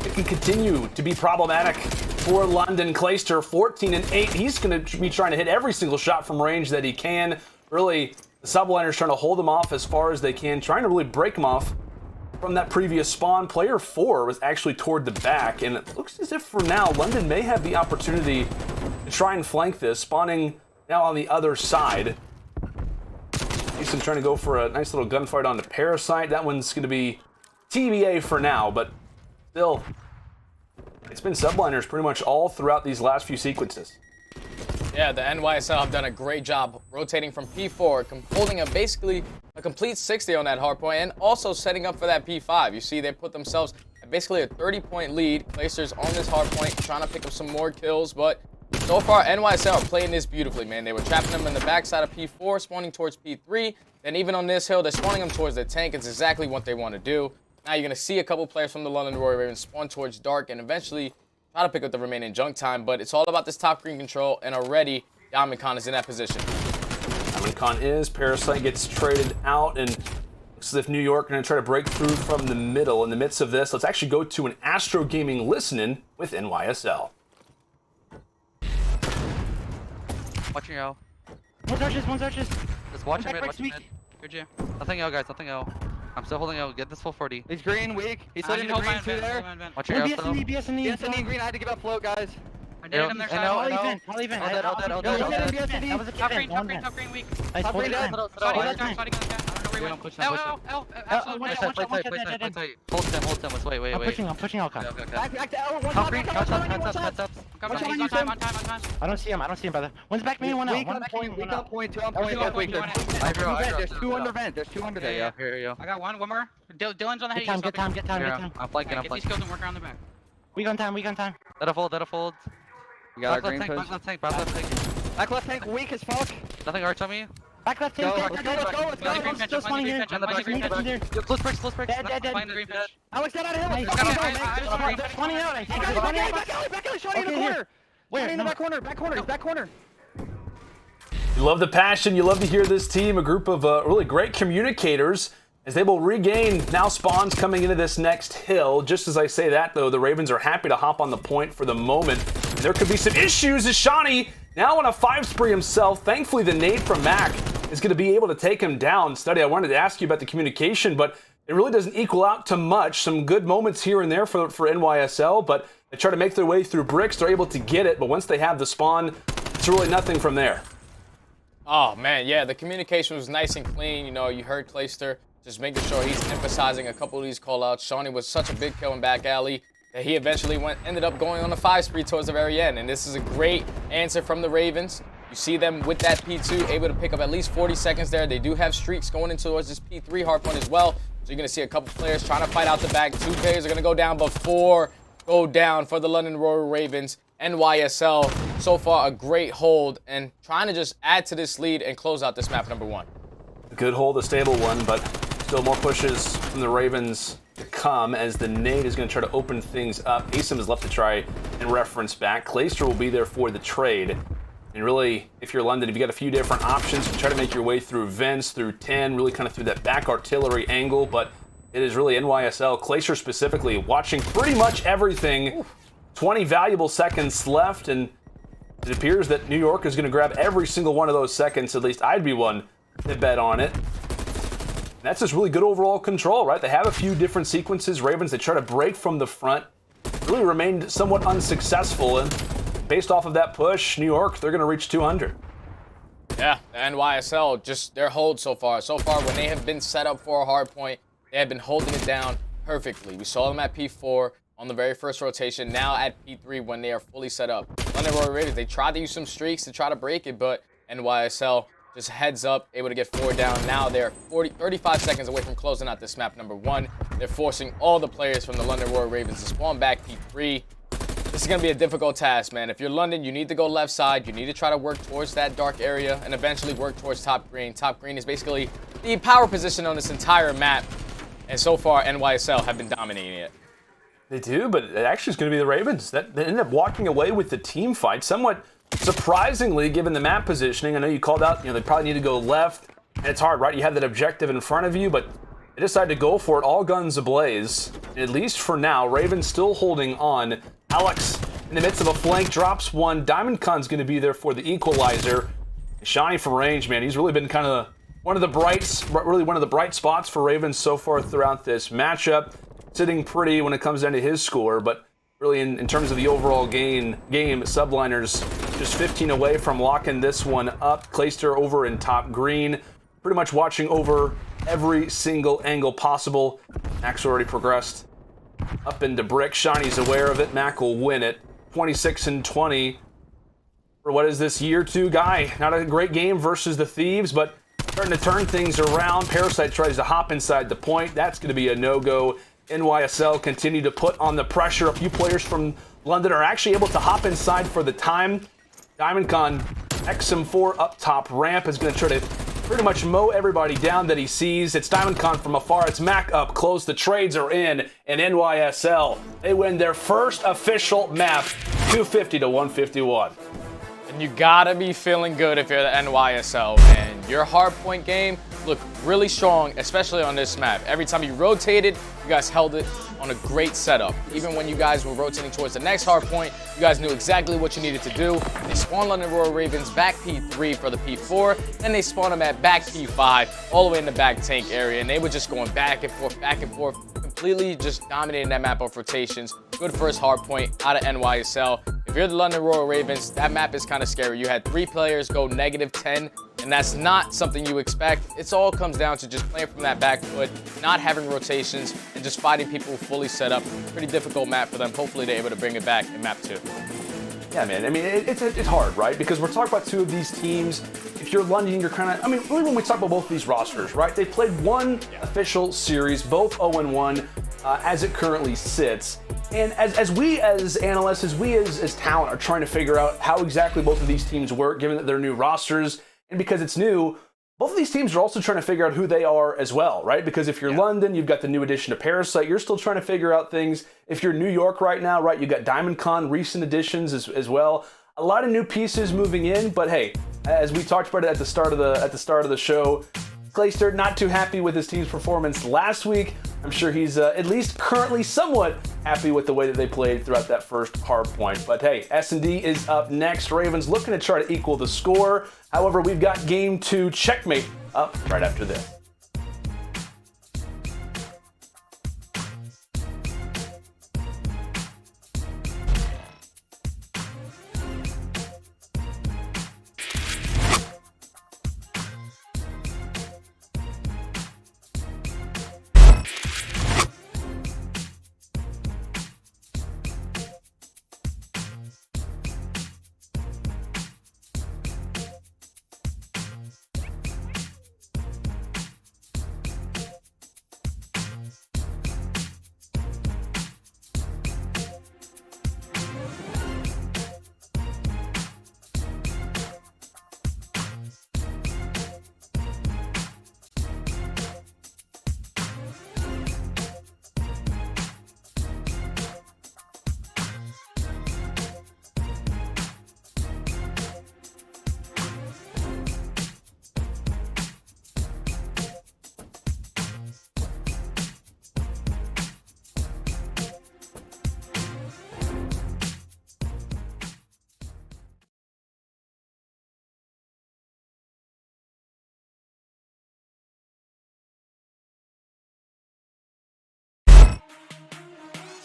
it can continue to be problematic for London. Clayster, 14-8. He's going to be trying to hit every single shot from range that he can. Really, the Subliners trying to hold them off as far as they can, trying to really break them off from that previous spawn. Player 4 was actually toward the back, and it looks as if for now, London may have the opportunity to try and flank this, spawning now on the other side. Asim trying to go for a nice little gunfight on the Parasite. That one's going to be TBA for now, but still, it's been Subliners pretty much all throughout these last few sequences. Yeah, the NYSL have done a great job rotating from P4, holding basically a complete 60 on that hardpoint, and also setting up for that P5. You see, they put themselves at basically a 30-point lead. Clayster's on this hardpoint, trying to pick up some more kills, but so far, NYSL are playing this beautifully, man. They were trapping them in the backside of P4, spawning towards P3. Then even on this hill, they're spawning them towards the tank. It's exactly what they want to do. Now you're going to see a couple players from the London Royal Ravens spawn towards dark and eventually try to pick up the remaining junk time. But it's all about this top green control, and already Diamondcon is in that position. Diamondcon is. Parasite gets traded out, and looks as if New York are going to try to break through from the middle. In the midst of this, let's actually go to an Astro Gaming listen with NYSL. Watching y'all. One searches. Just watch him, Back, watch him. Good G. Nothing L, guys, nothing L. I'm still holding L. Get this full 40. He's green, weak. He's sitting in the green too there. Watch your L. BSNE green. I had to give up float, guys. I did him there, side. All dead. That was a top green, weak. Top green dead. L, Play tight. Hold him. Let's wait. I'm pushing L. Okay. Back to L. One Top shot, green, back to L, heads up. on time. I don't see him, brother. One's back main, one out. Weak on point, two on point. There's two under vent. There's two under there. Yeah, here you go. I got one more. Dylan's on the head. Get time. I'm flanking. Get these kills and work around the back. We on time. That'll fold. We got our Back green left push. tank, back left tank. Back left tank, weak as fuck. Nothing arch on me. Back left Go, tank. let's go. Green I'm still spawning here. Close bricks. Dead. Alex, get out of here. They're spawning out, I think. Back alley, shot in the corner. Where? In the back corner. You love the passion. You love to hear this team, a group of really great communicators, as they will regain now spawns coming into this next hill. Just as I say that, though, the Ravens are happy to hop on the point for the moment. And there could be some issues as CDL now on a 5 spree himself. Thankfully, the nade from Mack is going to be able to take him down. Study, I wanted to ask you about the communication, but it really doesn't equal out to much. Some good moments here and there for NYSL, but they try to make their way through bricks. They're able to get it, but once they have the spawn, it's really nothing from there. Oh, man, yeah, the communication was nice and clean. You know, you heard Clayster just making sure he's emphasizing a couple of these call-outs. CDL was such a big kill in back alley that he eventually ended up going on a 5 spree towards the very end. And this is a great answer from the Ravens. You see them with that P2 able to pick up at least 40 seconds there. They do have streaks going into towards this P3 hardpoint as well. So you're going to see a couple players trying to fight out the back. 2 players are going to go down before go down for the London Royal Ravens. NYSL, so far a great hold and trying to just add to this lead and close out this map number 1. Good hold, a stable one, but still more pushes from the Ravens to come as the nade is going to try to open things up. Asim is left to try and reference back. Clayster will be there for the trade. And really, if you're London, if you got a few different options, you try to make your way through vents, through 10, really kind of through that back artillery angle, but it is really NYSL, Clayster specifically, watching pretty much everything. Ooh. 20 valuable seconds left, and it appears that New York is going to grab every single one of those seconds. At least I'd be one to bet on it. And that's just really good overall control, right? They have a few different sequences. Ravens, they try to break from the front. Really remained somewhat unsuccessful, and based off of that push, New York, they're going to reach 200. Yeah, the NYSL, just their hold so far. So far, when they have been set up for a hard point, they have been holding it down perfectly. We saw them at P4 on the very first rotation, now at P3 when they are fully set up. London Royal Ravens, they tried to use some streaks to try to break it, but NYSL just heads up, able to get 4 down. Now they're 35 seconds away from closing out this map number 1. They're forcing all the players from the London Royal Ravens to spawn back P3. This is going to be a difficult task, man. If you're London, you need to go left side. You need to try to work towards that dark area and eventually work towards top green. Top green is basically the power position on this entire map. And so far, NYSL have been dominating it. They do, but it actually is going to be the Ravens that end up walking away with the team fight. Somewhat surprisingly, given the map positioning. I know you called out, they probably need to go left. And it's hard, right? You have that objective in front of you, but they decided to go for it, all guns ablaze. And at least for now, Ravens still holding on. Alex, in the midst of a flank, drops one. Diamondcon's going to be there for the equalizer. CDL from range, man. He's really been kind of one of the bright spots for Ravens so far throughout this matchup. Sitting pretty when it comes down to his score, but really in terms of the overall game, Subliners just 15 away from locking this one up. Clayster over in top green, pretty much watching over every single angle possible. Mack's already progressed up into brick. CDL's aware of it. Mack will win it. 26-20 for what is this year 2 guy. Not a great game versus the Thieves, but starting to turn things around. Parasite tries to hop inside the point. That's going to be a no-go. NYSL continue to put on the pressure. A few players from London are actually able to hop inside for the time. Diamondcon, XM4 up top ramp is going to try to pretty much mow everybody down that he sees. It's Diamondcon from afar. It's Mack up close. The trades are in, and NYSL, they win their first official map, 250-151. And you gotta be feeling good if you're the NYSL, man. Your hardpoint game looked really strong, especially on this map. Every time you rotated, you guys held it on a great setup. Even when you guys were rotating towards the next hard point, you guys knew exactly what you needed to do. They spawned London Royal Ravens back P3 for the P4, and they spawned them at back P5, all the way in the back tank area, and they were just going back and forth, completely just dominating that map of rotations. Good first hard point out of NYSL. If you're the London Royal Ravens, that map is kind of scary. You had 3 players go -10, and that's not something you expect. It all comes down to just playing from that back foot, not having rotations, and just fighting people fully set up. Pretty difficult map for them. Hopefully they're able to bring it back in map 2. Yeah, man. I mean, it's hard, right? Because we're talking about 2 of these teams. If you're London, you're kind of, I mean, really when we talk about both of these rosters, right? They played 1 official series, both 0-1 as it currently sits. And as we as analysts, as we as talent are trying to figure out how exactly both of these teams work, given that they're new rosters, and because it's new, both of these teams are also trying to figure out who they are as well, right? Because if you're London, you've got the new addition of Parasite, you're still trying to figure out things. If you're New York right now, right, you've got Diamondcon, recent additions as well. A lot of new pieces moving in, but hey, as we talked about it at the start of the show, Clayster not too happy with his team's performance last week. I'm sure he's at least currently somewhat happy with the way that they played throughout that first hard point. But hey, S&D is up next. Ravens looking to try to equal the score. However, we've got game 2 checkmate up right after this.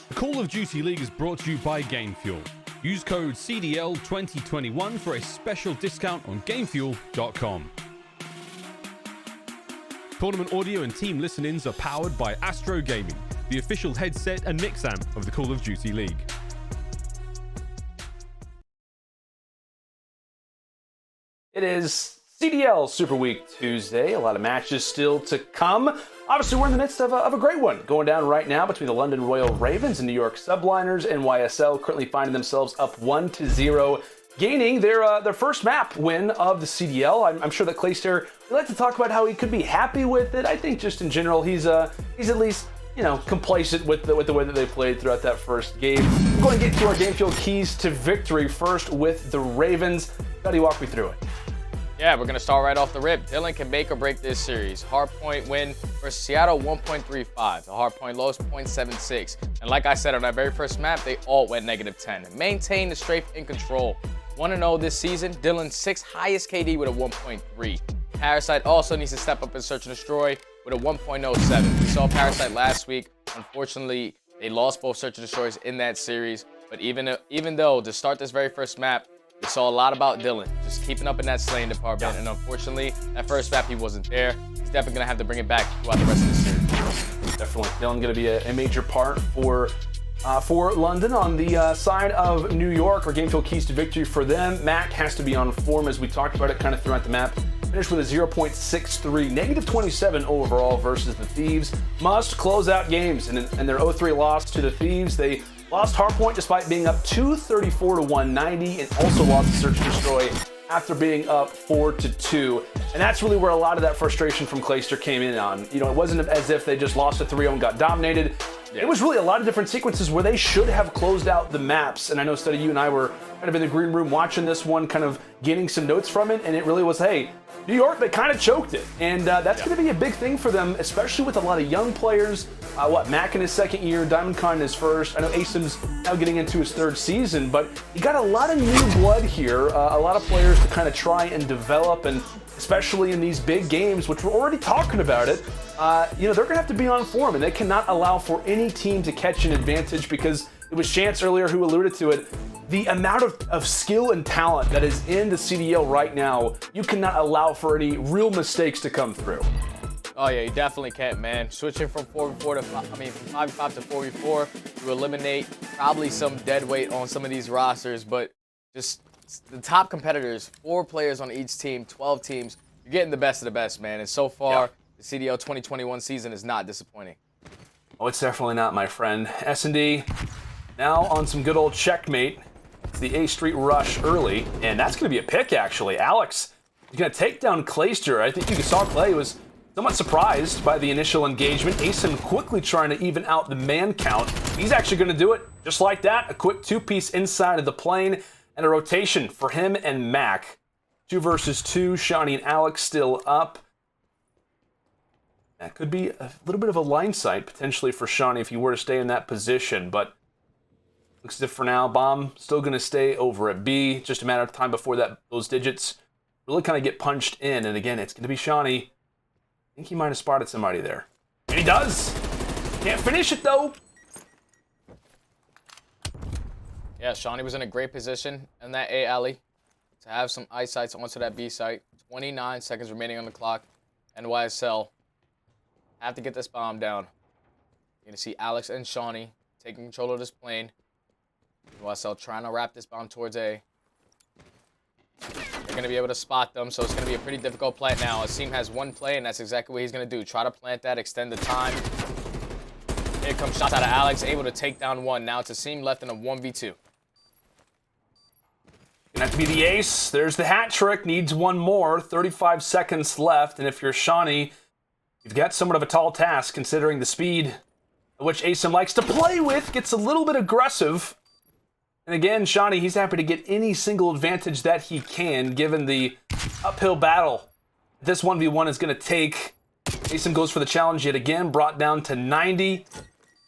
The Call of Duty League is brought to you by GameFuel. Use code CDL 2021 for a special discount on GameFuel.com. Tournament audio and team listen-ins are powered by Astro Gaming, the official headset and mix amp of the Call of Duty League. It is CDL Super Week Tuesday. A lot of matches still to come. Obviously, we're in the midst of a great one going down right now between the London Royal Ravens and New York Subliners. NYSL currently finding themselves up 1-0, gaining their first map win of the CDL. I'm sure that Clayster would like to talk about how he could be happy with it. I think just in general, he's at least, you know, complacent with the way that they played throughout that first game. We're going to get to our game field keys to victory first with the Ravens. How do you walk me through it? Yeah, we're going to start right off the rip. Dylan can make or break this series. Hardpoint win versus Seattle, 1.35. The hardpoint lows, 0.76. And like I said, on that very first map, they all went -10. Maintain the strafe in control. 1-0 this season. Dylan's 6th highest KD with a 1.3. Parasite also needs to step up in search and destroy with a 1.07. We saw Parasite last week. Unfortunately, they lost both search and destroys in that series. But even though to start this very first map, we saw a lot about Dylan, just keeping up in that slaying department, and unfortunately, that first map he wasn't there. He's definitely going to have to bring it back throughout the rest of the series. Definitely, Dylan going to be a major part for London. On the side of New York, our game field keys to victory for them. Mack has to be on form, as we talked about it kind of throughout the map. Finished with a 0.63, -27 overall versus the Thieves. Must close out games, and in their 0-3 loss to the Thieves, they lost hardpoint despite being up 234 to 190, and also lost the search and destroy after being up 4-2. And that's really where a lot of that frustration from Clayster came in on. You know, it wasn't as if they just lost a 3-0 and got dominated. It was really a lot of different sequences where they should have closed out the maps. And I know, Study, you and I were kind of in the green room watching this one, kind of getting some notes from it. And it really was, hey, New York, they kind of choked it. And that's going to be a big thing for them, especially with a lot of young players. Mack in his second year, Diamondcon in his first. I know Asim's now getting into his third season, but you got a lot of new blood here, a lot of players to kind of try and develop, and especially in these big games, which we're already talking about it, they're going to have to be on form, and they cannot allow for any team to catch an advantage, because it was Chance earlier who alluded to it. The amount of skill and talent that is in the CDL right now, you cannot allow for any real mistakes to come through. Oh yeah, you definitely can't, man. Switching from 4v4 to from 5v5 to 4v4 to eliminate probably some dead weight on some of these rosters, but just the top competitors, 4 players on each team, 12 teams, you're getting the best of the best, man. And so far, the CDL 2021 season is not disappointing. Oh, it's definitely not, my friend. S&D now on some good old checkmate. It's the A Street rush early, and that's going to be a pick, actually. Alex is going to take down Clayster. I think you saw Clay was somewhat surprised by the initial engagement. Asim quickly trying to even out the man count. He's actually going to do it just like that. A quick 2-piece inside of the plane and a rotation for him and Mack. 2 versus 2. Shani and Alex still up. That could be a little bit of a line sight potentially for Shani if he were to stay in that position, but looks as if for now, Bomb still going to stay over at B. Just a matter of time before those digits really kind of get punched in. And again, it's going to be Shani. I think he might have spotted somebody there. And he does! Can't finish it, though! Yeah, Shani was in a great position in that A alley to have some eyesights onto that B site. 29 seconds remaining on the clock. NYSL have to get this bomb down. You're going to see Alex and Shani taking control of this plane. NYSL trying to wrap this bomb towards A. They're going to be able to spot them, so it's going to be a pretty difficult plant now. Asim has one play, and that's exactly what he's going to do. Try to plant that, extend the time. Here comes shots out of Alex, able to take down one. Now it's Asim left in a 1v2. Gonna have to be the ace. There's the hat trick. Needs one more. 35 seconds left, and if you're Shani, you've got somewhat of a tall task considering the speed which Asim likes to play with. Gets a little bit aggressive. And again, Shani, he's happy to get any single advantage that he can, given the uphill battle this 1v1 is going to take. Asim goes for the challenge yet again, brought down to 90.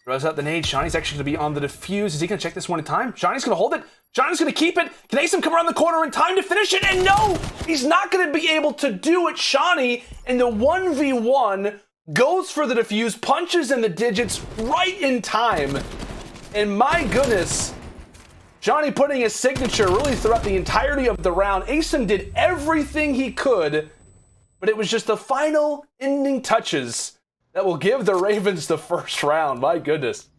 Throws out the nade. Shani's actually going to be on the defuse. Is he going to check this one in time? Shani's going to hold it. Shani's going to keep it. Can Asim come around the corner in time to finish it? And no! He's not going to be able to do it. Shani, in the 1v1, goes for the defuse, punches in the digits right in time. And my goodness, Shani putting his signature really throughout the entirety of the round. Asim did everything he could, but it was just the final ending touches that will give the Ravens the first round. My goodness.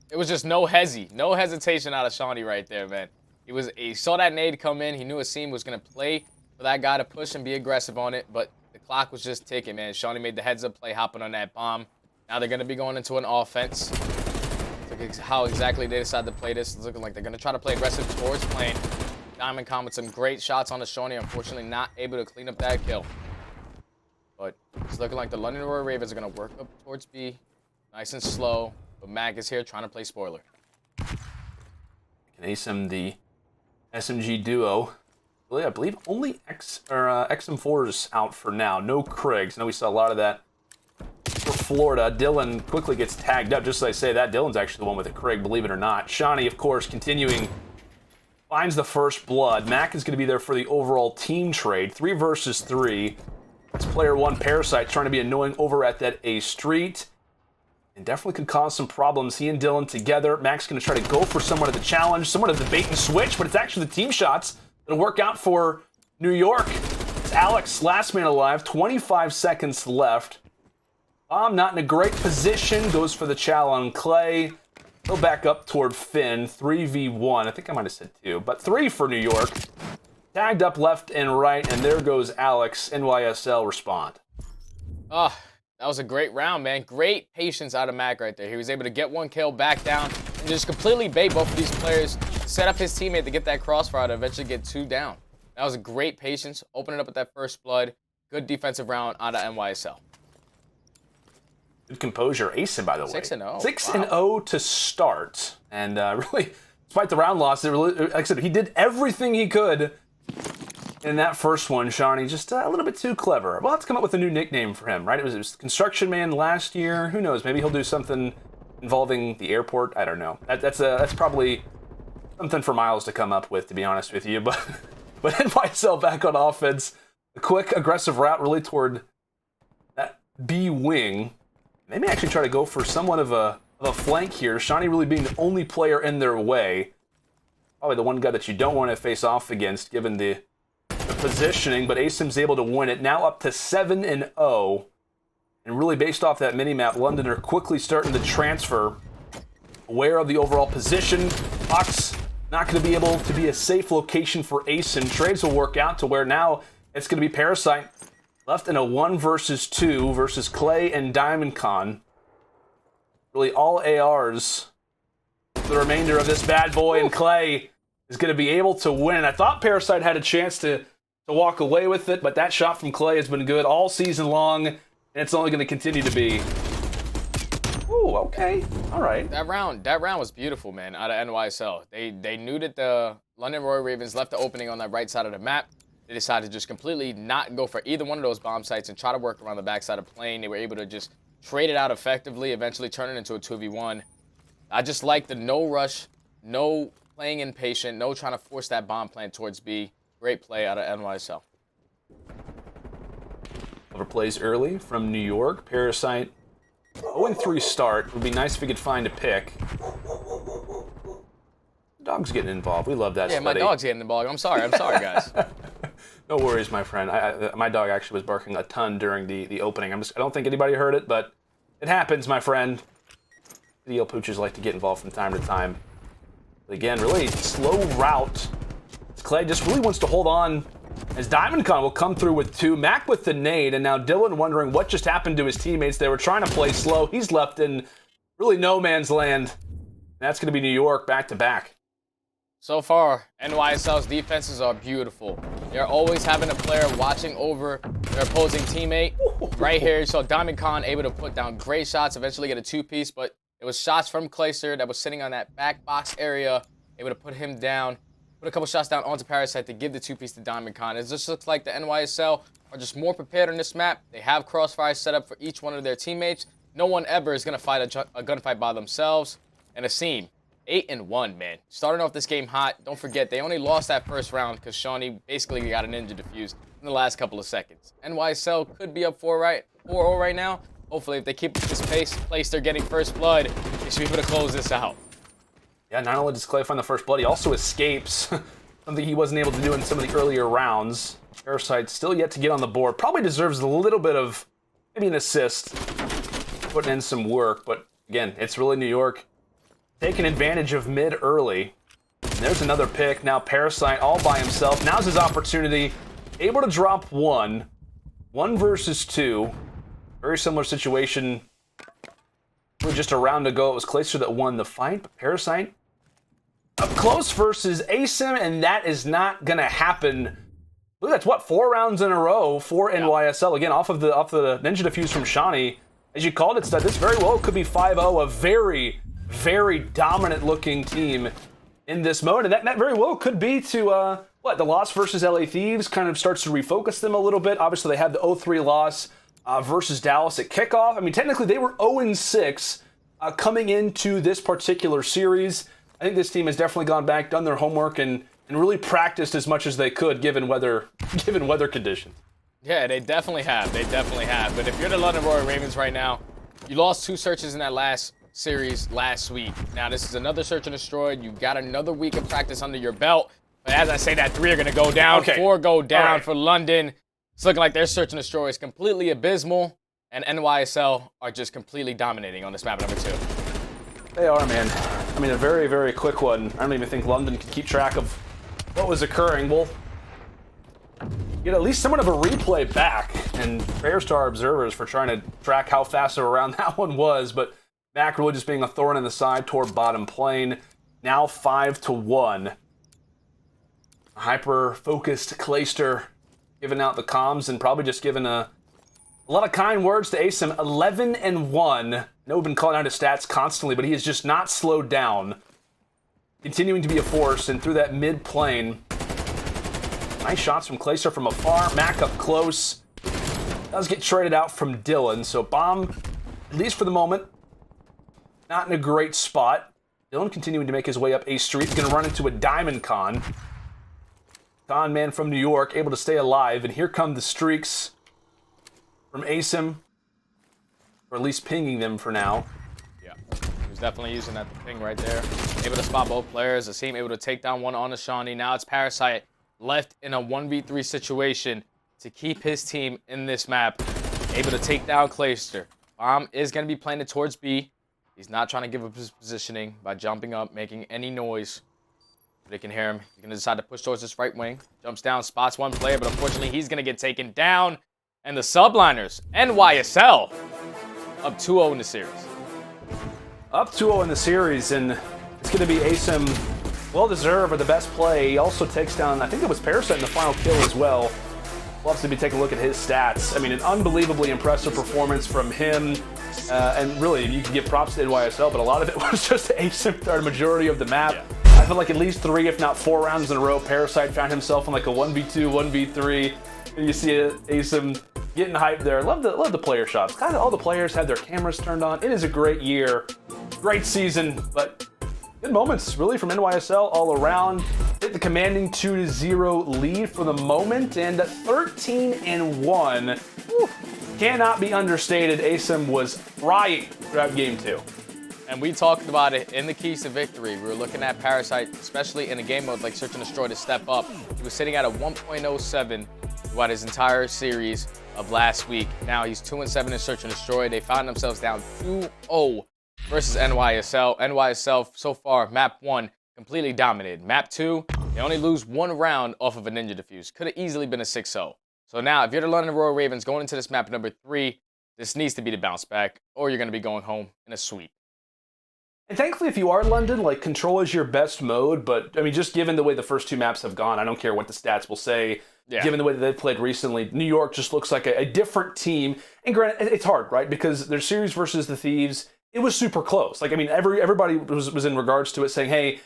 It was just no hesitation out of Shani right there, man. He saw that nade come in. He knew Asim was going to play for that guy to push and be aggressive on it, but the clock was just ticking, man. Shani made the heads-up play, hopping on that bomb. Now they're going to be going into an offense. Look how exactly they decide to play this. It's looking like they're going to try to play aggressive towards plane. Diamondcon with some great shots on the Shani. Unfortunately, not able to clean up that kill. But it's looking like the London Royal Ravens are going to work up towards B. Nice and slow. But Mack is here trying to play spoiler. And Asim, the SMG duo. Really, I believe only XM4's out for now. No Kriegs. I know we saw a lot of that for Florida. Dylan quickly gets tagged up. Just as I say that, Dylan's actually the one with a Krieg, believe it or not. Shani, of course, continuing, finds the first blood. Mack is going to be there for the overall team trade. 3 versus 3. It's player 1, Parasite, trying to be annoying over at that A Street. And definitely could cause some problems. He and Dylan together. Mack's going to try to go for somewhat of the challenge, somewhat of the bait and switch, but it's actually the team shots that'll work out for New York. It's Alex, last man alive, 25 seconds left. Bomb not in a great position, goes for the chow on Clay. He'll back up toward Finn, 3v1. I think I might have said 2, but 3 for New York. Tagged up left and right, and there goes Alex. NYSL respond. Oh, that was a great round, man. Great patience out of Mack right there. He was able to get 1 kill, back down, and just completely bait both of these players, set up his teammate to get that crossfire to eventually get 2 down. That was a great patience, opening up with that first blood. Good defensive round out of NYSL. Good composure. Asim, by the way. 6-0. 6-0 to start. And really, despite the round loss, like I said, he did everything he could in that first one. Shawnee, just a little bit too clever. We'll have to come up with a new nickname for him, right? It was Construction Man last year. Who knows? Maybe he'll do something involving the airport. I don't know. That's probably something for Miles to come up with, to be honest with you. But NYSL back on offense. A quick, aggressive route really toward that B wing. They may actually try to go for somewhat of a flank here. Shawnee really being the only player in their way. Probably the one guy that you don't want to face off against, given the positioning. But Asim's able to win it. Now up to 7-0. And really based off that mini-map, London are quickly starting to transfer. Aware of the overall position. Ox not going to be able to be a safe location for Asim. Trades will work out to where now it's going to be Parasite left in a 1 versus 2 versus Clay and Diamondcon. Really all ARs for the remainder of this bad boy, and Clay is going to be able to win. I thought Parasite had a chance to walk away with it, but that shot from Clay has been good all season long, and it's only going to continue to be. Ooh, okay. All right. That round was beautiful, man, out of NYSL. They knew that the London Royal Ravens left the opening on that right side of the map. They decided to just completely not go for either one of those bomb sites and try to work around the backside of plane. They were able to just trade it out effectively, eventually turn it into a 2v1. I just like the no rush, no playing impatient, no trying to force that bomb plant towards B. Great play out of NYSL. Over plays early from New York. Parasite 0-3 start. Would be nice if we could find a pick. Dog's getting involved. We love that. Yeah, study. My dog's getting involved. I'm sorry, guys. No worries, my friend. My dog actually was barking a ton during the opening. I don't think anybody heard it, but it happens, my friend. CDL poochers like to get involved from time to time. But again, really slow route. Clay just really wants to hold on as Diamondcon will come through with 2. Mack with the nade, and now Dylan wondering what just happened to his teammates. They were trying to play slow. He's left in really no man's land. That's going to be New York back to back. So far, NYSL's defenses are beautiful. They're always having a player watching over their opposing teammate. Right here, you saw Diamondcon able to put down great shots, eventually get a 2-piece, but it was shots from Clayster that was sitting on that back box area, able to put him down, put a couple shots down onto Parasite to give the 2-piece to Diamondcon. It just looks like the NYSL are just more prepared on this map. They have crossfire set up for each one of their teammates. No one ever is going to fight a gunfight by themselves. And Asim, 8-1, man. Starting off this game hot. Don't forget, they only lost that first round because Shawnee basically got a ninja defused in the last couple of seconds. NYSL could be up 4-0 right now. Hopefully, if they keep this pace they're getting first blood, they should be able to close this out. Yeah, not only does Clay find the first blood, he also escapes. Something he wasn't able to do in some of the earlier rounds. Parasite still yet to get on the board. Probably deserves a little bit of, maybe an assist. Putting in some work, but again, it's really New York taking advantage of mid early. And there's another pick. Now Parasite all by himself. Now's his opportunity. Able to drop 1. 1 versus 2. Very similar situation. Just a round ago, it was Clayster that won the fight, but Parasite up close versus Asim, and that is not going to happen. Look, that's what, 4 rounds in a row for NYSL. Again, off of the ninja defuse from Shawnee. As you called it, Stud, this very well could be 5-0, a very, very dominant-looking team in this mode, and that very well could be to, the loss versus LA Thieves kind of starts to refocus them a little bit. Obviously, they had the 0-3 loss versus Dallas at kickoff. I mean, technically, they were 0-6 coming into this particular series. I think this team has definitely gone back, done their homework, and really practiced as much as they could, given weather conditions. Yeah, they definitely have. But if you're the London Royal Ravens right now, you lost 2 searches in that last series last week. Now, this is another search and destroy. You got another week of practice under your belt. But as I say that, 3 are going to go down. Okay. 4 go down for London. It's looking like their search and destroy is completely abysmal. And NYSL are just completely dominating on this map number 2. They are, man. I mean, a very, very quick one. I don't even think London could keep track of what was occurring. We'll get at least somewhat of a replay back, and prayers to our observers for trying to track how fast or around that one was, but Mack really just being a thorn in the side toward bottom plane. Now 5-1. Hyper-focused Clayster giving out the comms and probably just giving a A lot of kind words to Asim. 11-1. I know we've been calling out his stats constantly, but he has just not slowed down. Continuing to be a force, and through that mid-plane. Nice shots from Clayster from afar. Mack up close. Does get traded out from Dylan, so Bomb, at least for the moment, not in a great spot. Dylan continuing to make his way up A Street. He's going to run into a Diamondcon. Con man from New York, able to stay alive, and here come the streaks from Asim, or at least pinging them for now. Yeah, he was definitely using that ping right there. Able to spot both players. Asim able to take down one on the Shawnee. Now it's Parasite left in a 1v3 situation to keep his team in this map. Able to take down Clayster. Bomb is going to be playing it towards B. He's not trying to give up his positioning by jumping up, making any noise. They can hear him. He's going to decide to push towards this right wing. Jumps down, spots one player, but unfortunately he's going to get taken down. And the Subliners, NYSL, up 2-0 in the series. Up 2-0 in the series, and it's going to be Asim, well-deserved for the best play. He also takes down, I think it was Parasite in the final kill as well. We'll have to be taking a look at his stats. I mean, an unbelievably impressive performance from him. And really, you can give props to NYSL, but a lot of it was just Asim throughout a majority of the map. Yeah. I feel like at least 3, if not 4 rounds in a row, Parasite found himself in like a 1v2, 1v3. And you see Asim getting hyped there. Love the player shots. Kind of all the players had their cameras turned on. It is a great year, great season, but good moments really from NYSL all around. Hit the commanding 2-0 lead for the moment, and 13-1. Whew. Cannot be understated. Asim was frying throughout game 2. And we talked about it in the keys to victory. We were looking at Parasite, especially in a game mode like Search and Destroy, to step up. He was sitting at a 1.07 throughout his entire series of last week. Now he's 2-7 in Search and Destroy. They found themselves down 2-0 versus NYSL. NYSL so far, map 1, completely dominated. Map 2, they only lose 1 round off of a Ninja Defuse. Could have easily been a 6-0. So now, if you're the London Royal Ravens going into this map number 3, this needs to be the bounce back, or you're going to be going home in a sweep. And thankfully, if you are London, like, Control is your best mode, but, I mean, just given the way the first 2 maps have gone, I don't care what the stats will say. Yeah. Given the way that they've played recently, New York just looks like a different team. And granted, it's hard, right? Because their series versus the Thieves, it was super close. Like, I mean, everybody was in regards to it saying, hey,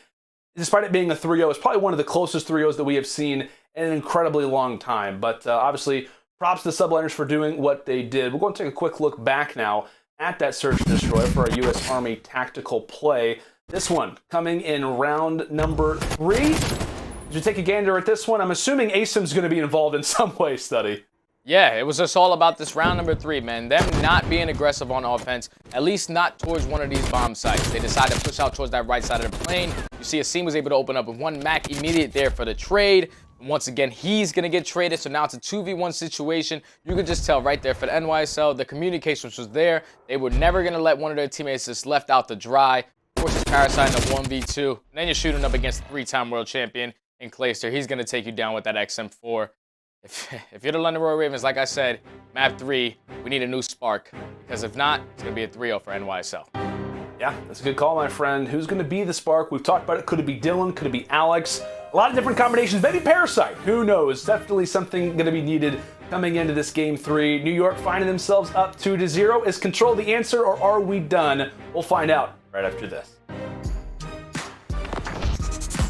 despite it being a 3-0, it's probably one of the closest 3-0s that we have seen in an incredibly long time. But obviously, props to the Subliners for doing what they did. We're going to take a quick look back now at that Search and Destroy for our U.S. Army tactical play. This one coming in round number 3. As we take a gander at this one, I'm assuming Asim's going to be involved in some way, Study. Yeah, it was just all about this round number 3, man. Them not being aggressive on offense, at least not towards one of these bomb sites. They decided to push out towards that right side of the plane. You see Asim was able to open up with 1 Mack immediate there for the trade. And once again, he's going to get traded, so now it's a 2v1 situation. You could just tell right there for the NYSL, the communication was there. They were never going to let one of their teammates just left out to dry. Forces Parasite in a 1v2. And then you're shooting up against 3-time world champion in Clayster. He's going to take you down with that XM4. If you're the London Royal Ravens, like I said, map 3, we need a new spark. Because if not, it's going to be a 3-0 for NYSL. Yeah, that's a good call, my friend. Who's going to be the spark? We've talked about it. Could it be Dylan? Could it be Alex? A lot of different combinations. Maybe Parasite. Who knows? Definitely something going to be needed coming into this game 3. New York finding themselves up 2-0. Is Control the answer, or are we done? We'll find out right after this.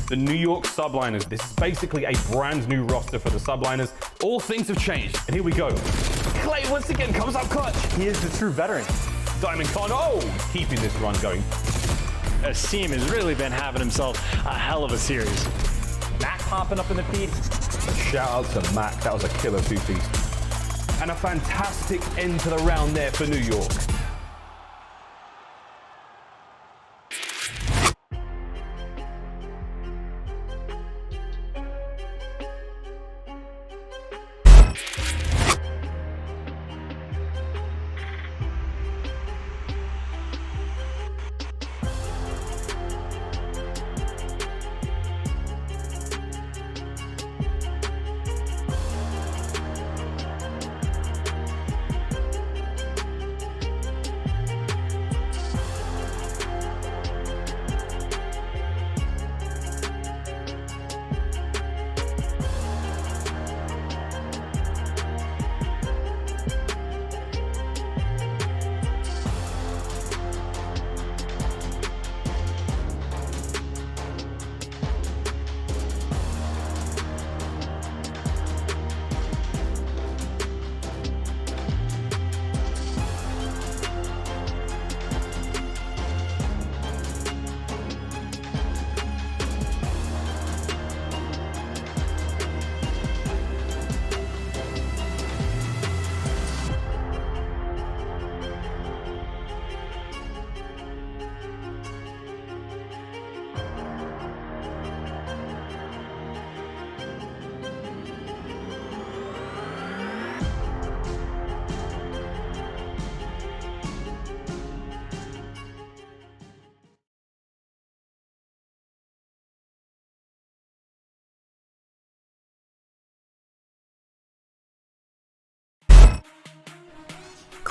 The New York Subliners. This is basically a brand new roster for the Subliners. All things have changed, and here we go. Clay once again comes up clutch. He is the true veteran. Diamondcon, keeping this run going. Asim has really been having himself a hell of a series. Mack popping up in the feed. Shout out to Mack, that was a killer 2-piece. And a fantastic end to the round there for New York.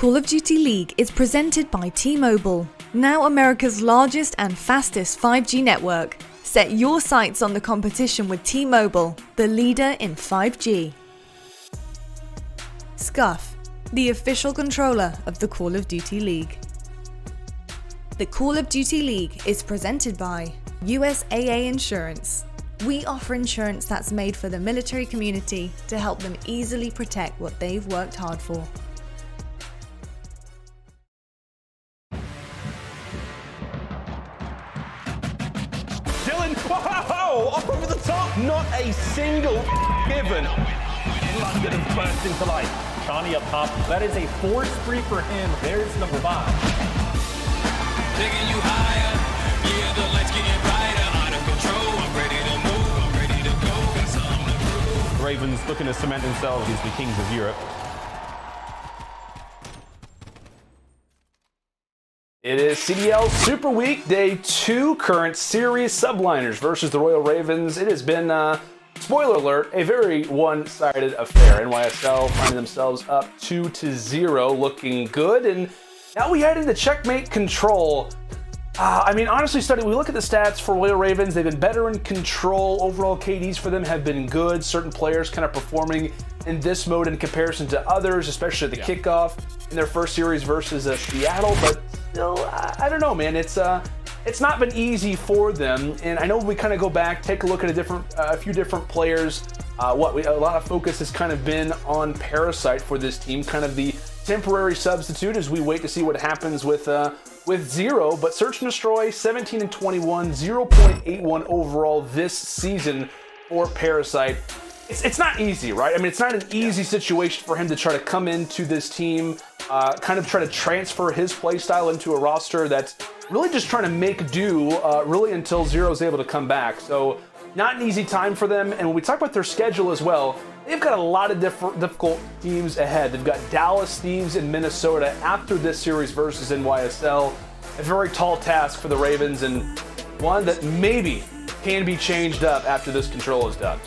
Call of Duty League is presented by T-Mobile, now America's largest and fastest 5G network. Set your sights on the competition with T-Mobile, the leader in 5G. Scuf, the official controller of the Call of Duty League. The Call of Duty League is presented by USAA Insurance. We offer insurance that's made for the military community to help them easily protect what they've worked hard for. Dylan, whoa, up over the top, not a single given. London is bursting to life. Shawnee up top, that is a force free for him. There's number 5. Taking you higher, yeah, the lights getting brighter, out of control, I'm ready to move, I'm ready to go, got something to prove. The Ravens looking to cement themselves as the kings of Europe. It is CDL Super Week, Day 2, current series Subliners versus the Royal Ravens. It has been, spoiler alert, a very one-sided affair. NYSL finding themselves up 2-0, looking good, and now we head into checkmate control. I mean, honestly, we look at the stats for Royal Ravens, they've been better in control. Overall KDs for them have been good. Certain players kind of performing in this mode in comparison to others, especially at the kickoff in their first series versus Seattle, but still, I don't know, man. It's not been easy for them, and I know we kind of go back, take a look at a few different players. A lot of focus has kind of been on Parasite for this team, kind of the temporary substitute as we wait to see what happens with Zero. But Search and Destroy, 17 and 21, 0.81 overall this season for Parasite. It's not easy, right? I mean, it's not an easy situation for him to try to come into this team, kind of try to transfer his play style into a roster that's really just trying to make do, really until Zero's able to come back. So not an easy time for them. And when we talk about their schedule as well, they've got a lot of difficult teams ahead. They've got Dallas, Thieves, and Minnesota after this series versus NYSL. A very tall task for the Ravens, and one that maybe can be changed up after this control is done.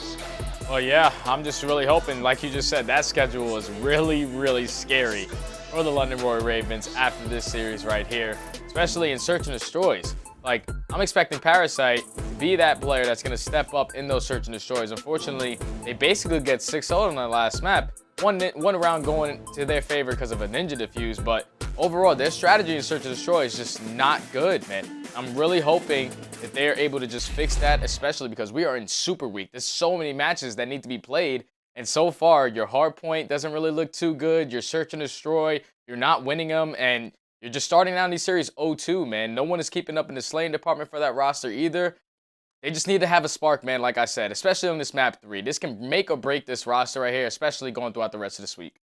Well, yeah, I'm just really hoping, like you just said, that schedule is really, really scary for the London Royal Ravens after this series right here, especially in Search and Destroys. Like, I'm expecting Parasite to be that player that's going to step up in those Search and Destroys. Unfortunately, they basically get 6-0 on that last map. One round going to their favor because of a ninja defuse, but overall, their strategy in Search and Destroy is just not good, man. I'm really hoping that they're able to just fix that, especially because we are in Super Week. There's so many matches that need to be played, and so far, your hard point doesn't really look too good. Your Search and Destroy, you're not winning them, and you're just starting down these series 0-2, man. No one is keeping up in the slaying department for that roster either. They just need to have a spark, man, like I said, especially on this map 3. This can make or break this roster right here, especially going throughout the rest of this week.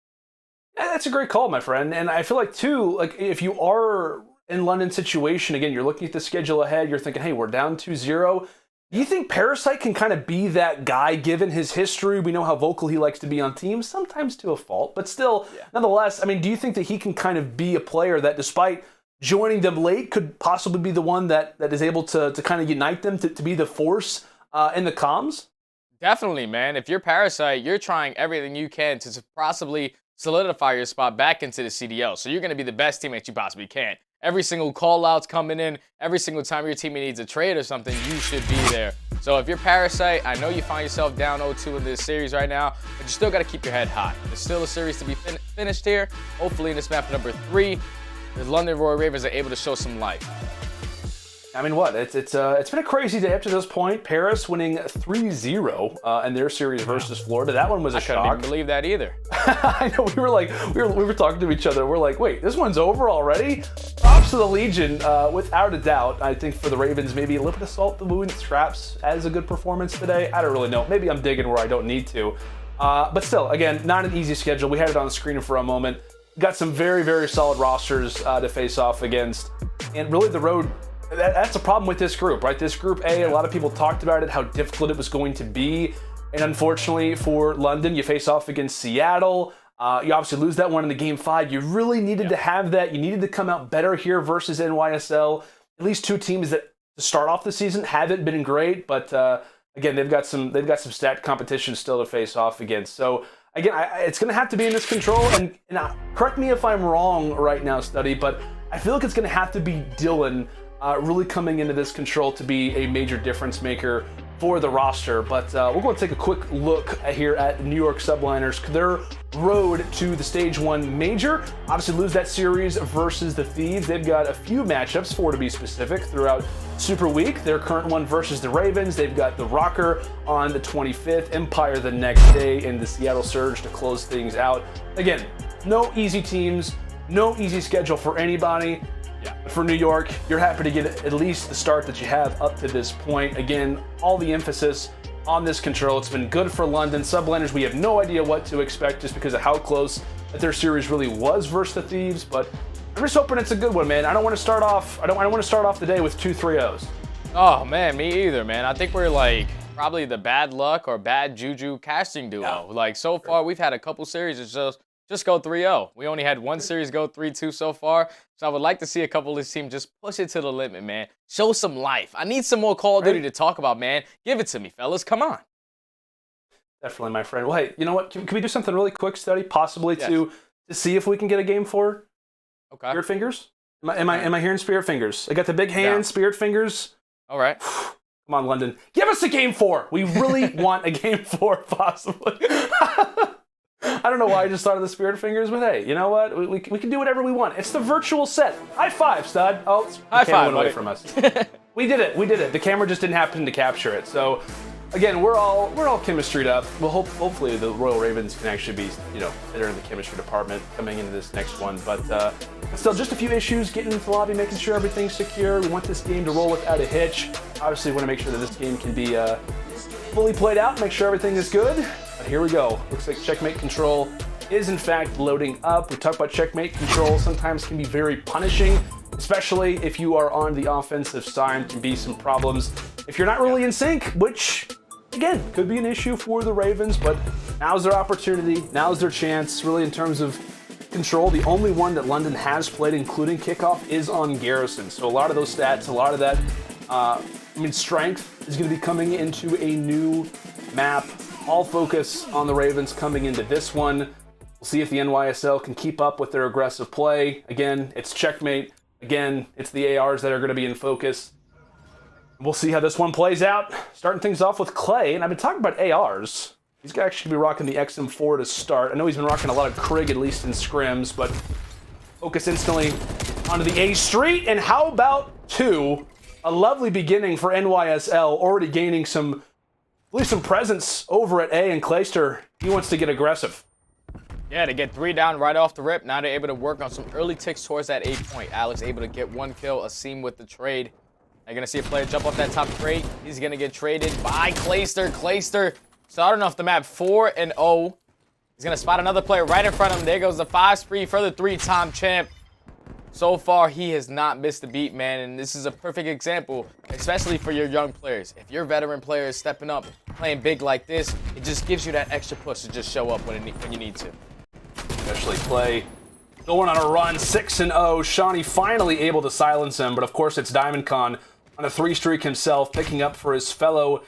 Yeah, that's a great call, my friend. And I feel like, too, like if you are in London's situation, again, you're looking at the schedule ahead, you're thinking, hey, we're down 2-0. Do you think Parasite can kind of be that guy, given his history? We know how vocal he likes to be on teams, sometimes to a fault, but still, nonetheless, I mean, do you think that he can kind of be a player that, despite joining them late, could possibly be the one that is able to kind of unite them, to be the force in the comms? Definitely, man. If you're Parasite, you're trying everything you can to possibly solidify your spot back into the CDL. So you're going to be the best teammate you possibly can. Every single call-out's coming in, every single time your teammate needs a trade or something, you should be there. So if you're Parasite, I know you find yourself down 0-2 in this series right now, but you still got to keep your head high. There's still a series to be finished here. Hopefully in this map number 3, the London Royal Ravens are able to show some life. I mean, what? It's been a crazy day up to this point. Paris winning 3-0 in their series versus Florida. That one was a shock. I couldn't even believe that either. I know, we were talking to each other. We're like, wait, this one's over already? Props to the Legion, without a doubt. I think for the Ravens, maybe a little bit of salt in the wound. Straps as a good performance today. I don't really know. Maybe I'm digging where I don't need to. But still, again, not an easy schedule. We had it on the screen for a moment. Got some very, very solid rosters to face off against. And really the road, that's the problem with this group, right? This group A, a lot of people talked about it, how difficult it was going to be. And unfortunately for London, you face off against Seattle. You obviously lose that one in the game 5. You really needed to have that. You needed to come out better here versus NYSL. At least two teams that to start off the season haven't been great, but again, they've got some stacked competition still to face off against. So Again, it's going to have to be in this control, and correct me if I'm wrong right now, Study, but I feel like it's going to have to be Dylan really coming into this control to be a major difference maker for the roster. But we're going to take a quick look here at New York Subliners. Their road to the Stage 1 Major. Obviously lose that series versus the Thieves. They've got a few matchups, 4 to be specific, throughout Super Week. Their current one versus the Ravens. They've got the Røkkr on the 25th, Empire the next day, and the Seattle Surge to close things out. Again, no easy teams, no easy schedule for anybody. But for New York, you're happy to get at least the start that you have up to this point. Again, all the emphasis on this control. It's been good for London. Subliners, we have no idea what to expect just because of how close that their series really was versus the Thieves, but I'm just hoping it's a good one, man. I don't want to start off the day with 2 3-0s. Oh man, me either, man. I think we're like probably the bad luck or bad juju casting duo. Yeah. Like so far, we've had a couple series that just go 3-0. We only had one series go 3-2 so far. So I would like to see a couple of this team just push it to the limit, man. Show some life. I need some more Call of Duty to talk about, man. Give it to me, fellas. Come on. Definitely, my friend. Well, hey, you know what? Can we do something really quick, Study? Possibly to see if we can get a game 4. Okay. Spirit fingers? Am I hearing spirit fingers? I got the big hand, spirit fingers. All right. Come on, London. Give us a game 4. We really want a game 4, possibly. I don't know why I just thought of the spirit fingers, but hey, you know what? We can do whatever we want. It's the virtual set. High five, stud. Oh, high five, went away from us. We did it. The camera just didn't happen to capture it. So, again, we're all chemistryed up. Well, hopefully the Royal Ravens can actually be, better in the chemistry department coming into this next one. But still, just a few issues getting into the lobby, making sure everything's secure. We want this game to roll without a hitch. Obviously, we want to make sure that this game can be fully played out, make sure everything is good. But here we go. Looks like checkmate control is in fact loading up. We talked about checkmate control. Sometimes can be very punishing, especially if you are on the offensive side. Can be some problems if you're not really in sync, which again could be an issue for the Ravens. But now's their opportunity. Now's their chance. Really, in terms of control, the only one that London has played, including kickoff, is on Garrison. So a lot of those stats, a lot of that, strength is going to be coming into a new map. All focus on the Ravens coming into this one. We'll see if the NYSL can keep up with their aggressive play. Again, it's checkmate. Again, it's the ARs that are going to be in focus. We'll see how this one plays out. Starting things off with Clay, and I've been talking about ARs. He's going to actually be rocking the XM4 to start. I know he's been rocking a lot of Krig, at least in scrims, but focus instantly onto the A Street. And how about 2? A lovely beginning for NYSL, already gaining at least some presence over at A, and Clayster, he wants to get aggressive. Yeah, to get 3 down right off the rip. Now they're able to work on some early ticks towards that 8 point. Alex able to get 1 kill, Asim with the trade. They're going to see a player jump off that top crate. He's going to get traded by Clayster. Clayster starting off the map 4-0. He's going to spot another player right in front of him. There goes the 5 spree for the 3-time champ. So far, he has not missed a beat, man, and this is a perfect example, especially for your young players. If your veteran player is stepping up, playing big like this, it just gives you that extra push to just show up when you need to. Especially Clay going on a run, 6-0. Shawnee finally able to silence him, but of course it's Diamondcon on a 3 streak himself, picking up for his fellow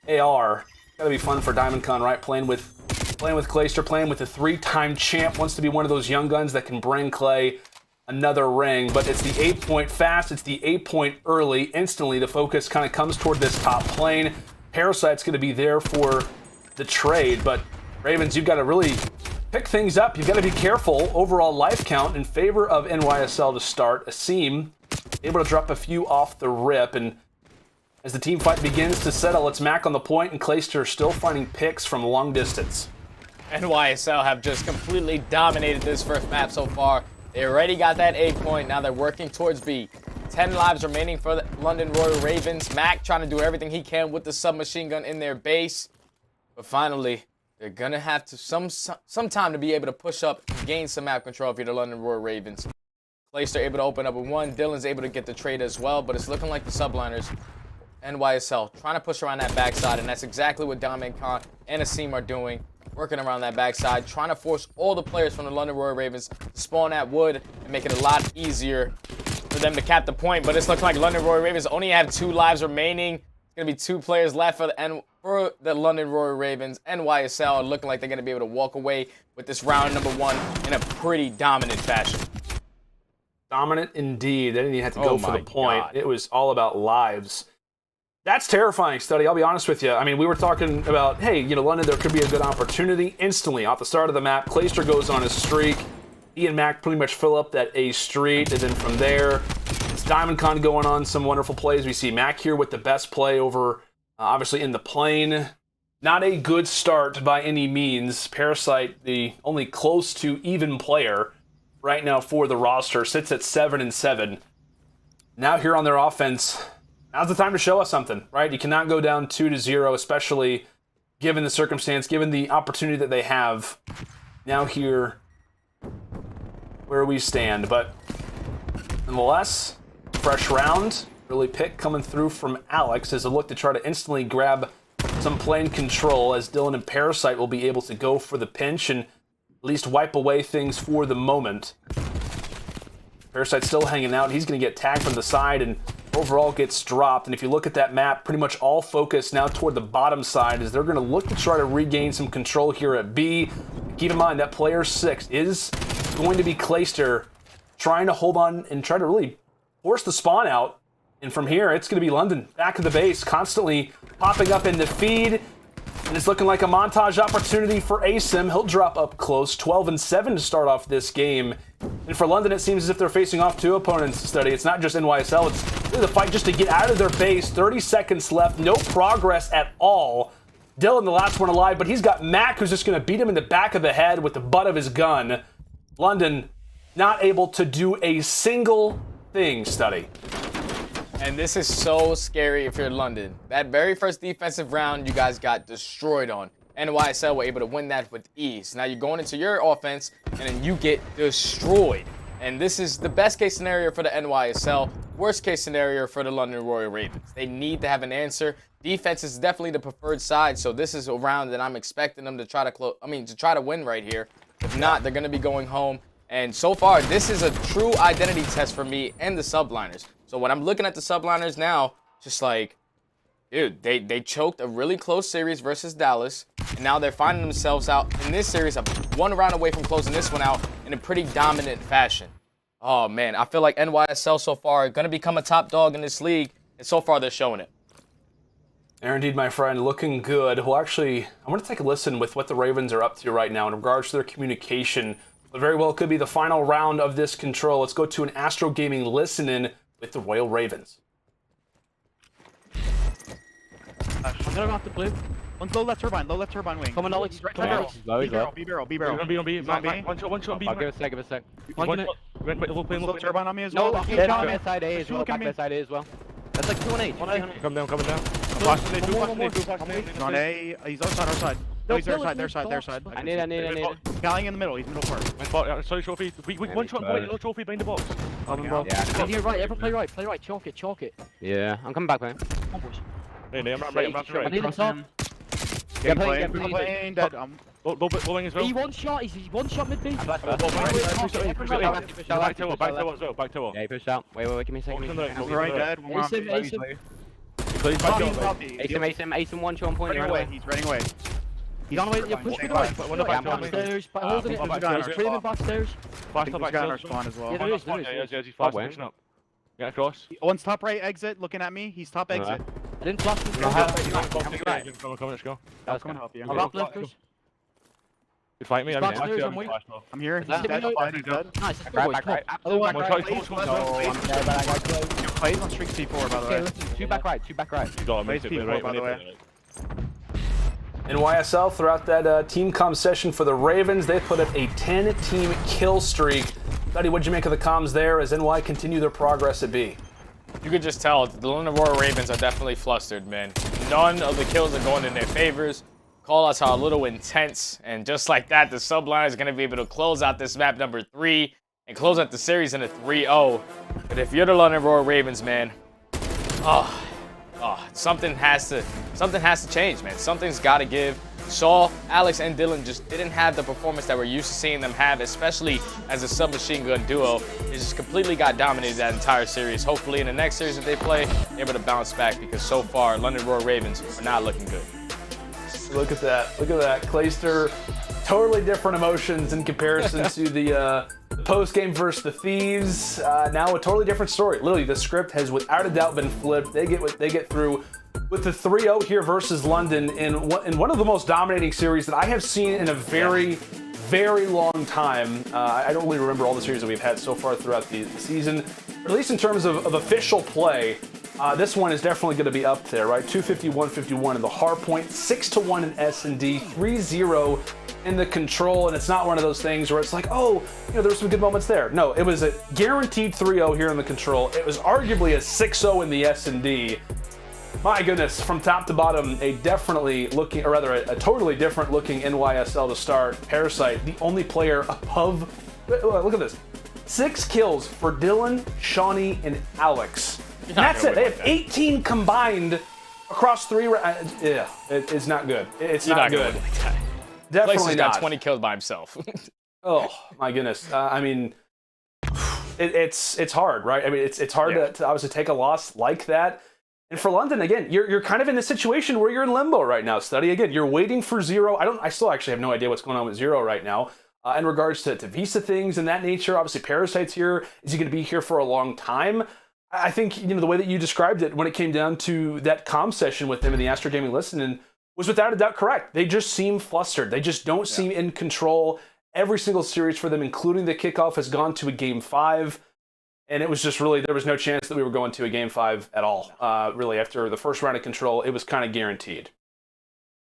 AR. Gotta be fun for Diamondcon, right? Playing with Clayster, playing with the 3-time champ, wants to be one of those young guns that can bring Clay another ring, but it's the 8 point fast, it's the 8 point early. Instantly, the focus kind of comes toward this top plane. Parasite's going to be there for the trade, but Ravens, you've got to really pick things up. You've got to be careful. Overall life count in favor of NYSL to start. Asim able to drop a few off the rip, and as the team fight begins to settle, it's Mack on the point, and Clayster still finding picks from long distance. NYSL have just completely dominated this first map so far. They already got that 8 point. Now they're working towards B. 10 lives remaining for the London Royal Ravens. Mack trying to do everything he can with the submachine gun in their base. But finally, they're going to have to some time to be able to push up and gain some map control if you're the London Royal Ravens. Clayster able to open up with 1. Dylan's able to get the trade as well. But it's looking like the Subliners, NYSL, trying to push around that backside. And that's exactly what Diamondcon and Asim are doing. Working around that backside, trying to force all the players from the London Royal Ravens to spawn at wood and make it a lot easier for them to cap the point. But it's looking like London Royal Ravens only have 2 lives remaining. It's going to be 2 players left for for the London Royal Ravens. NYSL are looking like they're going to be able to walk away with this round number 1 in a pretty dominant fashion. Dominant indeed. They didn't even have to go for the point. God. It was all about lives. That's terrifying, Studdy. I'll be honest with you. I mean, we were talking about, hey, you know, London, there could be a good opportunity. Instantly, off the start of the map, Clayster goes on a streak. He and Mack pretty much fill up that A street, and then from there, it's Diamondcon going on some wonderful plays. We see Mack here with the best play over, obviously, in the plane. Not a good start by any means. Parasite, the only close to even player right now for the roster, sits at 7-7. Now here on their offense, now's the time to show us something, right? You cannot go down 2-0, especially given the circumstance, given the opportunity that they have. Now here, where we stand, but nonetheless, fresh round, early pick coming through from Alex as a look to try to instantly grab some plane control, as Dylan and Parasite will be able to go for the pinch and at least wipe away things for the moment. Parasite's still hanging out. He's going to get tagged from the side and overall gets dropped. And if you look at that map, pretty much all focus now toward the bottom side as they're going to look to try to regain some control here at B. Keep in mind that player 6 is going to be Clayster, trying to hold on and try to really force the spawn out. And from here, it's going to be London back to the base, constantly popping up in the feed. And it's looking like a montage opportunity for Asim. He'll drop up close, 12-7 to start off this game. And for London, it seems as if they're facing off 2 opponents, Study. It's not just NYSL, it's really the fight just to get out of their base. 30 seconds left, no progress at all. Dylan, the last one alive, but he's got Mack, who's just going to beat him in the back of the head with the butt of his gun. London not able to do a single thing, Study. And this is so scary if you're London. That very first defensive round, you guys got destroyed on. NYSL were able to win that with ease. Now you're going into your offense, and then you get destroyed. And this is the best case scenario for the NYSL, worst case scenario for the London Royal Ravens. They need to have an answer. Defense is definitely the preferred side, so this is a round that I'm expecting them to try to win right here. If not, they're going to be going home. And so far, this is a true identity test for me and the Subliners. So when I'm looking at the Subliners now, just like, dude, they choked a really close series versus Dallas, and now they're finding themselves out in this series, one round away from closing this one out in a pretty dominant fashion. Oh man, I feel like NYSL so far are going to become a top dog in this league, and so far they're showing it. There indeed, my friend, looking good. Well, actually, I want to take a listen with what the Ravens are up to right now in regards to their communication. But very well could be the final round of this control. Let's go to an Astro Gaming listen-in with the Royal Ravens. I'm gonna go off the blue. One's low left turbine wing. Coming out, right barrel. B barrel. One shot, B. I'll give it a sec, give it a sec. Low turbine on me as well. No, he's on side A as well, back side A as well. That's like 2 and 8. Coming down. On A, he's outside. No, he's their side. I need it. Calling in the middle, he's middle first. Sorry, trophy. One shot, no trophy behind the box. Yeah. You're right, everyone play right, chalk it. Yeah, I'm coming back, man. I'm right. I need him top. Get playing, dead. Bowling as well. He one shot mid B. Back tower. Yeah, he pushed out. Wait, give me a second. Right, dead. Asim, one shot on point. He's running away. He's on the way. Yeah, push me away. I'm upstairs, but holding it. Three of them backstairs. Fast up back our spawn as well. Yeah, there is. He's fast pushing up. Get across. One's top right exit, looking at me. He's top exit. I didn't flash him. Come on, let's go. That's gonna help you. I'm up left, Chris. Good fight, me. I'm here. He's dead. He's dead. Nice, let's go, boys. Plays on streak C4, by the way. Listen, two back right. You got him, P4, by the way. NYSL, throughout that team comm session for the Ravens, they put up a 10-team kill streak. Buddy, what'd you make of the comms there as NY continue their progress at B? You could just tell the London Royal Ravens are definitely flustered, man. None of the kills are going in their favors. Call-outs are a little intense, and just like that, the Subliners are going to be able to close out this map number 3 and close out the series in a 3-0. But if you're the London Royal Ravens, man, something has to change, man. Something's got to give. Saul, Alex, and Dylan just didn't have the performance that we're used to seeing them have, especially as a submachine gun duo. It just completely got dominated that entire series. Hopefully in the next series that they play, they're able to bounce back, because so far, London Royal Ravens are not looking good. Look at that. Look at that. Clayster, totally different emotions in comparison to the post-game versus the Thieves. Now a totally different story. Literally, the script has without a doubt been flipped. They get through with the 3-0 here versus London in one of the most dominating series that I have seen in a very long time. I don't really remember all the series that we've had so far throughout the season, but at least in terms of official play, this one is definitely going to be up there, right? 250-151 in the hard point, 6-1 in S&D, 3-0 in the control, and it's not one of those things where it's like, oh, there were some good moments there. No, it was a guaranteed 3-0 here in the control. It was arguably a 6-0 in the S&D. My goodness, from top to bottom, a totally different looking NYSL to start. Parasite, the only player above, look at this, 6 kills for Dylan, Shawnee, and Alex. And that's it. They have 18 combined across 3 rounds. Yeah, it's not good. It's not good. Definitely not. Got 20 kills by himself. Oh my goodness. I mean, it's hard, right? I mean, it's hard to obviously take a loss like that. And for London, again, you're kind of in a situation where you're in limbo right now, Study. Again, you're waiting for Zero. I still actually have no idea what's going on with Zero right now. In regards to visa things and that nature, obviously Parasite's here. Is he going to be here for a long time? I think, the way that you described it when it came down to that comm session with him in the Astro Gaming Listening was without a doubt correct. They just seem flustered. They just don't seem in control. Every single series for them, including the kickoff, has gone to a Game 5. And it was just really, there was no chance that we were going to a Game 5 at all. Really, after the first round of control, it was kind of guaranteed.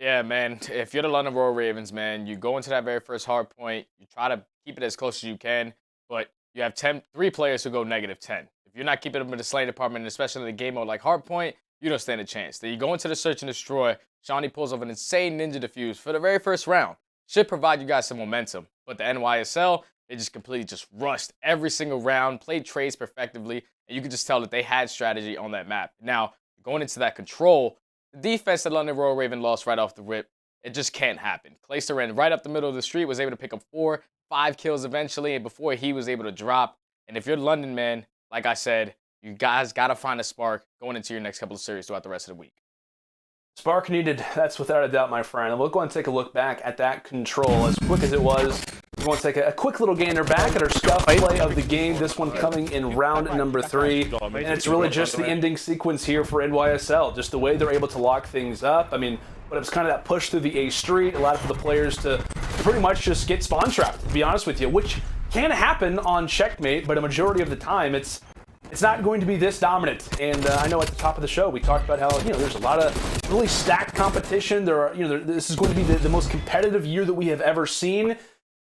Yeah, man. If you're the London Royal Ravens, man, you go into that very first hard point. You try to keep it as close as you can, but you have 3 players who go -10. If you're not keeping them in the slaying department, and especially in the game mode like hard point, you don't stand a chance. Then you go into the search and destroy. Shawnee pulls off an insane ninja defuse for the very first round. Should provide you guys some momentum. But the NYSL, they just completely rushed every single round, played trades perfectively, and you could just tell that they had strategy on that map. Now, going into that control, the defense that London Royal Raven lost right off the rip, it just can't happen. Clayster ran right up the middle of the street, was able to pick up 4-5 kills eventually, and before he was able to drop. And if you're London, man, like I said, you guys got to find a spark going into your next couple of series throughout the rest of the week. Spark needed, that's without a doubt, my friend. And we'll go and take a look back at that control. As quick as it was, we want to take a quick little gander back at our scuff play of the game. This one coming in round number 3. And it's really just the ending sequence here for NYSL. Just the way they're able to lock things up. I mean, but it was kind of that push through the A street, allowed for the players to pretty much just get spawn trapped, to be honest with you, which can happen on Checkmate, but a majority of the time it's not going to be this dominant. And I know at the top of the show we talked about how there's a lot of really stacked competition. This is going to be the most competitive year that we have ever seen,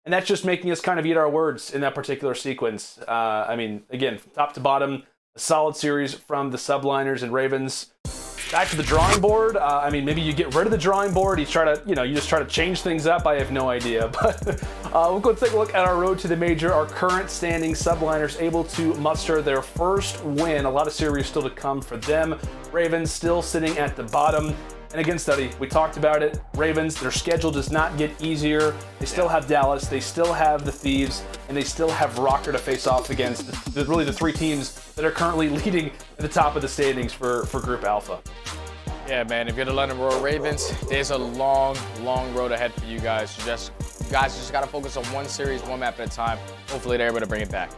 and that's just making us kind of eat our words in that particular sequence. I mean, again, from top to bottom, a solid series from the Subliners and Ravens. Back to the drawing board. I mean, maybe you get rid of the drawing board. You try to, you just try to change things up. I have no idea. But we'll go take a look at our road to the major. Our current standing Subliners able to muster their first win. A lot of series still to come for them. Ravens still sitting at the bottom. And again, Study, we talked about it. Ravens, their schedule does not get easier. They still have Dallas, they still have the Thieves, and they still have Røkkr to face off against really the 3 teams that are currently leading at the top of the standings for Group Alpha. Yeah, man, if you're the London Royal Ravens, there's a long road ahead for you guys. You guys just got to focus on one series, one map at a time. Hopefully they're able to bring it back.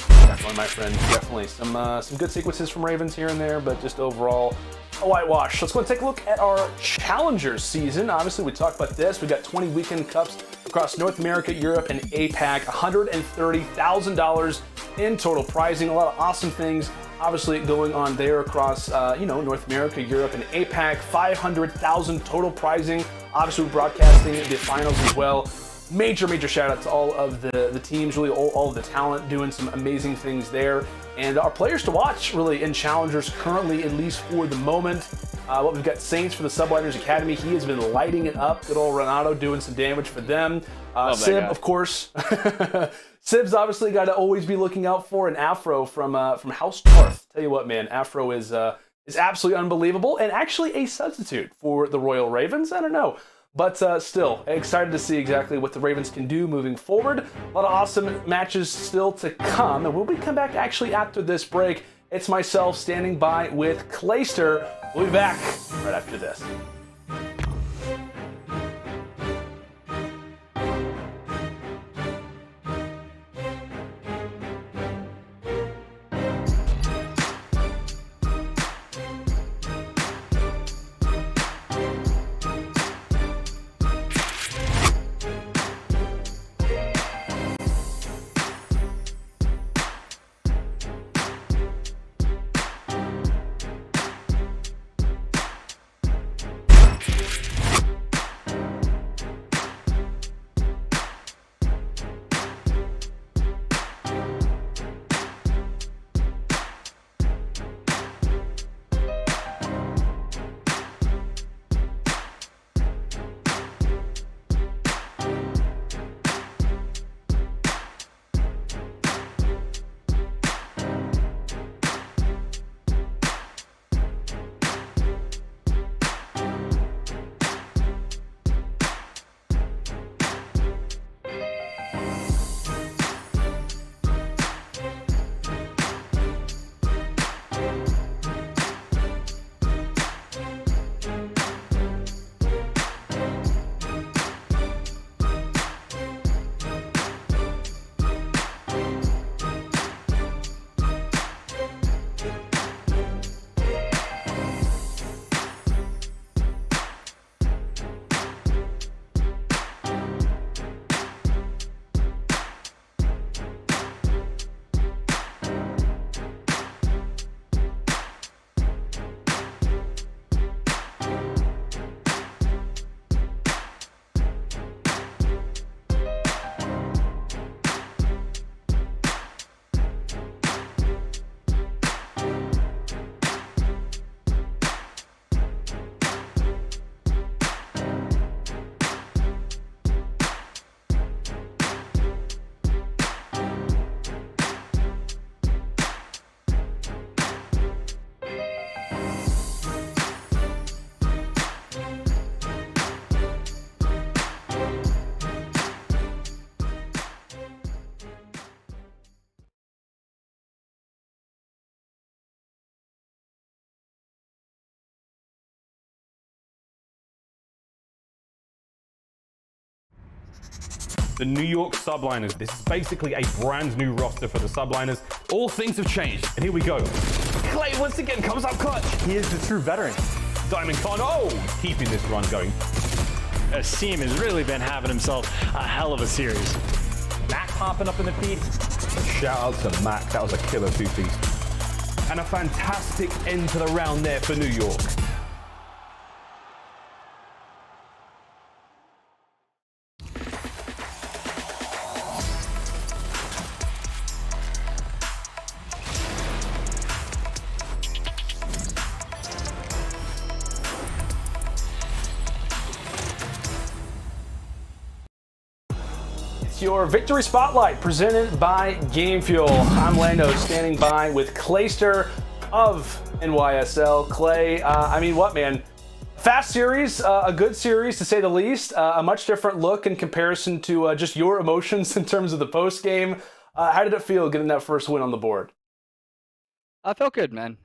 Definitely, my friend. Definitely. Some good sequences from Ravens here and there, but just overall, a whitewash. Let's go and take a look at our Challengers season. Obviously, we talked about this. We got 20 weekend cups across North America, Europe, and APAC. $130,000 in total prizing. A lot of awesome things, obviously, going on there across, North America, Europe, and APAC. $500,000 total prizing. Obviously, we're broadcasting the finals as well. Major shout out to all of the teams, really all of the talent doing some amazing things there. And our players to watch really in Challengers currently, at least for the moment. What we've got Saints for the Subliners Academy. He has been lighting it up. Good old Renato doing some damage for them. Sib, of course. Sib's obviously got to always be looking out for an Afro from House Tarth. Tell you what, man, Afro is absolutely unbelievable and actually a substitute for the Royal Ravens. I don't know. But still, excited to see exactly what the Ravens can do moving forward. A lot of awesome matches still to come. And when we come back actually after this break, it's myself standing by with Clayster. We'll be back right after this. The New York Subliners. This is basically a brand new roster for the Subliners. All things have changed, and here we go. Clay once again comes up clutch. He is the true veteran. Diamondcon, keeping this run going. Asim has really been having himself a hell of a series. Mack popping up in the feed. Shout out to Mack, that was a killer two-piece. And a fantastic end to the round there for New York. Your Victory Spotlight presented by Game Fuel. I'm Lando standing by with Clayster of NYSL. Clay, I mean, what, man? Fast series, a good series to say the least. A much different look in comparison to just your emotions in terms of the post game. How did it feel getting that first win on the board? I felt good, man.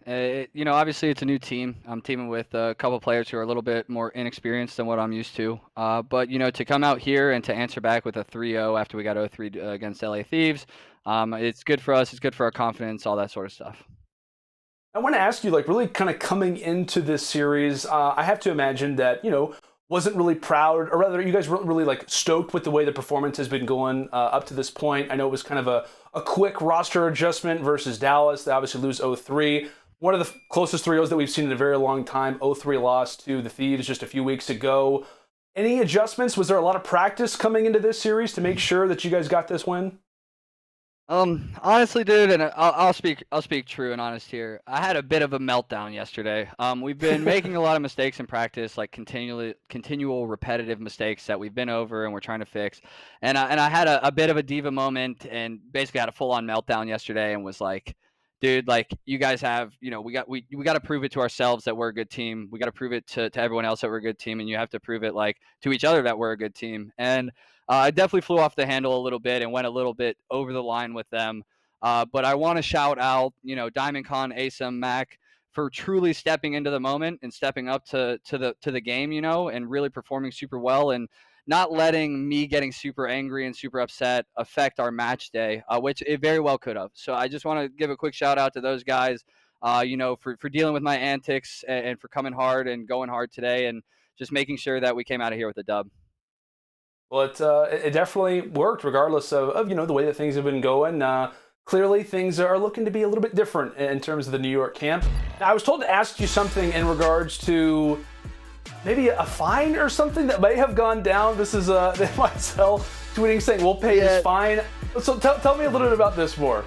You know, obviously it's a new team. I'm teaming with a couple players who are a little bit more inexperienced than what I'm used to. But, you know, to come out here and to answer back with a 3-0 after we got 0-3 against LA Thieves, it's good for us. It's good for our confidence, all that sort of stuff. I want to ask you, like, really kind of coming into this series, I have to imagine that, you know, wasn't really proud, or rather you guys weren't really like stoked with the way the performance has been going up to this point. I know it was kind of a quick roster adjustment versus Dallas. They obviously lose 0-3. One of the closest 3-0s that we've seen in a very long time. 0-3 loss to the Thieves just a few weeks ago. Any adjustments? Was there a lot of practice coming into this series to make sure that you guys got this win? Honestly, dude, and I'll speak true and honest here. I had a bit of a meltdown yesterday. We've been making a lot of mistakes in practice, like continual repetitive mistakes that we've been over and we're trying to fix. And I had a bit of a diva moment and basically had a full-on meltdown yesterday and was like, dude, like you guys have, you know, we got to prove it to ourselves that we're a good team. We got to prove it to everyone else that we're a good team, and you have to prove it like to each other that we're a good team. And I definitely flew off the handle a little bit and went a little bit over the line with them. But I want to shout out, you know, Diamondcon, Asim, Mack, for truly stepping into the moment and stepping up to the game, you know, and really performing super well and not letting me getting super angry and super upset affect our match day, which it very well could have. So I just want to give a quick shout out to those guys, you know, for dealing with my antics and for coming hard and going hard today and just making sure that we came out of here with a dub. Well, it definitely worked regardless of you know, the way that things have been going. Clearly, things are looking to be a little bit different in terms of the New York camp. Now, I was told to ask you something in regards to maybe a fine or something that may have gone down. This is myself tweeting saying we'll pay his fine. So tell me a little bit about this more.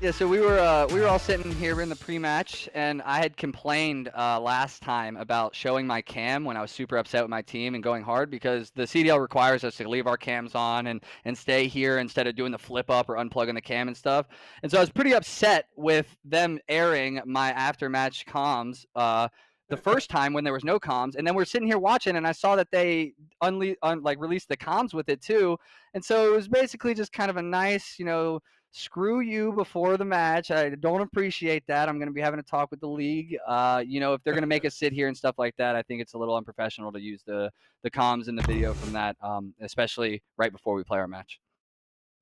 Yeah, so we were all sitting here in the pre-match, and I had complained last time about showing my cam when I was super upset with my team and going hard because the CDL requires us to leave our cams on and stay here instead of doing the flip up or unplugging the cam and stuff. And so I was pretty upset with them airing my after-match comms the first time when there was no comms, and then we're sitting here watching, and I saw that they released the comms with it too, and so it was basically just kind of a nice, you know, screw you before the match. I don't appreciate that. I'm going to be having a talk with the league. You know, if they're going to make us sit here and stuff like that, I think it's a little unprofessional to use the comms in the video from that, especially right before we play our match.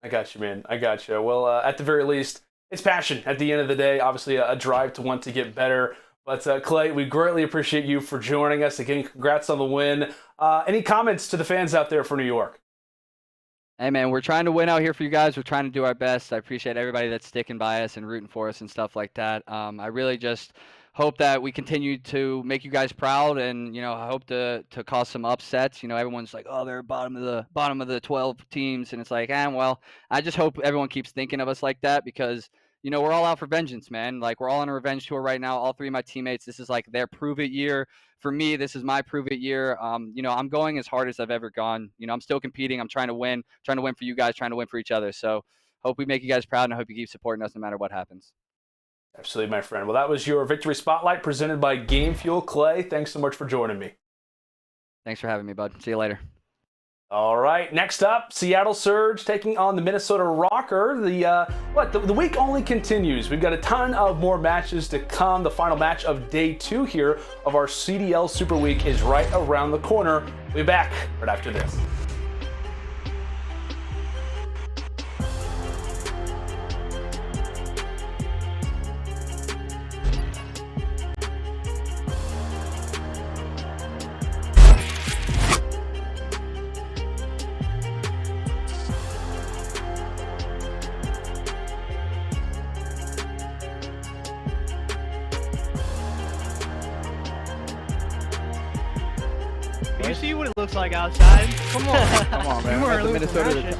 I got you, man. I got you. Well, at the very least, it's passion at the end of the day. Obviously, a drive to want to get better. But Clay, we greatly appreciate you for joining us. Again, congrats on the win. Any comments to the fans out there for New York? Hey, man, we're trying to win out here for you guys. We're trying to do our best. I appreciate everybody that's sticking by us and rooting for us and stuff like that. I really just hope that we continue to make you guys proud, and, you know, I hope to cause some upsets. You know, everyone's like, oh, they're bottom of the 12 teams, and it's like, well, I just hope everyone keeps thinking of us like that because, you know, we're all out for vengeance, man. Like, we're all on a revenge tour right now. All three of my teammates, this is like their prove-it year. For me, this is my prove-it year. You know, I'm going as hard as I've ever gone. You know, I'm still competing. I'm trying to win for you guys, trying to win for each other. So hope we make you guys proud, and I hope you keep supporting us no matter what happens. Absolutely, my friend. Well, that was your Victory Spotlight presented by Game Fuel. Clay, thanks so much for joining me. Thanks for having me, bud. See you later. All right, next up, Seattle Surge taking on the Minnesota Røkkr. The week only continues. We've got a ton of more matches to come. The final match of day 2 here of our CDL Super Week is right around the corner. We'll be back right after this. You see what it looks like outside? Come on. Come on, man. You weren't losing Minnesota that shit.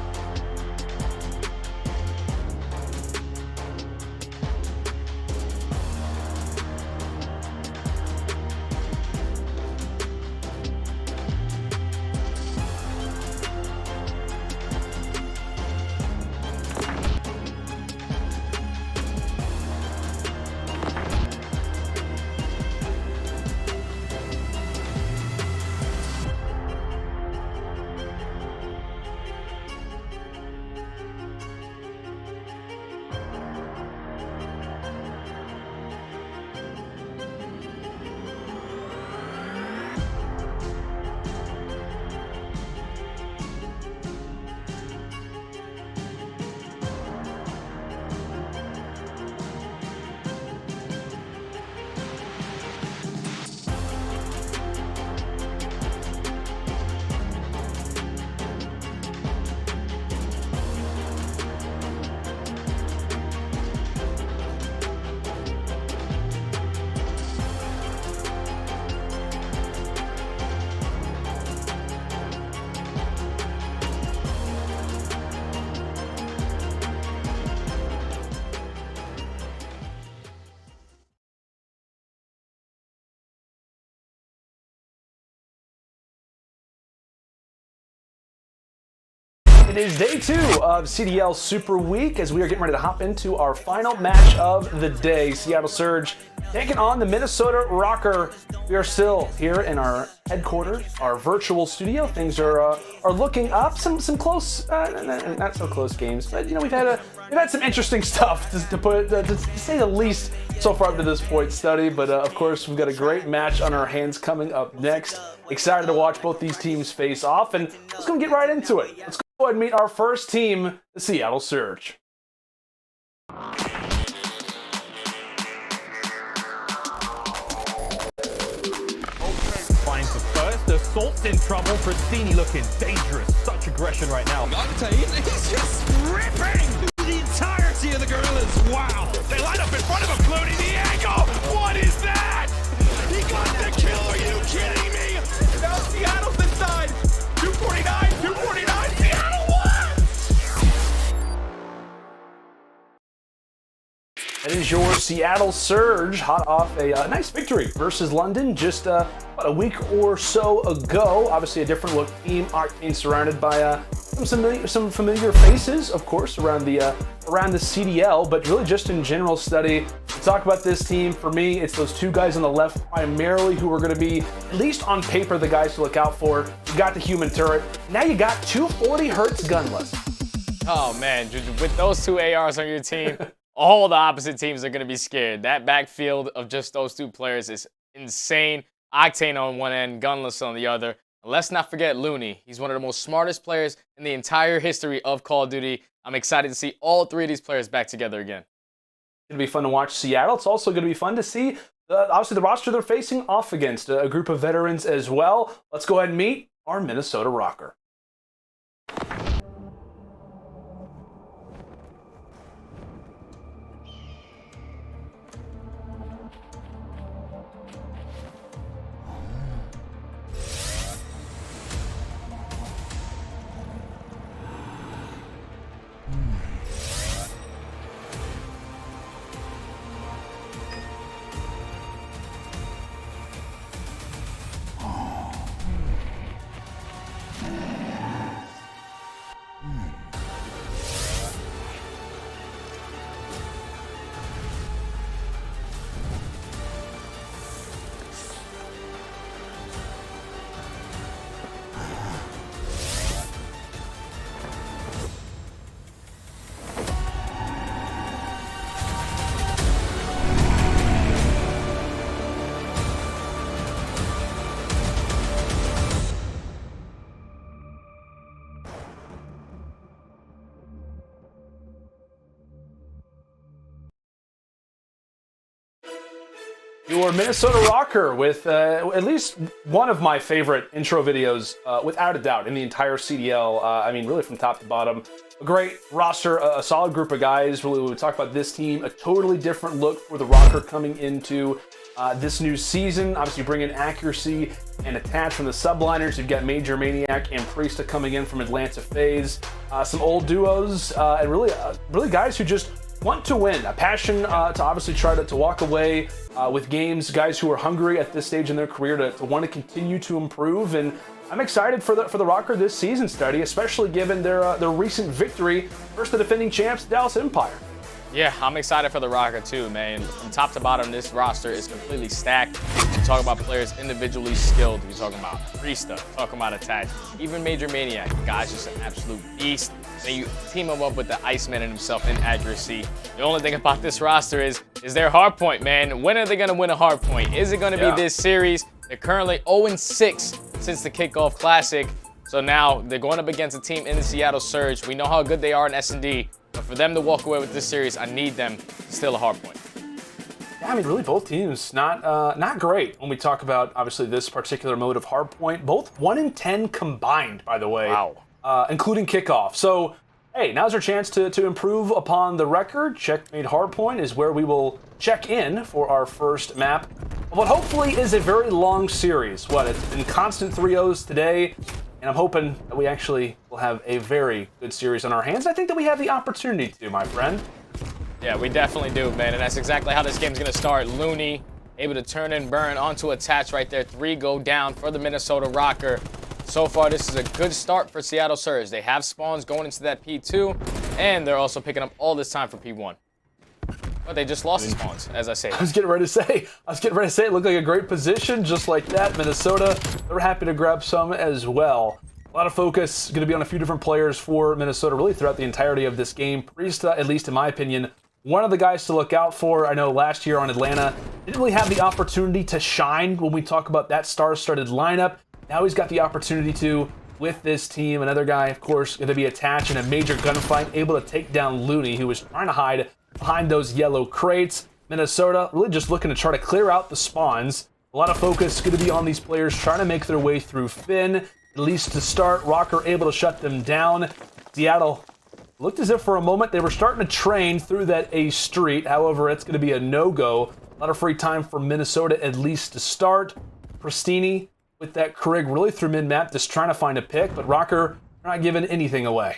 It is day 2 of CDL Super Week as we are getting ready to hop into our final match of the day. Seattle Surge taking on the Minnesota Røkkr. We are still here in our headquarters, our virtual studio. Things are looking up. Some close, not so close games, but you know we've had some interesting stuff to say the least so far up to this point, Study. But of course we've got a great match on our hands coming up next. Excited to watch both these teams face off, and let's go get right into it. Let's go ahead and meet our first team, the Seattle Surge. Finds the first. Assault's in trouble. Prestinni looking dangerous. Such aggression right now. Octane is just ripping the entirety of the Guerrillas. Wow. They line up in front of him. Loony, the angle. What is that? He got the kill. Are you kidding me? Now Seattle's inside. 249, 249. Seattle won. That is your Seattle Surge, hot off a nice victory versus London just about a week or so ago. Obviously a different look team. Octane surrounded by some familiar faces, of course, around the CDL, but really just in general, Study. To talk about this team, for me, it's those two guys on the left primarily who are going to be, at least on paper, the guys to look out for. You got the human turret. Now you got 240 Hz Gunless. Oh man, with those two ARs on your team, all the opposite teams are going to be scared. That backfield of just those two players is insane. Octane on one end, Gunless on the other. And let's not forget Loony. He's one of the most smartest players in the entire history of Call of Duty. I'm excited to see all three of these players back together again. It's going to be fun to watch Seattle. It's also going to be fun to see, obviously, the roster they're facing off against, a group of veterans as well. Let's go ahead and meet our Minnesota Røkkr. Your Minnesota Røkkr with at least one of my favorite intro videos, without a doubt, in the entire CDL. I mean, really from top to bottom. A great roster, a solid group of guys. Really, we talk about this team, a totally different look for the Røkkr coming into this new season. Obviously, bring in accuracy and attach from the Subliners. You've got MajorManiak and Priestahh coming in from Atlanta FaZe. Some old duos, and really guys who just want to win, a passion to obviously try to walk away with games, guys who are hungry at this stage in their career to want to continue to improve. And I'm excited for the Røkkr this season, Study, especially given their recent victory versus the defending champs, Dallas Empire. Yeah, I'm excited for the Røkkr too, man. From top to bottom, this roster is completely stacked. We're talking about players individually skilled. We're talking about Priestahh, talking about attach. Even MajorManiak, the guy's just an absolute beast. And you team him up with the Iceman and himself in accuracy. The only thing about this roster is their hardpoint, man. When are they going to win a hardpoint? Is it going to be this series? They're currently 0-6 since the kickoff classic. So now they're going up against a team in the Seattle Surge. We know how good they are in S&D. But for them to walk away with this series, I need them to steal a hardpoint. Yeah, I mean, really, both teams not great when we talk about, obviously, this particular mode of hardpoint. Both 1-10 combined, by the way. Wow. Including kickoff. So, hey, now's our chance to improve upon the record. Checkmate hardpoint is where we will check in for our first map. What hopefully is a very long series. It's been constant 3-0s today, and I'm hoping that we actually will have a very good series on our hands. I think that we have the opportunity to, my friend. Yeah, we definitely do, man, and that's exactly how this game's gonna start. Loony able to turn and burn onto attach right there. 3 go down for the Minnesota Røkkr. So far, this is a good start for Seattle Surge. They have spawns going into that P2, and they're also picking up all this time for P1. But they just lost the spawns, as I say. I was getting ready to say, it looked like a great position, just like that. Minnesota, they were happy to grab some as well. A lot of focus going to be on a few different players for Minnesota really throughout the entirety of this game. Priestahh, at least in my opinion, one of the guys to look out for. I know last year on Atlanta, didn't really have the opportunity to shine when we talk about that star-studded lineup. Now he's got the opportunity to with this team. Another guy, of course, going to be attached in a major gunfight, able to take down Loony, who was trying to hide behind those yellow crates. Minnesota really just looking to try to clear out the spawns. A lot of focus going to be on these players trying to make their way through Finn, at least to start. Røkkr able to shut them down. Seattle looked as if for a moment they were starting to train through that A street. However, it's going to be a no-go. A lot of free time for Minnesota at least to start. Prestinni with that Krig really through mid-map, just trying to find a pick, but Røkkr not giving anything away.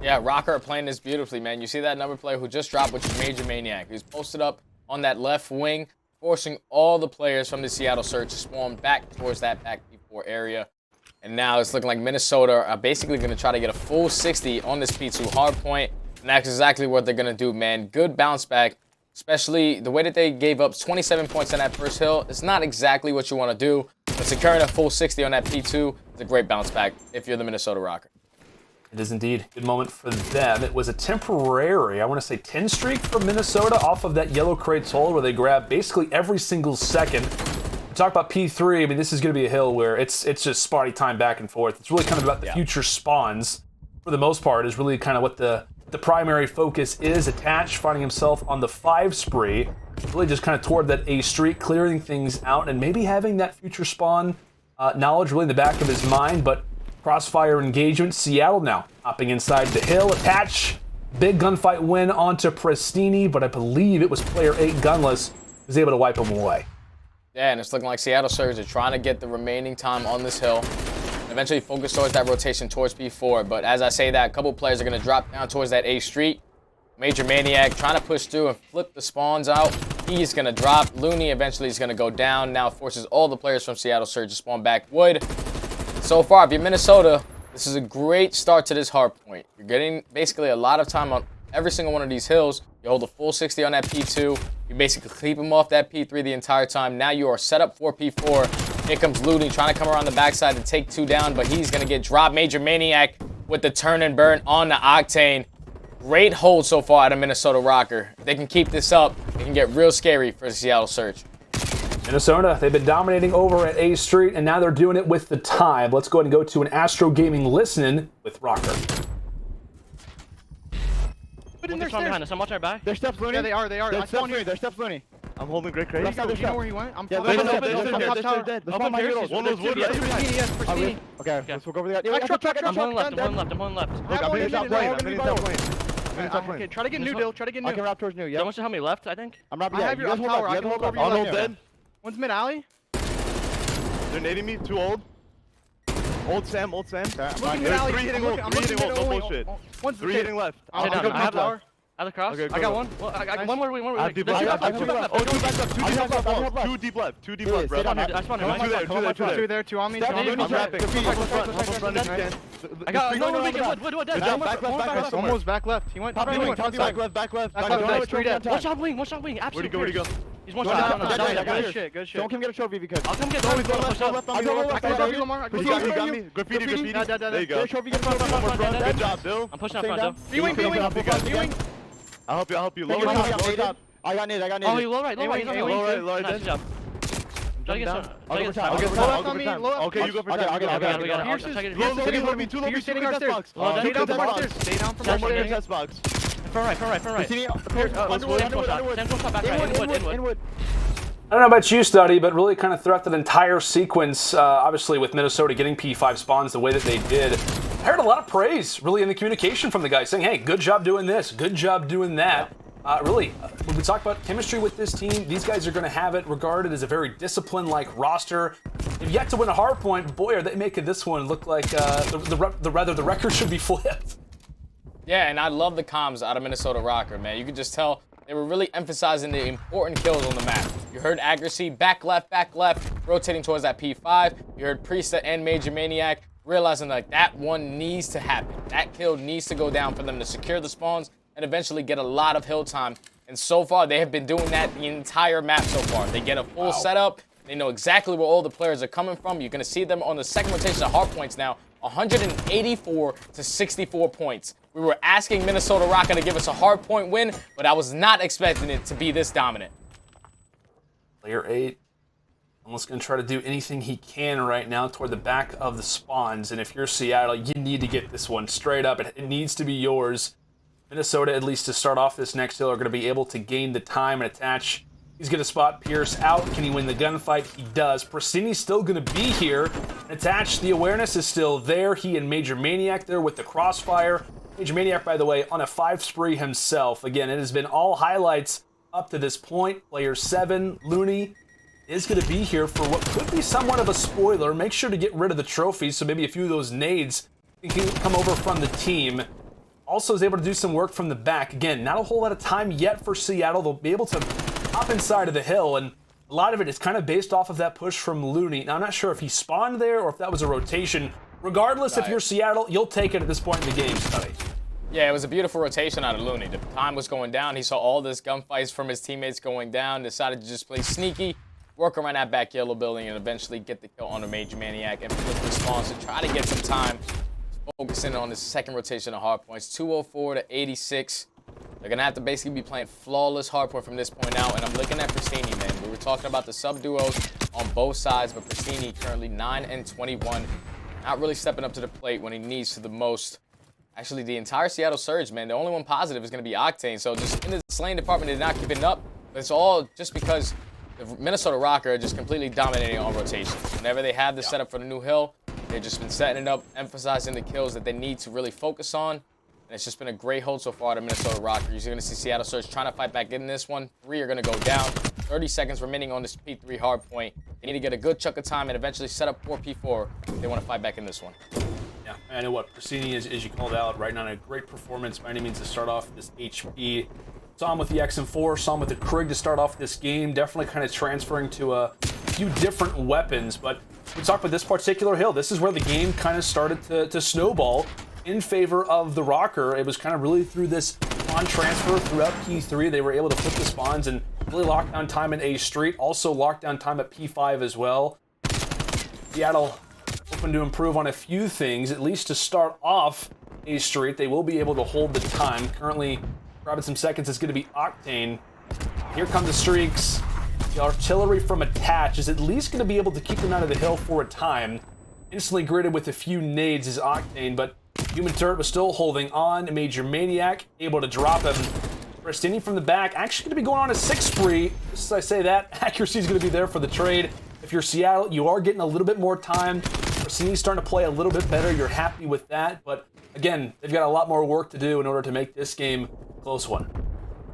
Yeah, Røkkr playing this beautifully, man. You see that number player who just dropped, which is MajorManiak. He's posted up on that left wing, forcing all the players from the Seattle Surge to spawn back towards that back P4 area. And now it's looking like Minnesota are basically going to try to get a full 60 on this P2 hardpoint. And that's exactly what they're going to do, man. Good bounce back, especially the way that they gave up 27 points on that first hill. It's not exactly what you want to do, but securing a full 60 on that P2 is a great bounce back if you're the Minnesota Røkkr. It is indeed a good moment for them. It was a temporary, I want to say 10 streak for Minnesota off of that yellow crates hole where they grab basically every single second. We talk about P3, I mean, this is going to be a hill where it's just spotty time back and forth. It's really kind of about the future spawns, for the most part, is really kind of what the primary focus is. Attached, finding himself on the 5 spree, really just kind of toward that A street, clearing things out, and maybe having that future spawn knowledge really in the back of his mind, but crossfire engagement. Seattle now hopping inside the hill. Attach. Big gunfight win onto Prestinni, but I believe it was player 8 Gunless who was able to wipe him away. Yeah, and it's looking like Seattle Surge are trying to get the remaining time on this hill. Eventually focus towards that rotation towards P4. But as I say that, a couple players are going to drop down towards that A street. MajorManiak trying to push through and flip the spawns out. He's going to drop. Loony eventually is going to go down. Now forces all the players from Seattle Surge to spawn back wood. So far, if you're Minnesota, this is a great start to this hard point. You're getting basically a lot of time on every single one of these hills. You hold a full 60 on that P2. You basically keep them off that P3 the entire time. Now you are set up for P4. Here comes Loony trying to come around the backside to take 2 down, but he's going to get dropped. MajorManiak with the turn and burn on the Octane. Great hold so far out of Minnesota Røkkr. If they can keep this up, it can get real scary for the Seattle Surge. Minnesota, they've been dominating over at A Street, and now they're doing it with the time. Let's go ahead and go to an Astro Gaming listening with Røkkr. Put in their stairs. Behind us. I'm watching our back. Their steps Loony. Yeah, they are. Their steps Loony. Their steps Loony. I'm holding great crazy. Do you know where he went? I'm yeah, top they're dead. One was wood, right? Okay, let's go over there. I'm holding left. I'm holding left. Look, I'm hitting top lane. I'm hitting top lane. Okay, try to get new deal. Try to get new. I can wrap towards new, yeah. Someone should help me left, I think. I'm wrapping. I have your tower. I can hold over you. Arnold dead. One's mid alley. They're nading me. Too old. Old Sam. There's 3 hitting old. 3 hitting old. No bullshit. 3 hitting left. I have tower. I have the cross. Okay, I got one. Well, I got one more. I have deep left. 2 deep left. 2 deep left, bro. I spawned here. 2 there. 2 on me. I'm wrapping. I got no wood. Back Almost back left. He went back left. One shot wing. Where'd he go? He's one shot. Good shit. Don't come get a trophy if you could. I'll come get He got me. Graffiti. There you go. Good job, Bill. I'm pushing up front, Bill. B-wing. I'll help you. Lower top. I got nade. Oh, you low right. Low right. Nice job. Try to get some. Okay, you go for top. You're sitting upstairs. Stay down from upstairs. Stay down from upstairs. Front right. Inwood. I don't know about you, Studdy, but really kind of throughout that entire sequence, obviously with Minnesota getting P5 spawns the way that they did, I heard a lot of praise really in the communication from the guys saying, hey, good job doing this, good job doing that. Really, when we talk about chemistry with this team, these guys are going to have it regarded as a very disciplined-like roster. They've yet to win a hard point, but boy, are they making this one look like the record should be flipped. Yeah, and I love the comms out of Minnesota Røkkr, man. You could just tell they were really emphasizing the important kills on the map. You heard accuracy, back left, rotating towards that P5. You heard Priestahh and MajorManiak realizing like that one needs to happen. That kill needs to go down for them to secure the spawns and eventually get a lot of hill time. And so far, they have been doing that the entire map so far. They get a full setup. They know exactly where all the players are coming from. You're going to see them on the second rotation of hard points now. 184 to 64 points. We were asking Minnesota Røkkr to give us a hard point win, but I was not expecting it to be this dominant. Player 8, almost going to try to do anything he can right now toward the back of the spawns. And if you're Seattle, you need to get this one straight up. It needs to be yours. Minnesota, at least to start off this next hill, are going to be able to gain the time and attach. He's going to spot Pierce out. Can he win the gunfight? He does. Prestinni's still going to be here. Attached, the awareness is still there. He and MajorManiak there with the crossfire. MajorManiak, by the way, on a 5 spree himself. Again, it has been all highlights up to this point. Player 7, Loony, is going to be here for what could be somewhat of a spoiler. Make sure to get rid of the trophies, so maybe a few of those nades can come over from the team. Also is able to do some work from the back. Again, not a whole lot of time yet for Seattle. They'll be able to hop inside of the hill, and a lot of it is kind of based off of that push from Loony. Now, I'm not sure if he spawned there or if that was a rotation. Regardless, if you're Seattle, you'll take it at this point in the game, Scump. Yeah, it was a beautiful rotation out of Loony. The time was going down. He saw all this gunfights from his teammates going down, decided to just play sneaky, work around that back yellow building, and eventually get the kill on the MajorManiak and flip the spawns to try to get some time. Focusing on the second rotation of hard points, 204 to 86. They're going to have to basically be playing flawless hardpoint from this point out, and I'm looking at Prestinni, man. We were talking about the sub-duos on both sides, but Prestinni currently 9 and 21. Not really stepping up to the plate when he needs to the most. Actually, the entire Seattle Surge, man, the only one positive is going to be Octane. So just in the slaying department, they're not keeping up, but it's all just because the Minnesota Røkkr are just completely dominating on rotation. Whenever they have the setup for the new hill, they've just been setting it up, emphasizing the kills that they need to really focus on. And it's just been a great hold so far to Minnesota Røkkr. You're going to see Seattle Surge trying to fight back in this one. 3 are going to go down. 30 seconds remaining on this P3 hard point. They need to get a good chunk of time and eventually set up for P4 if they want to fight back in this one. Yeah, I know what Prestinni, as you called out, right now, a great performance by any means to start off this HP. Saw him with the XM4, saw him with the Krig to start off this game. Definitely kind of transferring to a few different weapons, but we talk about this particular hill. This is where the game kind of started to snowball in favor of the Røkkr. It was kind of really through this spawn transfer throughout P3. They were able to flip the spawns and really lock down time in A Street. Also lock down time at P5 as well. Seattle hoping to improve on a few things, at least to start off A Street. They will be able to hold the time. Currently, grabbing some seconds is going to be Octane. Here come the streaks. The artillery from Attach is at least going to be able to keep them out of the hill for a time. Instantly gridded with a few nades is Octane, but Human Turret was still holding on. MajorManiak able to drop him. Prestinni from the back, actually going to be going on a 6 spree. Just as I say that, accuracy is going to be there for the trade. If you're Seattle, you are getting a little bit more time. Prestinni's starting to play a little bit better. You're happy with that, but again, they've got a lot more work to do in order to make this game a close one.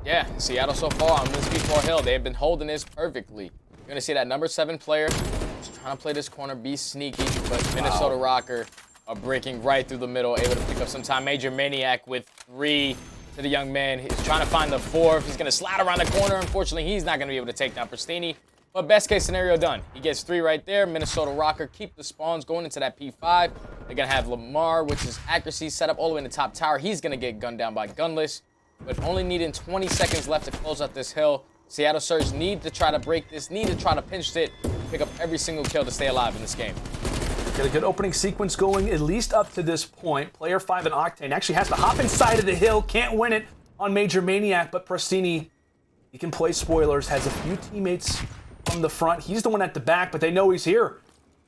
Yeah, Seattle so far on this P4 hill, they have been holding this perfectly. You're going to see that number 7 player just trying to play this corner, be sneaky, but Minnesota Røkkr are breaking right through the middle, able to pick up some time. MajorManiak with 3 to the young man. He's trying to find the 4th. He's going to slide around the corner. Unfortunately, he's not going to be able to take down Prestinni. But best case scenario done. He gets 3 right there. Minnesota Røkkr keep the spawns going into that P5. They're going to have Lamar, which is accuracy, set up all the way in the top tower. He's going to get gunned down by Gunless. But only needing 20 seconds left to close out this hill. Seattle Surge need to try to break this, need to try to pinch it, pick up every single kill to stay alive in this game. Got a good opening sequence going, at least up to this point. Player 5 and Octane actually has to hop inside of the hill. Can't win it on MajorManiak, but Prestinni, he can play spoilers, has a few teammates from the front. He's the one at the back, but they know he's here.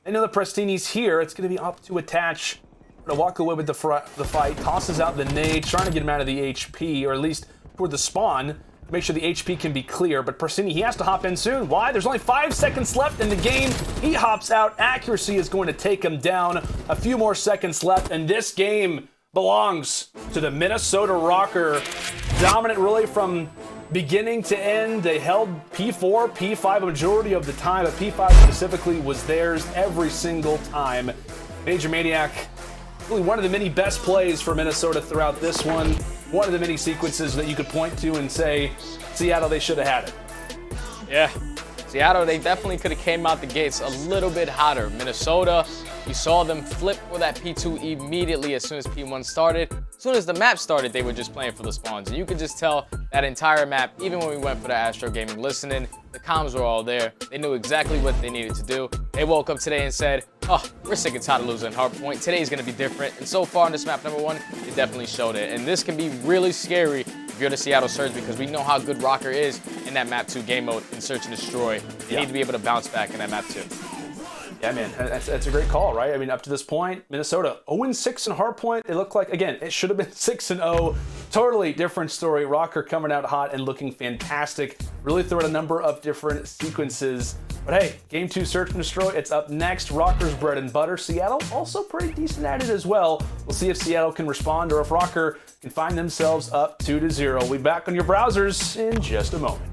They know that Prestinni's here. It's going to be up to Attach to walk away with the fight. Tosses out the nade, trying to get him out of the HP, or at least toward the spawn. Make sure the HP can be clear, but Prestinni, he has to hop in soon. Why? There's only 5 seconds left in the game. He hops out. Accuracy is going to take him down. A few more seconds left, and this game belongs to the Minnesota Røkkr. Dominant really from beginning to end. They held P4, P5 a majority of the time, but P5 specifically was theirs every single time. MajorManiak, really one of the many best plays for Minnesota throughout this one. One of the many sequences that you could point to and say, Seattle, they should have had it. Yeah. Seattle, they definitely could have came out the gates a little bit hotter. Minnesota, you saw them flip for that P2 immediately as soon as P1 started. As soon as the map started, they were just playing for the spawns. And you could just tell that entire map, even when we went for the Astro Gaming listening, the comms were all there. They knew exactly what they needed to do. They woke up today and said, oh, we're sick and tired of losing Hardpoint. Today's going to be different. And so far on this map number 1, it definitely showed it. And this can be really scary if you're the Seattle Surge, because we know how good Røkkr is in that map 2 game mode in Search and Destroy. They need to be able to bounce back in that map 2. Yeah, man, that's a great call, right? I mean, up to this point, Minnesota 0-6 in Hardpoint. It looked like, again, it should have been 6-0. Totally different story. Røkkr coming out hot and looking fantastic. Really throwing a number of different sequences. But hey, Game 2 Search and Destroy, it's up next. Røkkr's bread and butter. Seattle also pretty decent at it as well. We'll see if Seattle can respond or if Røkkr can find themselves up 2-0. We'll be back on your browsers in just a moment.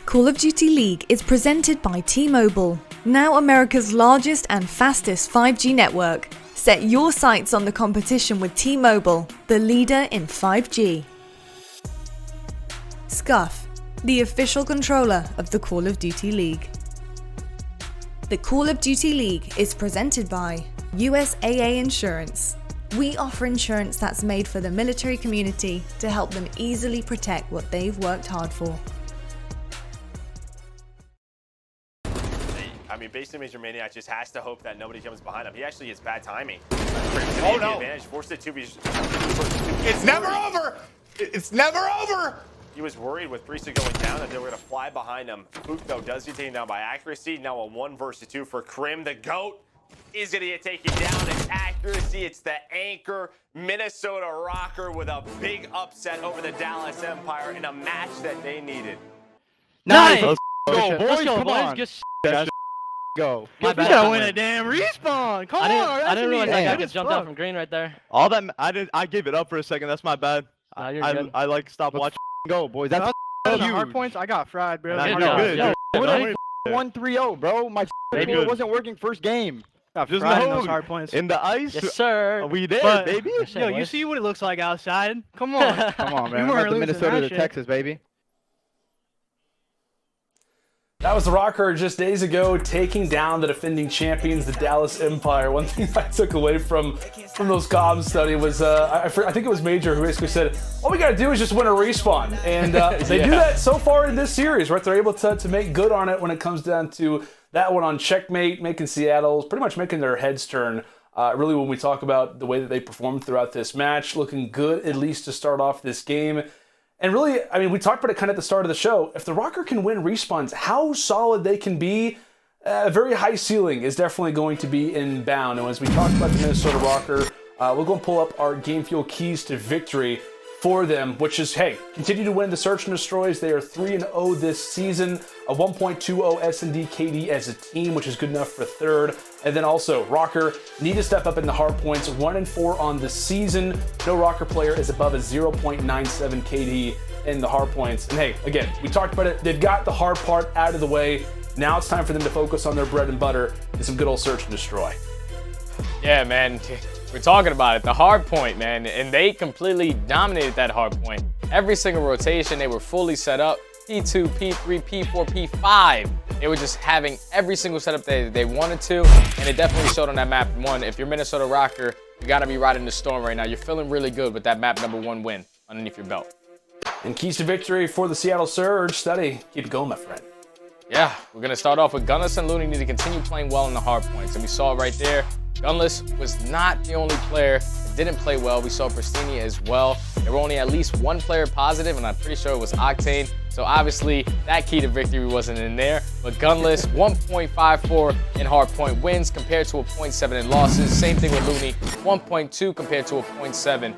Call of Duty League is presented by T-Mobile, now America's largest and fastest 5G network. Set your sights on the competition with T-Mobile, the leader in 5G. Scuff, the official controller of the Call of Duty League. The Call of Duty League is presented by USAA Insurance. We offer insurance that's made for the military community to help them easily protect what they've worked hard for. I mean, basically, MajorManiak just has to hope that nobody comes behind him. He actually gets bad timing. Oh no! Advantage, forced it to be. It's never over. It's never over. He was worried with Priestahh going down that they were going to fly behind him. Huke, though, does get taken down by accuracy. Now a 1 versus 2 for Crim. The GOAT is going to get taken down. It's accuracy. It's the anchor. Minnesota Røkkr with a big upset over the Dallas Empire in a match that they needed. Nice. Let's go, boys. Come Come on. on. Just Go. you gotta win a damn respawn. Come on. I didn't realize that guy gets jumped out from green right there. All that I gave it up for a second. That's my bad. Nah, you're good. I like stop watching. Go, boys. That's the huge. hard points. I got fried, bro. You're good. good. What 1-3-0, bro. My good. wasn't working first game. Got Just fried in know those hard points. in the ice. Yes, sir. We did, But- baby. Yo, you see what it looks like outside? Come on. Come on, man. You weren't losing Minnesota that to shit. Texas, baby. That was the Røkkr just days ago, taking down the defending champions, the Dallas Empire. One thing I took away from those comms study was, I think it was Major who basically said, all we got to do is just win a respawn. And they do that so far in this series, right? They're able to make good on it when it comes down to that one on Checkmate, making Seattle, pretty much making their heads turn. Really, when we talk about the way that they performed throughout this match, looking good, at least to start off this game. And really, I mean, we talked about it kind of at the start of the show. If the Røkkr can win respawns, how solid they can be, a very high ceiling is definitely going to be inbound. And as we talked about the Minnesota Røkkr, we're going to pull up our Game Fuel keys to victory for them, which is, hey, continue to win the Search and Destroys. They are 3-0 this season, a 1.20 S&D KD as a team, which is good enough for third. And then also, Røkkr need to step up in the hard points, 1-4 on the season. No Røkkr player is above a 0.97 KD in the hard points. And hey, again, we talked about it. They've got the hard part out of the way. Now it's time for them to focus on their bread and butter and some good old Search and Destroy. Yeah, man. We're talking about it, the hard point, man, and they completely dominated that hard point. Every single rotation, they were fully set up. P2, P3, P4, P5. They were just having every single setup they wanted to, and it definitely showed on that map 1. If you're Minnesota Røkkr, you gotta be riding the storm right now. You're feeling really good with that map number 1 win underneath your belt. And keys to victory for the Seattle Surge. Steady, keep it going, my friend. Yeah, we're gonna start off with Gunless and Loony need to continue playing well in the hard points, and we saw it right there. Gunless was not the only player that didn't play well. We saw Prestinni as well. There were only at least 1 player positive, and I'm pretty sure it was Octane. So obviously, that key to victory wasn't in there. But Gunless, 1.54 in hardpoint wins compared to a 0.7 in losses. Same thing with Loony, 1.2 compared to a 0.7.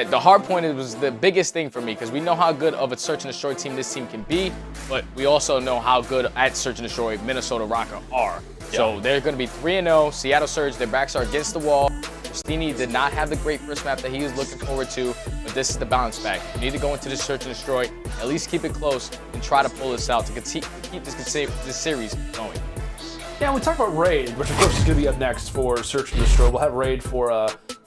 The hardpoint was the biggest thing for me because we know how good of a search and destroy team this team can be, but we also know how good at search and destroy Minnesota Røkkr are. So they're going to be 3-0. Seattle Surge, their backs are against the wall. Prestinni did not have the great first map that he was looking forward to, but this is the bounce back. You need to go into this search and destroy, at least keep it close, and try to pull this out to keep this series going. Yeah, we talk about Raid, which of course is going to be up next for Search and Destroy. We'll have Raid for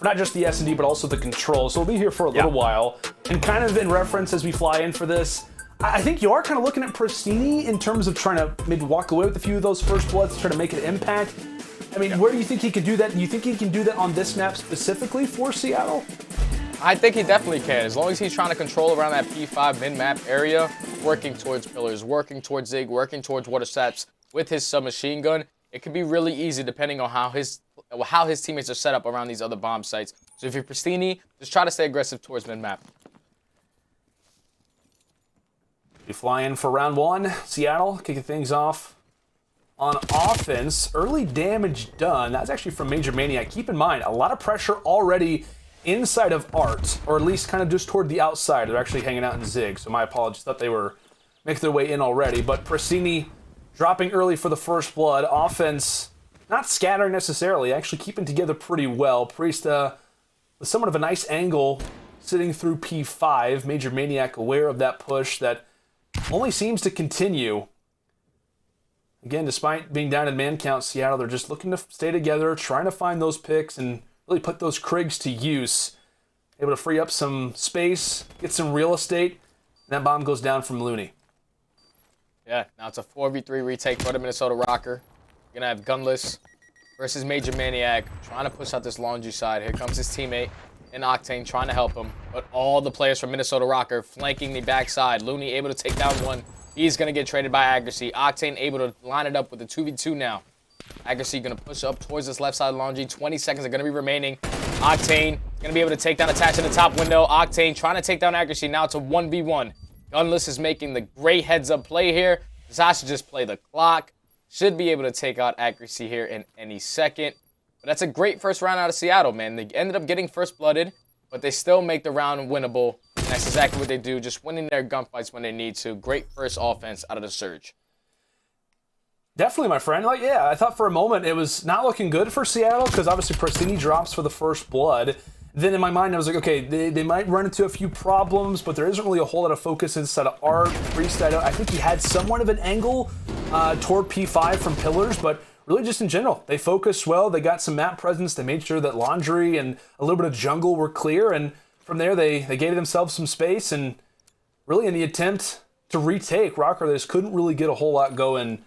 not just the S&D, but also the Control. So we'll be here for a little while. And kind of in reference as we fly in for this, I think you are kind of looking at Prestinni in terms of trying to maybe walk away with a few of those first bloods to try to make an impact. I mean, where do you think he could do that? Do you think he can do that on this map specifically for Seattle? I think he definitely can, as long as he's trying to control around that P5 mid-map area, working towards pillars, working towards Zig, working towards water steps with his submachine gun. It could be really easy depending on how his teammates are set up around these other bomb sites. So if you're Prestinni, just try to stay aggressive towards mid-map. We fly in for round 1. Seattle kicking things off on offense. Early damage done. That's actually from MajorManiak. Keep in mind, a lot of pressure already inside of Art, or at least kind of just toward the outside. They're actually hanging out in Zig, so my apologies. Thought they were making their way in already. But Prestinni dropping early for the first blood. Offense not scattering necessarily, actually keeping together pretty well. Priestahh with somewhat of a nice angle sitting through P5. MajorManiak aware of that push that only seems to continue. Again, despite being down in man count, Seattle, they're just looking to stay together, trying to find those picks and really put those Krigs to use. Able to free up some space, get some real estate, and that bomb goes down from Loony. Yeah, now it's a 4v3 retake for the Minnesota Røkkr. You're going to have Gunless versus MajorManiak trying to push out this laundry side. Here comes his teammate in Octane trying to help him. But all the players from Minnesota Røkkr flanking the backside. Loony able to take down one. He's going to get traded by aBeZy. Octane able to line it up with the 2v2 now. aBeZy going to push up towards this left side laundry. 20 seconds are going to be remaining. Octane going to be able to take down Attach in the top window. Octane trying to take down aBeZy. Now it's a 1v1. Gunless is making the great heads-up play here. Dashy just play the clock. Should be able to take out aBeZy here in any second. But that's a great first round out of Seattle, man. They ended up getting first blooded, but they still make the round winnable. And that's exactly what they do, just winning their gunfights when they need to. Great first offense out of the Surge. Definitely, my friend. Like, yeah, I thought for a moment it was not looking good for Seattle because obviously Prestinni drops for the first blood. Then in my mind, I was like, okay, they might run into a few problems, but there isn't really a whole lot of focus inside of Art. Priestahh, I think he had somewhat of an angle toward P5 from pillars, but really just in general, they focused well. They got some map presence. They made sure that laundry and a little bit of jungle were clear, and from there they gave themselves some space, and really in the attempt to retake Røkkr, they just couldn't really get a whole lot going. And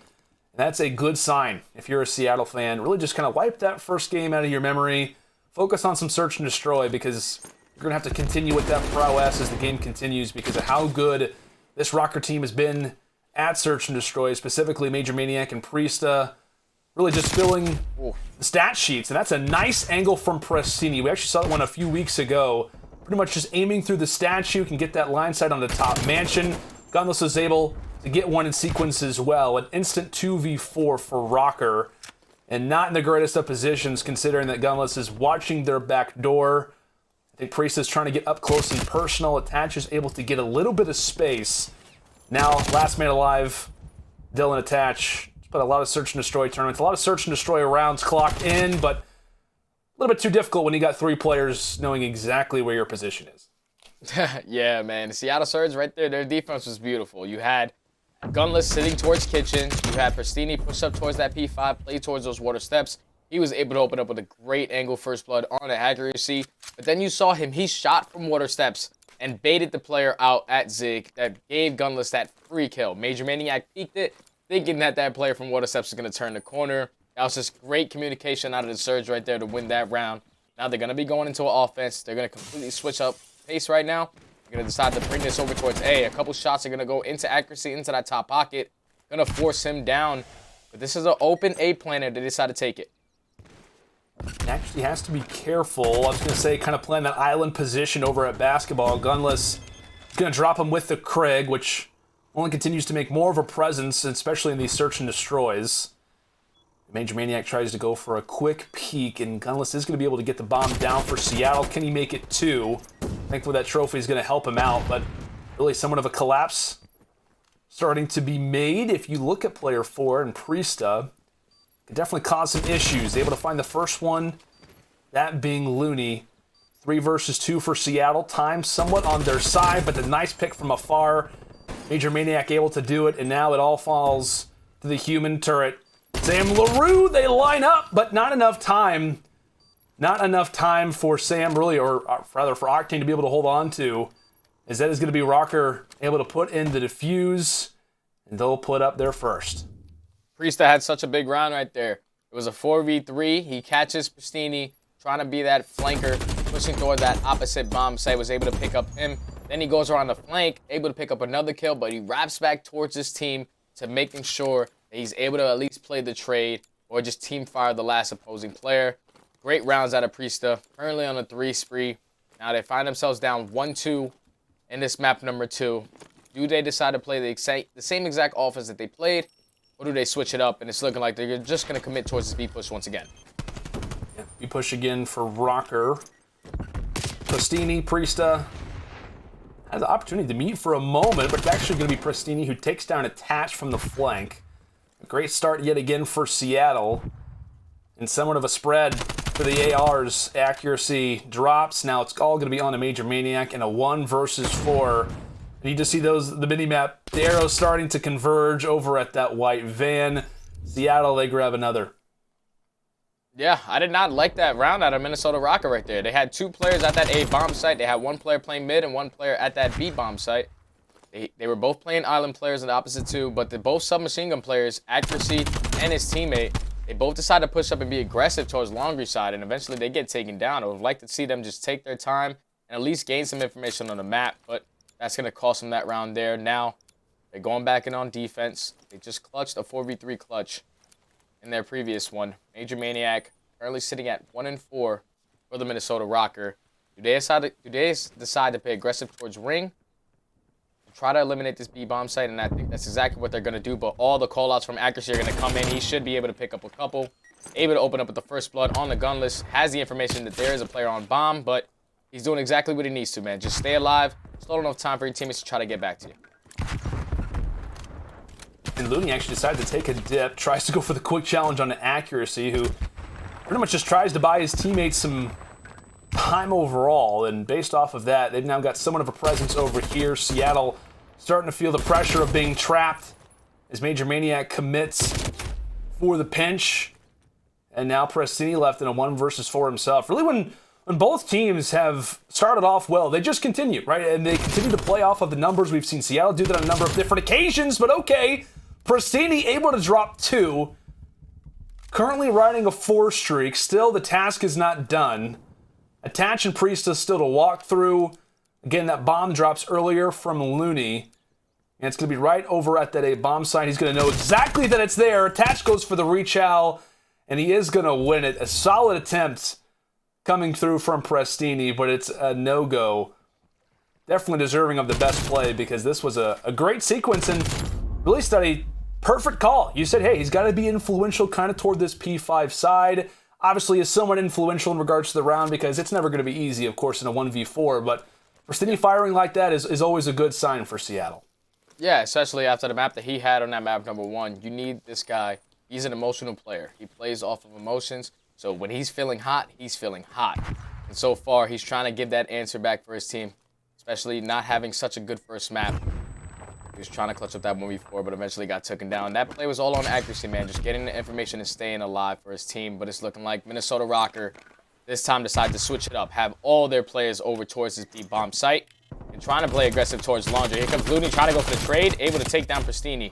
that's a good sign if you're a Seattle fan. Really just kind of wipe that first game out of your memory. Focus on some search and destroy because you're going to have to continue with that prowess as the game continues because of how good this Røkkr team has been at search and destroy, specifically MajorManiak and Priestahh, really just filling the stat sheets. And that's a nice angle from Prestinni. We actually saw that one a few weeks ago. Pretty much just aiming through the statue, can get that line sight on the top mansion. Gunless was able to get one in sequence as well. An instant 2v4 for Røkkr. And not in the greatest of positions considering that Gunless is watching their back door. I think Priestahh is trying to get up close and personal. Attach is able to get a little bit of space. Now, last man alive, Dylan Attach. But a lot of search and destroy tournaments, a lot of search and destroy rounds clocked in, but a little bit too difficult when you got 3 players knowing exactly where your position is. Yeah, man. The Seattle Surge right there, their defense was beautiful. You had Gunless sitting towards kitchen. You had Prestinni push up towards that P5, play towards those water steps. He was able to open up with a great angle first blood on the accuracy. But then you saw him. He shot from water steps and baited the player out at Zig that gave Gunless that free kill. MajorManiak peeked it, thinking that that player from water steps was going to turn the corner. That was just great communication out of the Surge right there to win that round. Now they're going to be going into an offense. They're going to completely switch up pace right now. They're going to decide to bring this over towards A. A couple shots are going to go into accuracy, into that top pocket. Going to force him down. But this is an open A planner. They decide to take it. He actually has to be careful. I was going to say, kind of playing that island position over at basketball. Gunless is going to drop him with the Krig, which only continues to make more of a presence, especially in these search and destroys. MajorManiak tries to go for a quick peek, and Gunless is going to be able to get the bomb down for Seattle. Can he make it 2? Thankfully, that trophy is going to help him out, but really somewhat of a collapse starting to be made. If you look at player 4 and Priestahh, it definitely caused some issues. Able to find the first one, that being Loony. 3 versus 2 for Seattle. Time somewhat on their side, but the nice pick from afar. MajorManiak able to do it, and now it all falls to the human turret. Sam LaRue, they line up, but not enough time. Not enough time for Sam, really, or rather for Octane to be able to hold on to. As that is going to be Røkkr able to put in the defuse, and they'll put up their first. Priestahh had such a big round right there. It was a 4v3. He catches Prestinni, trying to be that flanker, pushing toward that opposite bomb site, was able to pick up him. Then he goes around the flank, able to pick up another kill, but he wraps back towards his team to making sure that he's able to at least play the trade or just team fire the last opposing player. Great rounds out of Priestahh, currently on a 3 spree. Now they find themselves down 1-2 in this map number 2. Do they decide to play the same exact offense that they played, or do they switch it up? And it's looking like they're just going to commit towards this B push once again. Yeah, B push again for Røkkr. Prestinni, Priestahh has the opportunity to meet for a moment, but it's actually going to be Prestinni who takes down Attach from the flank. A great start yet again for Seattle. And somewhat of a spread for the ARs. Accuracy drops. Now it's all going to be on a MajorManiak in a 1 versus 4. And you just see the mini-map, the arrows starting to converge over at that white van. Seattle, they grab another. Yeah, I did not like that round out of Minnesota Røkkr right there. They had 2 players at that A bomb site. They had 1 player playing mid and 1 player at that B bomb site. They were both playing island players in the opposite 2, but they're both submachine gun players, Accuracy and his teammate. They both decide to push up and be aggressive towards Laundry side, and eventually they get taken down. I would like to see them just take their time and at least gain some information on the map, but that's going to cost them that round there. Now, they're going back in on defense. They just clutched a 4v3 clutch in their previous one. MajorManiak currently sitting at 1-4 for the Minnesota Røkkr. Do they decide to play aggressive towards Ring? Try to eliminate this B bomb site, and I think that's exactly what they're going to do, but all the callouts from Accuracy are going to come in. He should be able to pick up a couple. Able to open up with the first blood on the Gunless. Has the information that there is a player on bomb, but he's doing exactly what he needs to, man. Just stay alive. Slow enough time for your teammates to try to get back to you. And Loony actually decided to take a dip. Tries to go for the quick challenge on Accuracy, who pretty much just tries to buy his teammates some time overall. And based off of that, they've now got somewhat of a presence over here. Seattle starting to feel the pressure of being trapped as MajorManiak commits for the pinch. And now Prestinni left in a 1 versus 4 himself. Really, when both teams have started off well, they just continue, right? And they continue to play off of the numbers. We've seen Seattle do that on a number of different occasions, but okay. Prestinni able to drop 2. Currently riding a 4 streak. Still, the task is not done. Attach and Priestahh still to walk through. Again, that bomb drops earlier from Loony. And it's going to be right over at that A bomb site. He's going to know exactly that it's there. Attach goes for the rechow, and he is going to win it. A solid attempt coming through from Prestinni, but it's a no-go. Definitely deserving of the best play because this was a great sequence and really a perfect call. You said, hey, he's got to be influential kind of toward this P5 side. Obviously is somewhat influential in regards to the round because it's never going to be easy, of course, in a 1v4, but Prestinni firing like that is always a good sign for Seattle. Yeah, especially after the map that he had on that map number 1. You need this guy. He's an emotional player. He plays off of emotions. So when he's feeling hot, he's feeling hot. And so far, he's trying to give that answer back for his team, especially not having such a good first map. He was trying to clutch up that 1v4, but eventually got taken down. That play was all on accuracy, man. Just getting the information and staying alive for his team. But it's looking like Minnesota Røkkr this time decided to switch it up. Have all their players over towards this B-bomb site. And trying to play aggressive towards Laundry. Here comes Loony trying to go for the trade. Able to take down Prestinni.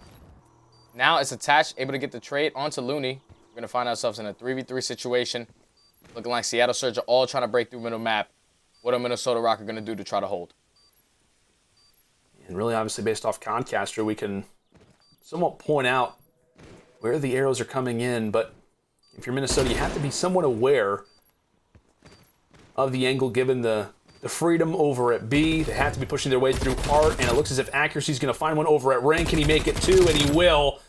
Now it's attached. Able to get the trade onto Loony. We're going to find ourselves in a 3v3 situation. Looking like Seattle Surge are all trying to break through middle map. What are Minnesota Røkkr going to do to try to hold? And really, obviously, based off Concaster, we can somewhat point out where the arrows are coming in. But if you're Minnesota, you have to be somewhat aware of the angle given the freedom over at B. They have to be pushing their way through Art, and it looks as if Accuracy's going to find one over at Ring. Can he make it too? And he will.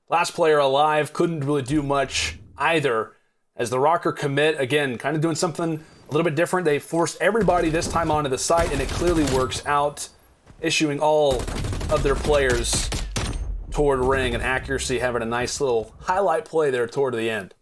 Last player alive, couldn't really do much either. As the Røkkr commit, again, kind of doing something a little bit different. They force everybody this time onto the site, and it clearly works out, issuing all of their players toward Ring, and Accuracy having a nice little highlight play there toward the end.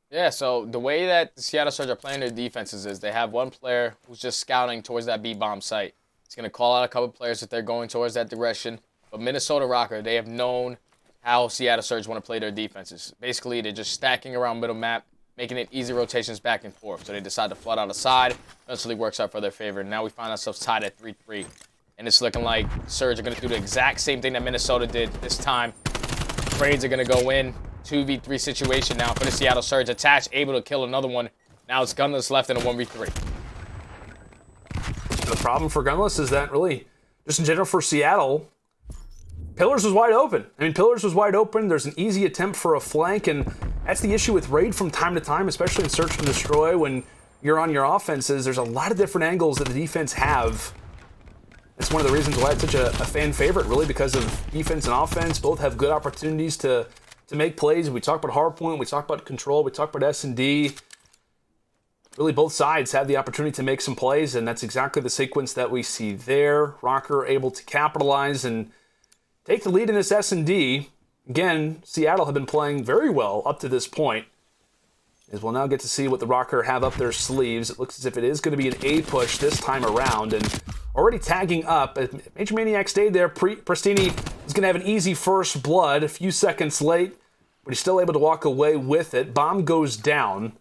Yeah, so the way that the Seattle Surge are playing their defenses is they have one player who's just scouting towards that B-bomb site. He's going to call out a couple players if they're going towards that direction. But Minnesota Røkkr, they have known how Seattle Surge want to play their defenses. Basically, they're just stacking around middle map, making it easy rotations back and forth. So they decide to flood out a side. Eventually works out for their favor. Now we find ourselves tied at 3-3. And it's looking like Surge are going to do the exact same thing that Minnesota did this time. Trades are going to go in. 2v3 situation now for the Seattle Surge. Attached, able to kill another one. Now it's Gunless left in a 1v3. The problem for Gunless is that really, just in general for Seattle, Pillars was wide open. I mean, Pillars was wide open. There's an easy attempt for a flank, and that's the issue with Raid from time to time, especially in Search and Destroy. When you're on your offenses, there's a lot of different angles that the defense have. That's one of the reasons why it's such a fan favorite, really, because of defense and offense. Both have good opportunities to make plays. We talk about hardpoint, we talk about control, we talk about S&D. Really, both sides have the opportunity to make some plays, and that's exactly the sequence that we see there. Røkkr able to capitalize and take the lead in this S&D. Again, Seattle have been playing very well up to this point. As we'll now get to see what the Røkkr have up their sleeves. It looks as if it is going to be an A push this time around, and already tagging up. MajorManiak stayed there. Prestinni is going to have an easy first blood, a few seconds late, but he's still able to walk away with it. Bomb goes down.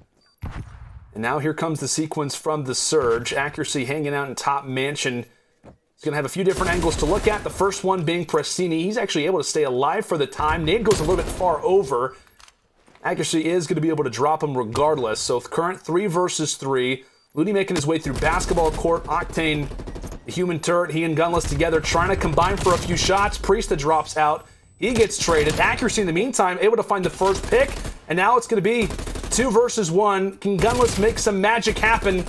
And now here comes the sequence from the Surge. Accuracy hanging out in top mansion. He's going to have a few different angles to look at. The first one being Prestinni. He's actually able to stay alive for the time. Nade goes a little bit far over. Accuracy is going to be able to drop him regardless. So current 3 versus 3. Loony making his way through basketball court. Octane, the human turret, he and Gunless together trying to combine for a few shots. Priestahh drops out. He gets traded. Accuracy in the meantime able to find the first pick. And now it's going to be 2 versus 1. Can Gunless make some magic happen?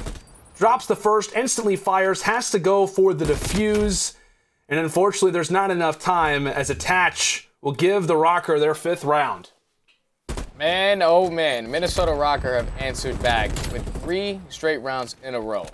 Drops the first, instantly fires, has to go for the defuse. And unfortunately, there's not enough time as Attach will give the Røkkr their 5th round. Man, oh man, Minnesota Røkkr have answered back with 3 straight rounds in a row.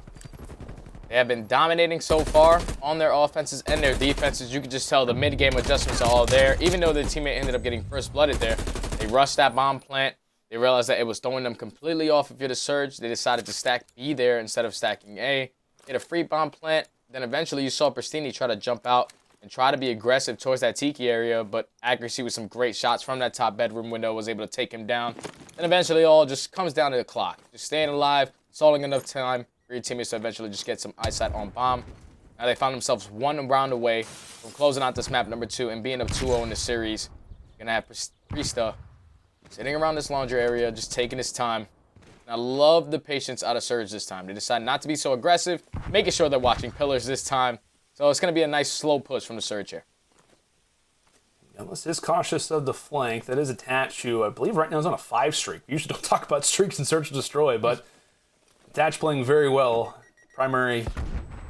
They have been dominating so far on their offenses and their defenses. You can just tell the mid-game adjustments are all there. Even though their teammate ended up getting first blooded there, they rushed that bomb plant. They realized that it was throwing them completely off if you're the Surge. They decided to stack B there instead of stacking A. Hit a free bomb plant. Then eventually you saw Prestinni try to jump out and try to be aggressive towards that Tiki area, but Accuracy with some great shots from that top bedroom window was able to take him down. And eventually all just comes down to the clock. Just staying alive, stalling enough time for your teammates to eventually just get some eyesight on bomb. Now they found themselves 1 round away from closing out this map number 2 and being up 2-0 in the series. Gonna have Priestahh sitting around this laundry area, just taking his time. And I love the patience out of Surge this time. They decided not to be so aggressive, making sure they're watching pillars this time. So it's going to be a nice slow push from the Surge here. Gunless is cautious of the flank. That is attached to, I believe right now is on a 5 streak. We usually don't talk about streaks in Search and Destroy, but Attached playing very well. Primary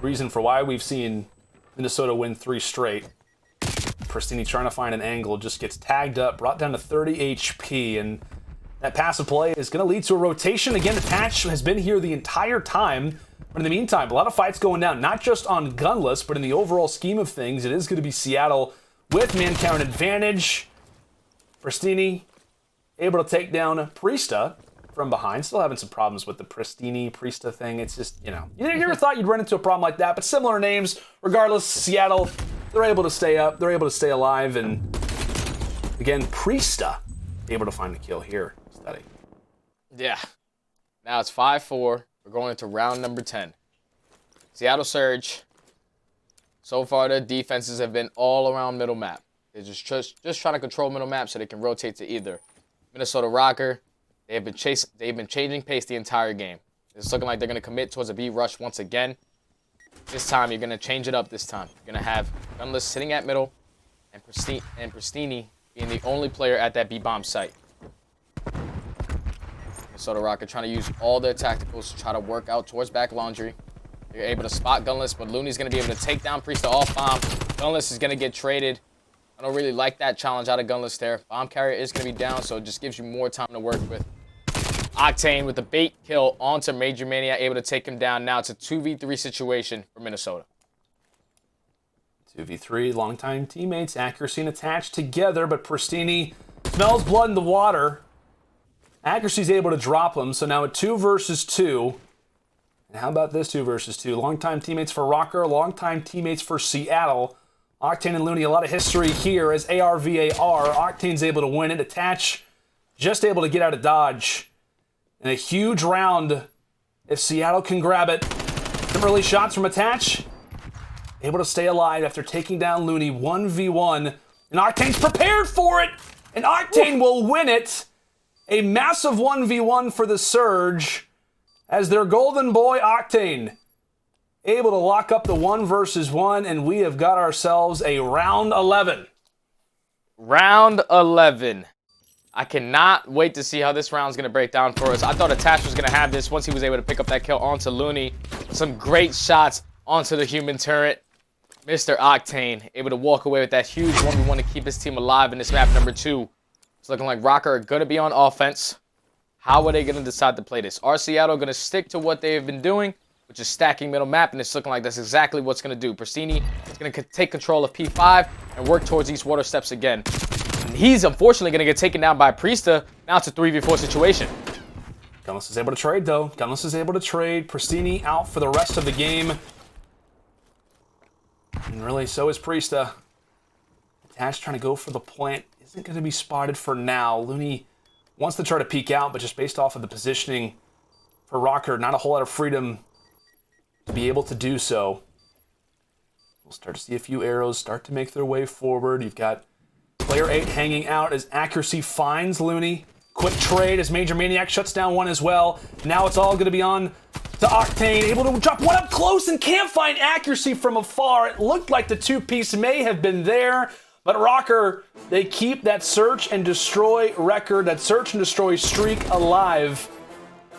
reason for why we've seen Minnesota win 3 straight. Prestinni trying to find an angle, just gets tagged up, brought down to 30 HP, and that passive play is going to lead to a rotation. Again, Attached has been here the entire time. But in the meantime, a lot of fights going down, not just on Gunless, but in the overall scheme of things, it is going to be Seattle with man count advantage. Prestinni able to take down Priestahh from behind. Still having some problems with the Priestahh thing. It's just, you know, you never thought you'd run into a problem like that, but similar names. Regardless, Seattle they're able to stay up, they're able to stay alive, and again, Priestahh able to find the kill here. Study. Yeah. Now it's 5-4. We're going into round number 10. Seattle Surge. So far, their defenses have been all around middle map. They're just trying to control middle map so they can rotate to either Minnesota Røkkr. They've been changing pace the entire game. It's looking like they're going to commit towards a B rush once again. This time, you're going to change it up this time. You're going to have Gunless sitting at middle and Prestinni being the only player at that B-bomb site. Minnesota Røkkr trying to use all their tacticals to try to work out towards back laundry. They're able to spot Gunless, but Loony's going to be able to take down Priestahh off bomb. Gunless is going to get traded. I don't really like that challenge out of Gunless there. Bomb carrier is going to be down, so it just gives you more time to work with. Octane with the bait kill onto MajorManiak, able to take him down. Now it's a 2v3 situation for Minnesota. 2v3, longtime teammates, accuracy and attached together, but Prestinni smells blood in the water. Accuracy's able to drop him, so now a 2 versus 2. And how about this 2 versus 2? Longtime teammates for Røkkr, longtime teammates for Seattle. Octane and Loony, a lot of history here as ARVAR. Octane's able to win it. Attach, just able to get out of dodge. And a huge round if Seattle can grab it. Some early shots from Attach. Able to stay alive after taking down Loony 1v1. And Octane's prepared for it. And Octane will win it. A massive 1v1 for the Surge as their golden boy Octane able to lock up the 1 versus 1, and we have got ourselves a round 11. Round 11. I cannot wait to see how this round's going to break down for us. I thought Attach was going to have this once he was able to pick up that kill onto Loony. Some great shots onto the human turret. Mr. Octane able to walk away with that huge 1v1 to keep his team alive in this map number 2. It's looking like Røkkr are going to be on offense. How are they going to decide to play this? Are Seattle going to stick to what they've been doing, which is stacking middle map, and it's looking like that's exactly what's going to do. Prestinni is going to take control of P5 and work towards these water steps again. And he's unfortunately going to get taken down by Priestahh. Now it's a 3v4 situation. Gunless is able to trade, though. Gunless is able to trade. Prestinni out for the rest of the game. And really, so is Priestahh. Attach trying to go for the plant. Isn't going to be spotted for now. Loony wants to try to peek out, but just based off of the positioning for Røkkr, not a whole lot of freedom to be able to do so. We'll start to see a few arrows start to make their way forward. You've got player 8 hanging out as accuracy finds Loony. Quick trade as MajorManiak shuts down one as well. Now it's all going to be on to Octane, able to drop one up close and can't find accuracy from afar. It looked like the 2-piece may have been there, but Røkkr, they keep that search and destroy record, that search and destroy streak alive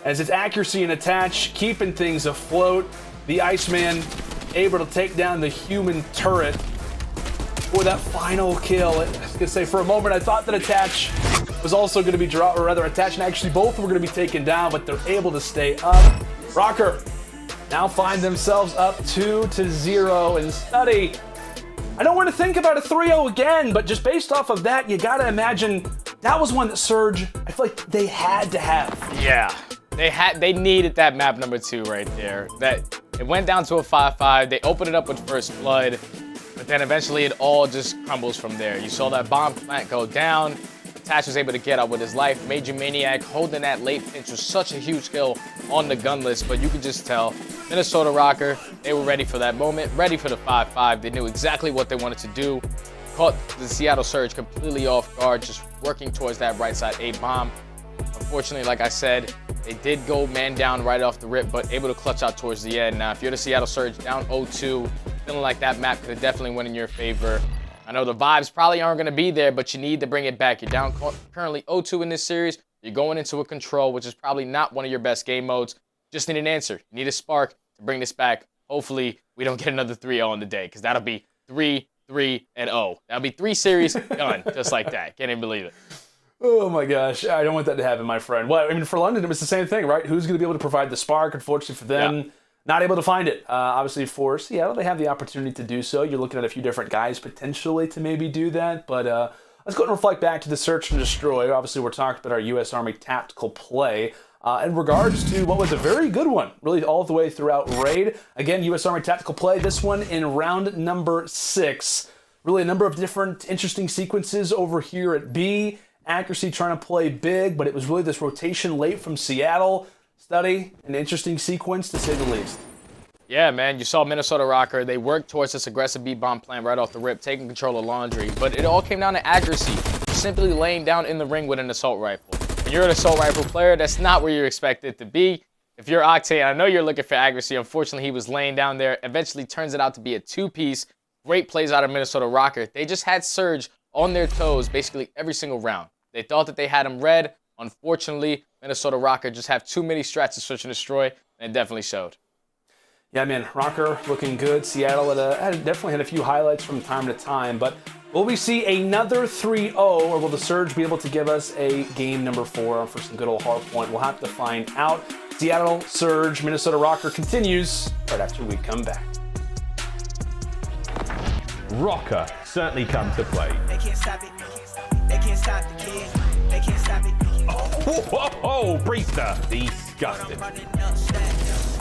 as its accuracy and attach keeping things afloat. The Iceman able to take down the human turret for that final kill. I was going to say, for a moment, I thought that Attach was also going to be dropped, or rather Attach and actually both were going to be taken down, but they're able to stay up. Røkkr now find themselves up 2-0 and Study. I don't want to think about a 3-0 again, but just based off of that, you got to imagine that was one that Surge, I feel like they had to have. Yeah, they needed that map number 2 right there. That it went down to a 5-5. They opened it up with First Blood, but then eventually it all just crumbles from there. You saw that bomb plant go down. Attach was able to get out with his life. MajorManiak holding that late pinch was such a huge kill on the Gunless, but you could just tell Minnesota Røkkr, they were ready for that moment, ready for the 5-5. They knew exactly what they wanted to do. Caught the Seattle Surge completely off guard, just working towards that right side A bomb. Unfortunately, like I said, they did go man down right off the rip, but able to clutch out towards the end. Now, if you're the Seattle Surge down 0-2, feeling like that map could have definitely went in your favor. I know the vibes probably aren't going to be there, but you need to bring it back. You're down currently 0-2 in this series. You're going into a control, which is probably not one of your best game modes. Just need an answer. You need a spark to bring this back. Hopefully, we don't get another 3-0 on the day, because that'll be 3-3-0. That'll be 3 series done, just like that. Can't even believe it. Oh my gosh, I don't want that to happen, my friend. Well, I mean, for London, it was the same thing, right? Who's going to be able to provide the spark? Unfortunately for them, not able to find it. Obviously for Seattle, they have the opportunity to do so. You're looking at a few different guys potentially to maybe do that, but let's go and reflect back to the search and destroy. Obviously, we're talking about our U.S. Army tactical play. in regards to what was a very good one, really all the way throughout Raid. Again, U.S. Army tactical play, this one in round number 6. Really a number of different interesting sequences over here at B. Accuracy trying to play big, but it was really this rotation late from Seattle. Study, an interesting sequence to say the least. Yeah, man, you saw Minnesota Røkkr. They worked towards this aggressive B-bomb plan right off the rip, taking control of Laundry. But it all came down to accuracy, simply laying down in the ring with an assault rifle. When you're an assault rifle player, that's not where you're expected to be. If you're Octane, I know you're looking for accuracy. Unfortunately, he was laying down there. Eventually turns it out to be a 2-piece. Great plays out of Minnesota Røkkr. They just had Surge on their toes basically every single round. They thought that they had him red. Unfortunately, Minnesota Røkkr just have too many strats to search and destroy, and it definitely showed. Yeah, man, Røkkr looking good. Seattle definitely had a few highlights from time to time, but will we see another 3-0, or will the Surge be able to give us a game number 4 for some good old hard point? We'll have to find out. Seattle, Surge, Minnesota Røkkr continues right after we come back. Røkkr certainly come to play. They can't stop it. They can't stop the kid. They can't stop it. Oh, Priestahh, disgusting.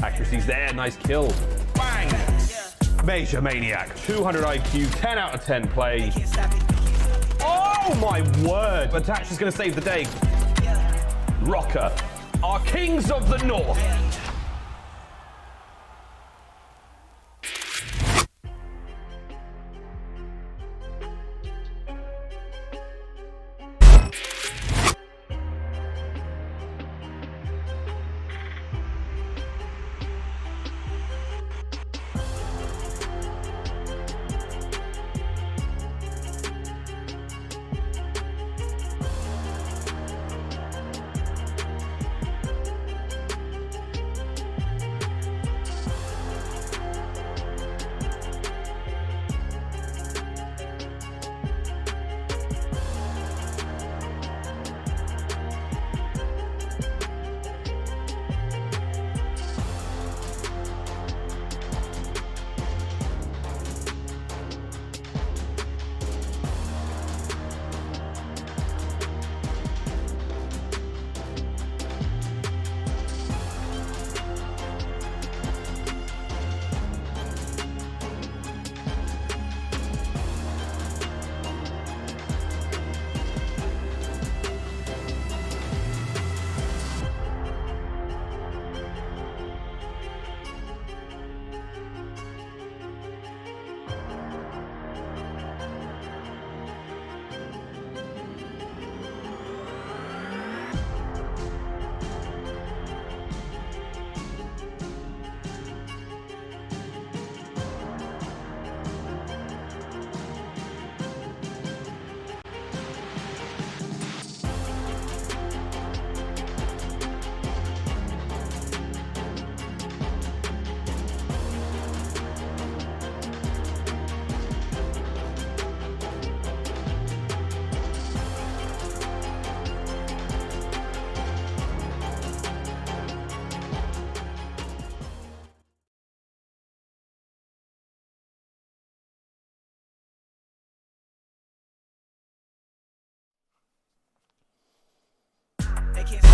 Accuracy's there, nice kill. Bang! MajorManiak, 200 IQ, 10 out of 10 play. Oh my word! Attach is going to save the day. Røkkr, our kings of the north.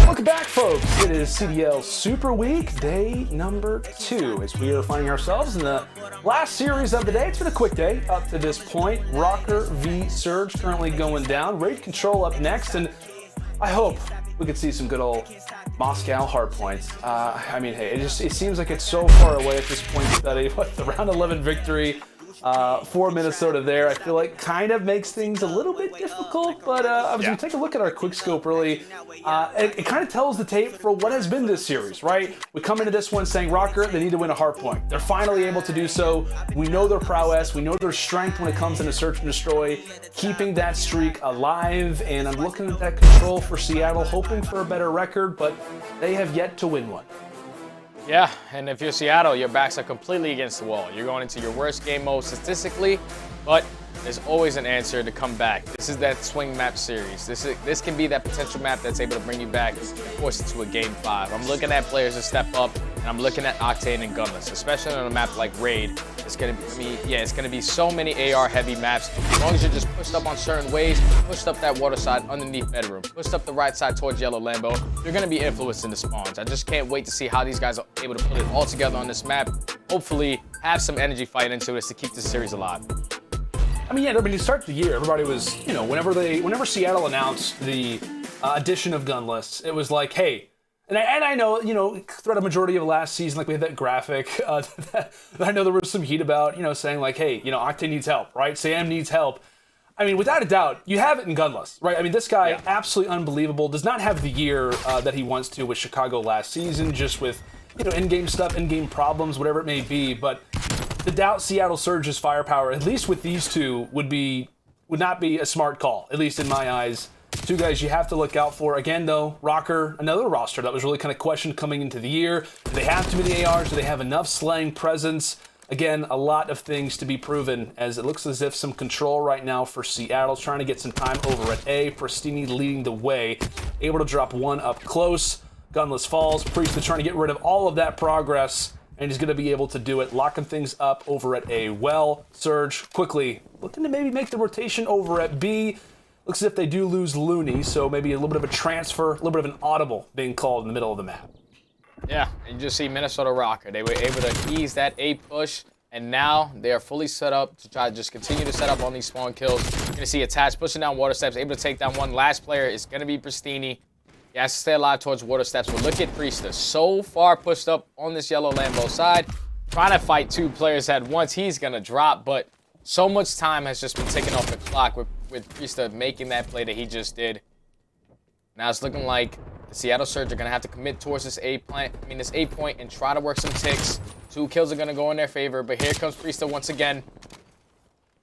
Welcome back, folks. It is CDL Super Week, day number 2, as we are finding ourselves in the last series of the day. It's been a quick day up to this point. Røkkr v Surge currently going down. Raid Control up next, and I hope we could see some good old Moscow hard points. I mean, hey, it seems like it's so far away at this point, Study. What, the round 11 victory for Minnesota there, I feel like kind of makes things a little bit difficult, but as we take a look at our quick scope, really, it kind of tells the tape for what has been this series, right? We come into this one saying Røkkr, they need to win a hard point. They're finally able to do so. We know their prowess, we know their strength when it comes into search and destroy, keeping that streak alive, and I'm looking at that control for Seattle, hoping for a better record, but they have yet to win one. Yeah, and if you're Seattle, your backs are completely against the wall. You're going into your worst game mode statistically, but there's always an answer to come back. This is that swing map series. This can be that potential map that's able to bring you back and force it to a game 5. I'm looking at players to step up, and I'm looking at Octane and Gunless, especially on a map like Raid. it's gonna be, it's gonna be so many AR heavy maps. As long as you're just pushed up on certain ways, pushed up that water side underneath bedroom, pushed up the right side towards yellow Lambo, you're gonna be influencing the spawns. I just can't wait to see how these guys are able to put it all together on this map. Hopefully have some energy fight into this to keep this series alive. I mean, yeah, to start the year, everybody was, you know, whenever Seattle announced the addition of Gunless, it was like, hey, and I know, you know, throughout a majority of last season, like we had that graphic that I know there was some heat about, you know, saying like, hey, you know, Octane needs help, right? Sam needs help. I mean, without a doubt, you have it in Gunless, right? I mean, this guy, absolutely unbelievable, does not have the year that he wants to with Chicago last season, just with, you know, in-game stuff, in-game problems, whatever it may be, but to doubt Seattle Surge's firepower, at least with these two, would not be a smart call, at least in my eyes. Two guys you have to look out for. Again, though, Røkkr, another roster that was really kind of questioned coming into the year. Do they have too many ARs? Do they have enough slaying presence? Again, a lot of things to be proven, as it looks as if some control right now for Seattle, trying to get some time over at A. Prestinni leading the way, able to drop one up close. Gunless falls. Priestahh trying to get rid of all of that progress, and he's going to be able to do it, locking things up over at A. Well, Surge quickly looking to maybe make the rotation over at B. Looks as if they do lose Loony, so maybe a little bit of a transfer, a little bit of an audible being called in the middle of the map. Yeah, and you just see Minnesota Røkkr. They were able to ease that A push, and now they are fully set up to try to just continue to set up on these spawn kills. You're going to see Attach pushing down water steps, able to take down one. Last player is going to be Prestinni. He has to stay alive towards water steps, but look at Priestahh. So far pushed up on this yellow Lambo side, trying to fight two players at once. He's going to drop, but so much time has just been taken off the clock with Priestahh making that play that he just did. Now it's looking like the Seattle Surge are going to have to commit towards this A point and try to work some ticks. 2 kills are going to go in their favor, but here comes Priestahh once again,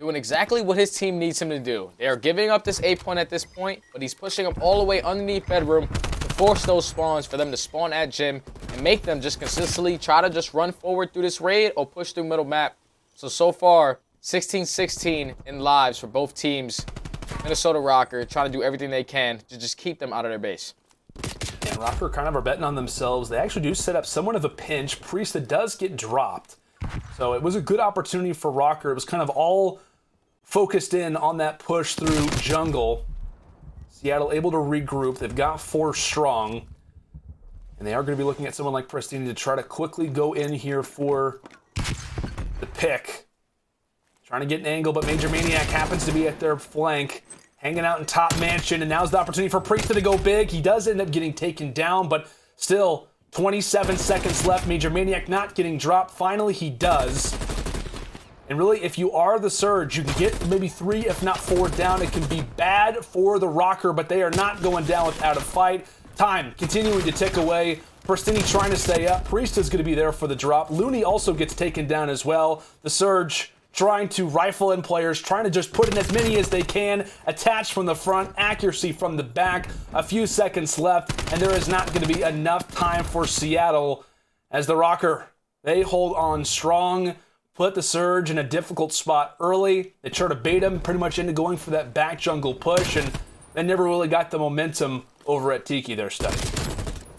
doing exactly what his team needs him to do. They are giving up this A point at this point, but he's pushing them all the way underneath bedroom to force those spawns for them to spawn at gym and make them just consistently try to just run forward through this raid or push through middle map. So far, 16-16 in lives for both teams. Minnesota Røkkr trying to do everything they can to just keep them out of their base. And Røkkr kind of are betting on themselves. They actually do set up somewhat of a pinch. Priestahh does get dropped. So it was a good opportunity for Røkkr. It was kind of all focused in on that push through jungle. Seattle able to regroup. They've got 4 strong. And they are going to be looking at someone like Prestinni to try to quickly go in here for the pick. Trying to get an angle, but MajorManiak happens to be at their flank, hanging out in top mansion, and now's the opportunity for Priestahh to go big. He does end up getting taken down, but still, 27 seconds left. MajorManiak not getting dropped. Finally, he does. And really, if you are the Surge, you can get maybe 3, if not 4 down. It can be bad for the Røkkr, but they are not going down without a fight. Time continuing to tick away. Prestinni trying to stay up. Priestahh's going to be there for the drop. Loony also gets taken down as well. The Surge trying to rifle in players, trying to just put in as many as they can, attach from the front, accuracy from the back, a few seconds left, and there is not going to be enough time for Seattle as the Røkkr, they hold on strong, put the Surge in a difficult spot early. They try to bait him pretty much into going for that back jungle push, and they never really got the momentum over at Tiki, their study.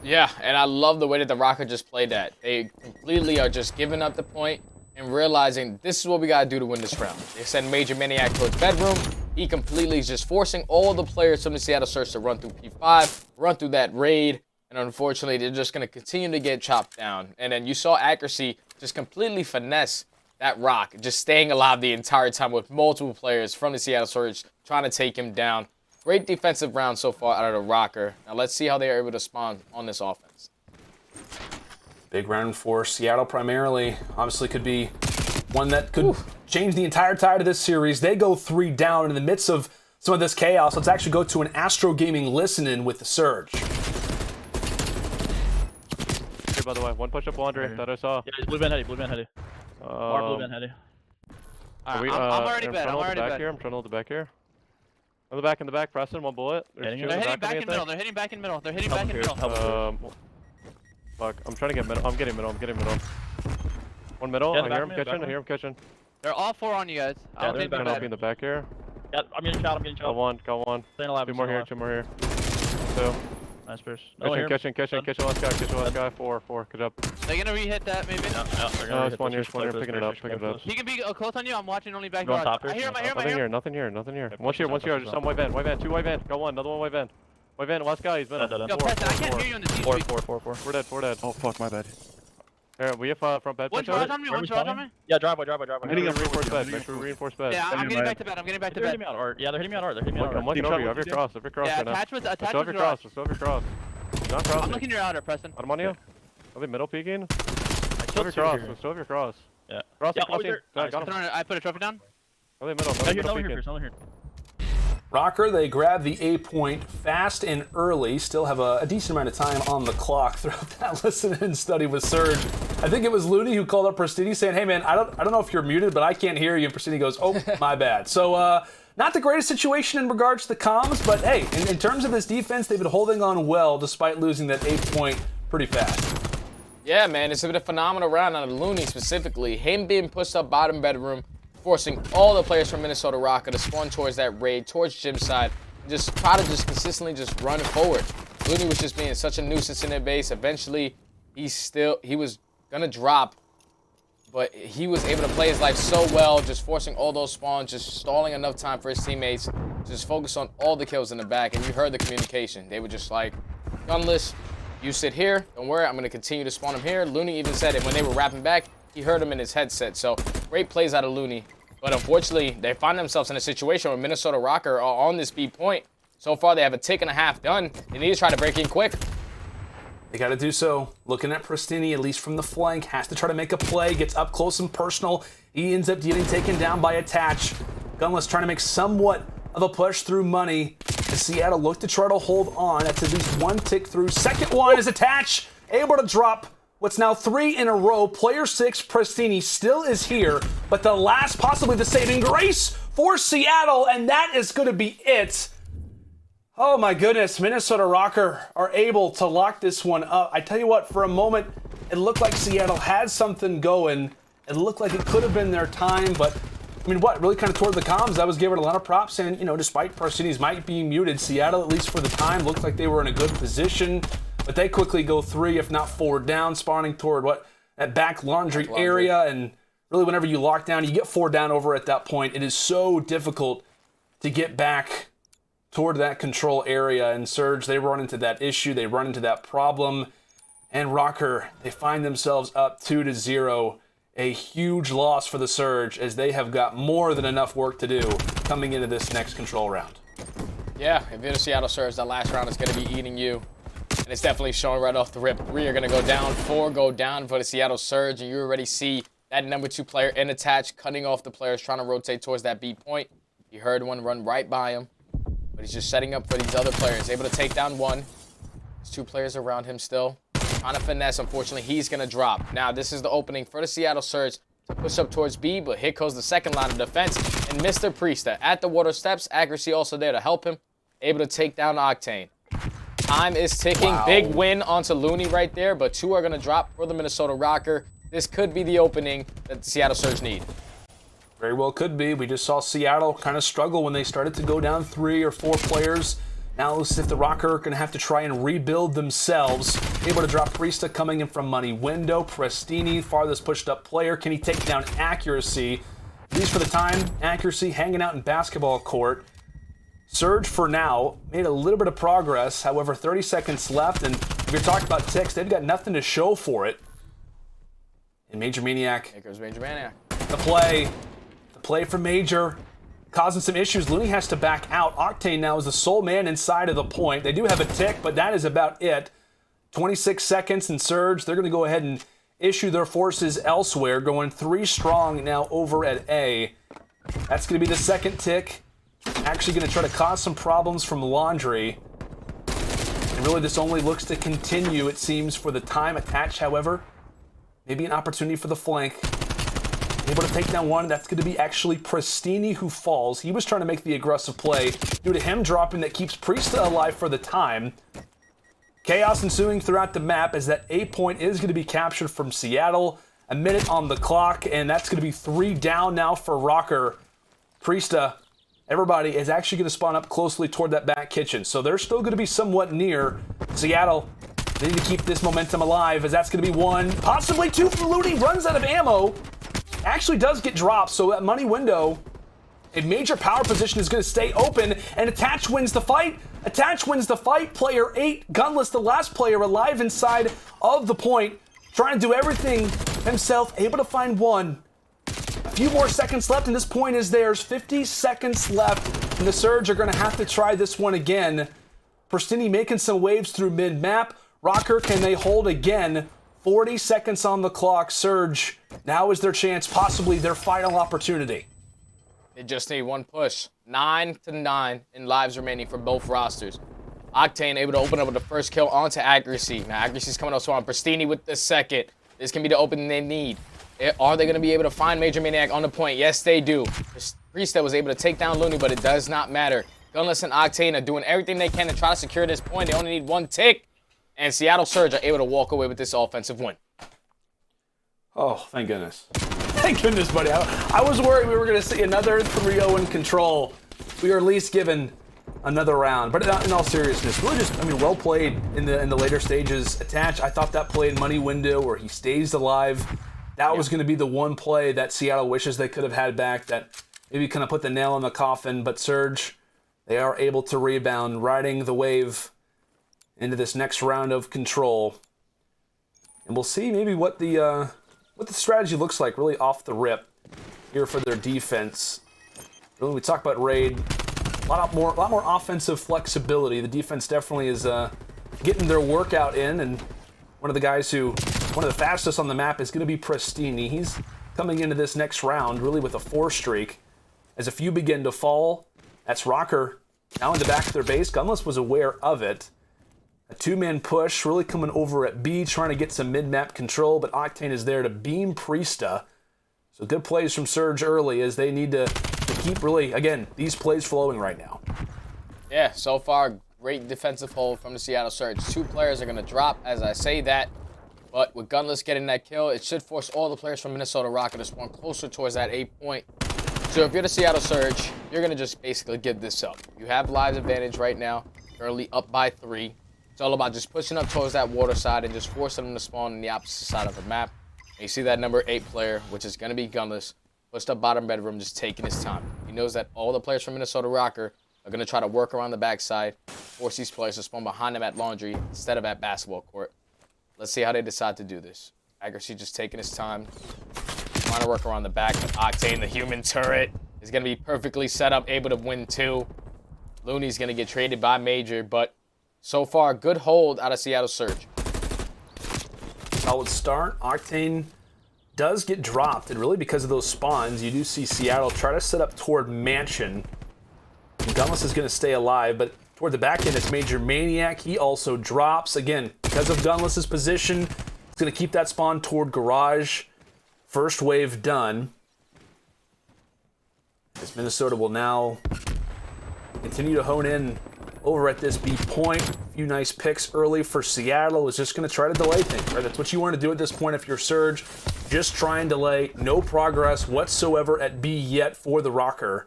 Yeah, and I love the way that the Røkkr just played that. They completely are just giving up the point and realizing this is what we got to do to win this round. They send MajorManiak towards bedroom. He completely is just forcing all the players from the Seattle Surge to run through P5, run through that raid, and unfortunately, they're just going to continue to get chopped down. And then you saw Accuracy just completely finesse that Røkkr, just staying alive the entire time with multiple players from the Seattle Surge trying to take him down. Great defensive round so far out of the Røkkr. Now let's see how they are able to spawn on this offense. Big round for Seattle primarily. Obviously could be one that could change the entire tide of this series. They go 3 down in the midst of some of this chaos. Let's actually go to an Astro Gaming listen-in with the Surge. Here, by the way, 1 push-up laundry that I saw. Yeah, he's blue man heady, blue man heady. Or blue man heady. I'm already bed, I'm already bed. I'm trying to hold the back here. In the back, Preston, 1 bullet. They're hitting back in middle, they're hitting back in middle, they're hitting back in middle. Fuck, I'm trying to get middle. I'm getting middle. 1 middle. I hear him kitchen. They're all 4 on you guys. I'll be in the back here. Yeah, I'm getting shot. Got one. Staying alive. 2 more here. 2 more here. 2. Nice burst. Kitchen, last guy. 4. Good job. They're gonna re-hit that, maybe? No, it's one here, picking it up. He can be close on you. I'm watching only back Going door. top I hear him. Nothing here. One here, just some white van. 2 white van. Go one, another one white van. White van, last guy, he's been. Yo, Preston, I can't hear you on the team. 4. We're dead. Oh, fuck, my bad. Here, we have front bed. One charge on me. Yeah, driveway. I'm hitting a reinforced bed. Yeah, I'm getting back to bed. They're hitting me on art. Yeah, they're hitting me on art. I'm looking over you. I have your cross yeah, right now. Attachments Let's go have your cross. Not crossing. I'm looking your outer, Preston. I'm on you. Are they middle peeking? Still have your cross. Yeah. Crossing. Got him. I put a trophy down. Are they middle peeking? Røkkr, they grab the A point fast and early, still have a decent amount of time on the clock throughout that listen and study with Surge. I think it was Loony who called up Prestinni saying, hey man, I don't know if you're muted, but I can't hear you. And Prestinni goes, oh, my bad. So not the greatest situation in regards to the comms, but hey, in terms of this defense, they've been holding on well despite losing that A point pretty fast. Yeah, man, it's been a phenomenal round out of Loony specifically. Him being pushed up bottom bedroom, forcing all the players from Minnesota Røkkr to spawn towards that raid, towards gym side, and just try to just consistently just run forward. Loony was just being such a nuisance in their base. Eventually, he was gonna drop, but he was able to play his life so well, just forcing all those spawns, just stalling enough time for his teammates, just focus on all the kills in the back, and you heard the communication. They were just like, Gunless, you sit here, don't worry, I'm gonna continue to spawn him here. Loony even said it when they were wrapping back, he heard him in his headset, so great plays out of Loony. But unfortunately, they find themselves in a situation where Minnesota Røkkr are on this B point. So far, they have a tick and a half done. They need to try to break in quick. They got to do so. Looking at Prestinni, at least from the flank, has to try to make a play, gets up close and personal. He ends up getting taken down by Attach. Gunless trying to make somewhat of a push through money. As Seattle look to try to hold on. That's at least one tick through. Second one is Attach, able to drop what's now 3 in a row. Player 6, Prestinni, still is here, but the last, possibly the saving grace for Seattle, and that is going to be it. Oh my goodness, Minnesota Røkkr are able to lock this one up. I tell you what, for a moment, it looked like Seattle had something going. It looked like it could have been their time, but I mean, what, really kind of toward the comms, I was giving a lot of props, and, you know, despite Prestinni's might being muted, Seattle, at least for the time, looked like they were in a good position. But they quickly go 3, if not 4 down, spawning toward that back laundry area. And really, whenever you lock down, you get 4 down over at that point. It is so difficult to get back toward that control area. And Surge, they run into that issue. They run into that problem. And Røkkr, they find themselves up 2-0. A huge loss for the Surge, as they have got more than enough work to do coming into this next control round. Yeah, if you're the Seattle Surge, that last round is going to be eating you. And it's definitely showing right off the rip. 3 are going to go down, 4 go down for the Seattle Surge, and you already see that number 2 player in Attach, cutting off the players, trying to rotate towards that B point. You heard one run right by him, but he's just setting up for these other players. Able to take down 1. There's 2 players around him still. Trying to finesse, unfortunately, he's going to drop. Now, this is the opening for the Seattle Surge to push up towards B, but here goes the second line of defense, and Mr. Priestahh at the water steps. Accuracy also there to help him. Able to take down Octane. Time is ticking. Wow. Big win onto Loony right there, but 2 are going to drop for the Minnesota Røkkr. This could be the opening that the Seattle Surge need. Very well could be. We just saw Seattle kind of struggle when they started to go down 3 or 4 players. Now it looks as if the Røkkr are going to have to try and rebuild themselves. Able to drop Priestahh coming in from money window. Prestinni, farthest pushed up player. Can he take down Accuracy? At least for the time, Accuracy hanging out in basketball court. Surge, for now, made a little bit of progress. However, 30 seconds left, and if you're talking about ticks, they've got nothing to show for it. And MajorManiak. Here goes MajorManiak. The play for Major, causing some issues. Loony has to back out. Octane now is the sole man inside of the point. They do have a tick, but that is about it. 26 seconds, and Surge, they're going to go ahead and issue their forces elsewhere, going 3 strong now over at A. That's going to be the second tick. Actually going to try to cause some problems from Laundry. And really this only looks to continue, it seems, for the time. Attached, however, maybe an opportunity for the flank. Able to take down 1. That's going to be actually Prestinni who falls. He was trying to make the aggressive play due to him dropping that keeps Priestahh alive for the time. Chaos ensuing throughout the map as that A point is going to be captured from Seattle. A minute on the clock, and that's going to be 3 down now for Røkkr. Priestahh everybody is actually going to spawn up closely toward that back kitchen. So they're still going to be somewhat near Seattle. They need to keep this momentum alive, as that's going to be 1, possibly 2 from Loony. Runs out of ammo. Actually does get dropped, so that money window, a major power position, is going to stay open, and Attach wins the fight. Attach wins the fight. Player 8, Gunless, the last player alive inside of the point, trying to do everything himself, able to find 1. A few more seconds left, and this point is theirs. 50 seconds left, and the Surge are going to have to try this one again. Prestinni making some waves through mid-map. Røkkr, can they hold again? 40 seconds on the clock. Surge, now is their chance, possibly their final opportunity. They just need 1 push. 9-9 in lives remaining for both rosters. Octane able to open up with the first kill onto aCDy. Now aCDy's coming up so on. Prestinni with the second. This can be the opening they need. Are they going to be able to find MajorManiak on the point? Yes, they do. Priestahh was able to take down Loony, but it does not matter. Gunless and Octane are doing everything they can to try to secure this point. They only need 1 tick. And Seattle Surge are able to walk away with this offensive win. Oh, thank goodness. Thank goodness, buddy. I was worried we were going to see another 3-0 in control. We are at least given another round. But in all seriousness, really just, well played in the later stages. Attach, I thought that play in money window where he stays alive, that was going to be the one play that Seattle wishes they could have had back, that maybe kind of put the nail in the coffin. But Surge, they are able to rebound, riding the wave into this next round of control. And we'll see maybe what the strategy looks like really off the rip here for their defense. When we talk about Raid, a lot more offensive flexibility. The defense definitely is getting their workout in, and one of the fastest on the map is going to be Prestinni. He's coming into this next round really with a 4 streak. As a few begin to fall, that's Røkkr now in the back of their base. Gunless was aware of it. A 2-man push really coming over at B, trying to get some mid-map control, but Octane is there to beam Priestahh. So good plays from Surge early, as they need to keep really, again, these plays flowing right now. Yeah, so far, great defensive hold from the Seattle Surge. 2 players are going to drop as I say that, but with Gunless getting that kill, it should force all the players from Minnesota Røkkr to spawn closer towards that 8 point. So if you're the Seattle Surge, you're going to just basically give this up. You have lives advantage right now, currently up by 3. It's all about just pushing up towards that water side and just forcing them to spawn on the opposite side of the map. And you see that number 8 player, which is going to be Gunless, pushed up bottom bedroom, just taking his time. He knows that all the players from Minnesota Røkkr are going to try to work around the backside, force these players to spawn behind them at laundry instead of at basketball court. Let's see how they decide to do this. aCDy just taking his time, trying to work around the back. But Octane, the human turret, is going to be perfectly set up, able to win 2. Loony's going to get traded by Major, but so far, good hold out of Seattle Surge. Solid start. Octane does get dropped, and really because of those spawns, you do see Seattle try to set up toward Mansion. And Gunless is going to stay alive, but toward the back end, it's MajorManiak. He also drops. Again, because of Gunless's position, it's going to keep that spawn toward Garage. First wave done. As Minnesota will now continue to hone in over at this B point. A few nice picks early for Seattle. Is just going to try to delay things, right? That's what you want to do at this point if you're Surge. Just try and delay. No progress whatsoever at B yet for the Røkkr.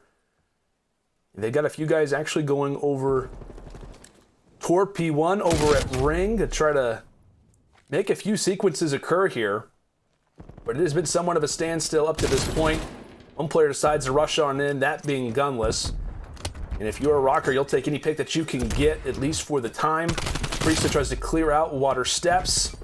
They got a few guys actually going over toward P1 over at Ring to try to make a few sequences occur here. But it has been somewhat of a standstill up to this point. One player decides to rush on in, that being Gunless. And if you're a Røkkr, you'll take any pick that you can get, at least for the time. Priestahh tries to clear out water steps.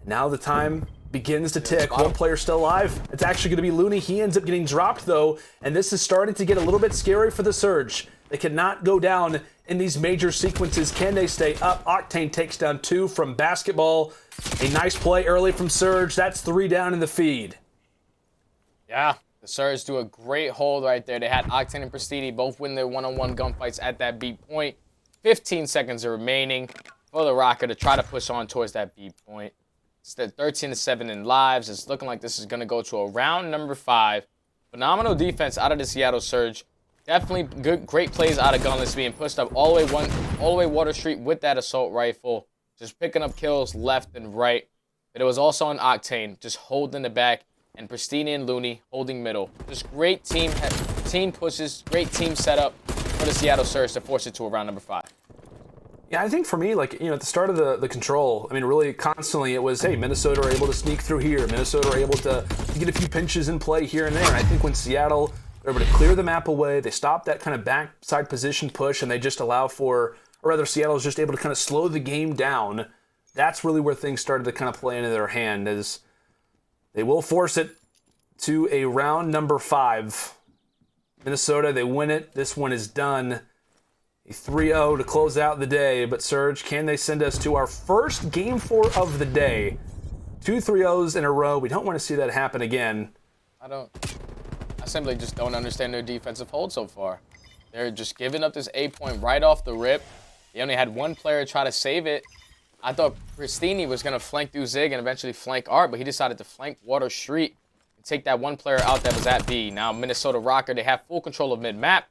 Now the time begins to tick. One player still alive. It's actually going to be Loony. He ends up getting dropped, though, and this is starting to get a little bit scary for the Surge. They cannot go down in these major sequences. Can they stay up? Octane takes down 2 from basketball. A nice play early from Surge. That's 3 down in the feed. Yeah. The Surge do a great hold right there. They had Octane and Prestinni both win their one-on-one gunfights at that B point. 15 seconds are remaining for the Røkkr to try to push on towards that B point. It's the 13-7 in lives. It's looking like this is going to go to a round number 5. Phenomenal defense out of the Seattle Surge. Definitely great plays out of Gunless, being pushed up all the way Water Street with that assault rifle. Just picking up kills left and right. But it was also on Octane, just holding the back. And Prestinni and Loony holding middle. Just great team clean pushes, great team setup for the Seattle Surge to force it to a round number 5. Yeah, I think for me, like, you know, at the start of the control, I mean, really constantly it was, hey, Minnesota are able to sneak through here. Minnesota are able to get a few pinches in play here and there. And I think when Seattle are able to clear the map away, they stop that kind of backside position push, and they just allow for, or rather Seattle is just able to kind of slow the game down. That's really where things started to kind of play into their hand, as they will force it to a round number 5. Minnesota, they win it. This one is done. A 3-0 to close out the day. But Surge, can they send us to our first Game 4 of the day? 2 3-0s in a row. We don't want to see that happen again. I simply just don't understand their defensive hold so far. They're just giving up this A point right off the rip. They only had one player try to save it. I thought Prestinni was going to flank through Zig and eventually flank Art, but he decided to flank Water Street and take that one player out that was at B. Now Minnesota Røkkr, they have full control of mid-map.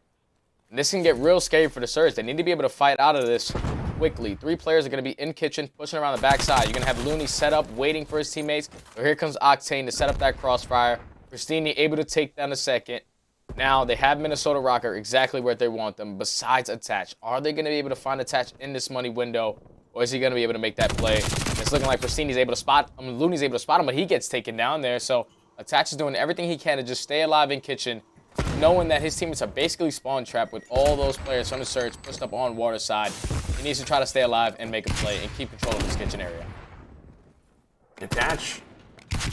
And this can get real scary for the Surge. They need to be able to fight out of this quickly. 3 players are going to be in kitchen, pushing around the backside. You're going to have Loony set up, waiting for his teammates. But here comes Octane to set up that crossfire. Prestinni able to take down the second. Now they have Minnesota Røkkr exactly where they want them, besides Attach. Are they going to be able to find Attach in this money window? Or is he going to be able to make that play? It's looking like Prestinni's able to spot him. Loony's able to spot him, but he gets taken down there. So Attach is doing everything he can to just stay alive in kitchen, knowing that his teammates are basically spawn trapped with all those players from the Surge pushed up on water side. He needs to try to stay alive and make a play and keep control of his kitchen area. Attach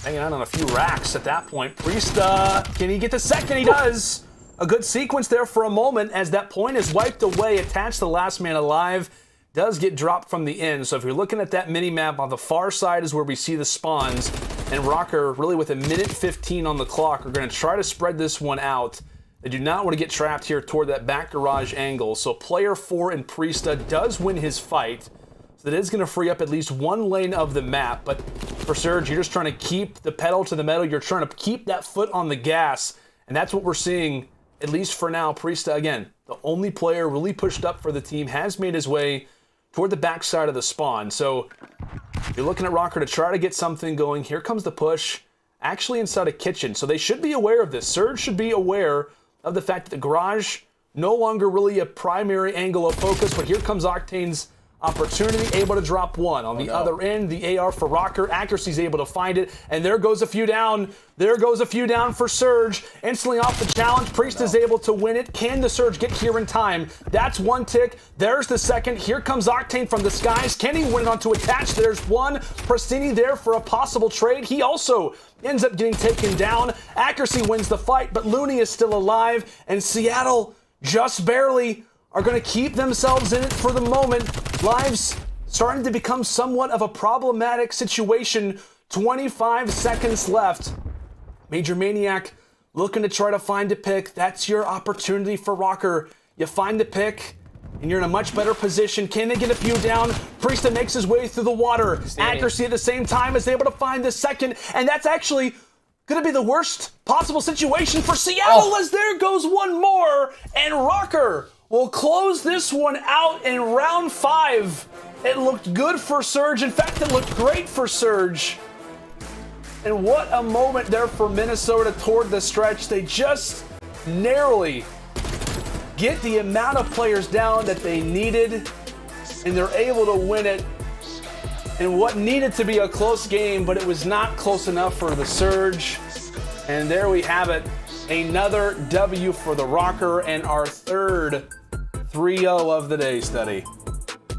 hanging out on a few racks at that point. Priestahh, can he get the second? He does. A good sequence there for a moment as that point is wiped away. Attach, the last man alive, does get dropped from the end. So if you're looking at that mini-map, on the far side is where we see the spawns. And Røkkr, really with a minute 15 on the clock, are going to try to spread this one out. They do not want to get trapped here toward that back garage angle. So player 4 in Priestahh does win his fight. So that is going to free up at least one lane of the map. But for Surge, you're just trying to keep the pedal to the metal. You're trying to keep that foot on the gas. And that's what we're seeing, at least for now. Priestahh, again, the only player really pushed up for the team, has made his way toward the backside of the spawn. So you're looking at Røkkr to try to get something going. Here comes the push, actually inside a kitchen. So they should be aware of this. Surge should be aware of the fact that the garage no longer really a primary angle of focus, but here comes Octane's opportunity, able to drop one. On the other end, the AR for Røkkr. Accuracy's able to find it, and there goes a few down. There goes a few down for Surge. Instantly off the challenge, Priestahh is able to win it. Can the Surge get here in time? That's one tick. There's the second. Here comes Octane from the skies. Can he win it onto Attach? There's one. Prestinni there for a possible trade. He also ends up getting taken down. Accuracy wins the fight, but Loony is still alive, and Seattle just barely are going to keep themselves in it for the moment. Lives starting to become somewhat of a problematic situation. 25 seconds left. MajorManiak looking to try to find a pick. That's your opportunity for Røkkr. You find the pick, and you're in a much better position. Can they get a few down? Priestahh makes his way through the water. Accuracy at the same time is able to find the second, and that's actually going to be the worst possible situation for Seattle, as there goes one more, and Røkkr will close this one out in round 5. It looked good for Surge. In fact, it looked great for Surge. And what a moment there for Minnesota toward the stretch. They just narrowly get the amount of players down that they needed, and they're able to win it in what needed to be a close game, but it was not close enough for the Surge. And there we have it. Another W for the Røkkr, and our third 3-0 of the day, Study.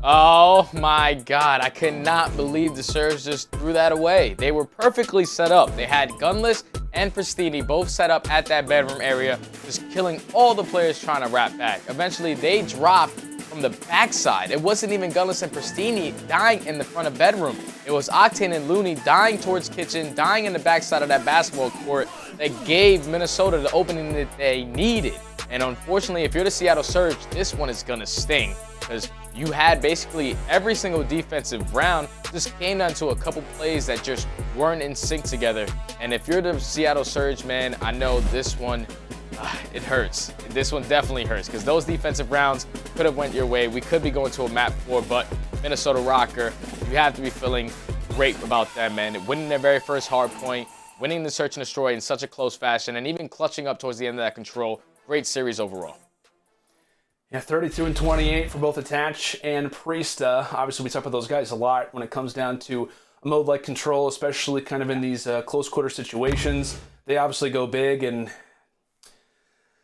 Oh my God, I could not believe the Surge just threw that away. They were perfectly set up. They had Gunless and Prestinni both set up at that bedroom area, just killing all the players trying to wrap back. Eventually, they dropped from the backside. It wasn't even Gunless and Prestinni dying in the front of bedroom. It was Octane and Loony dying towards kitchen, dying in the backside of that basketball court that gave Minnesota the opening that they needed. And unfortunately, if you're the Seattle Surge, this one is gonna sting, because you had basically every single defensive round just came down to a couple plays that just weren't in sync together. And if you're the Seattle Surge, man, I know this one, it hurts. This one definitely hurts, because those defensive rounds could have went your way. We could be going to a map 4, but Minnesota Røkkr, you have to be feeling great about them, man. Winning their very first hard point, winning the search and destroy in such a close fashion, and even clutching up towards the end of that control. great series overall. Yeah, 32 and 28 for both Attach and Priestahh. Obviously, we talk about those guys a lot when it comes down to a mode like Control, especially kind of in these close quarter situations. They obviously go big. And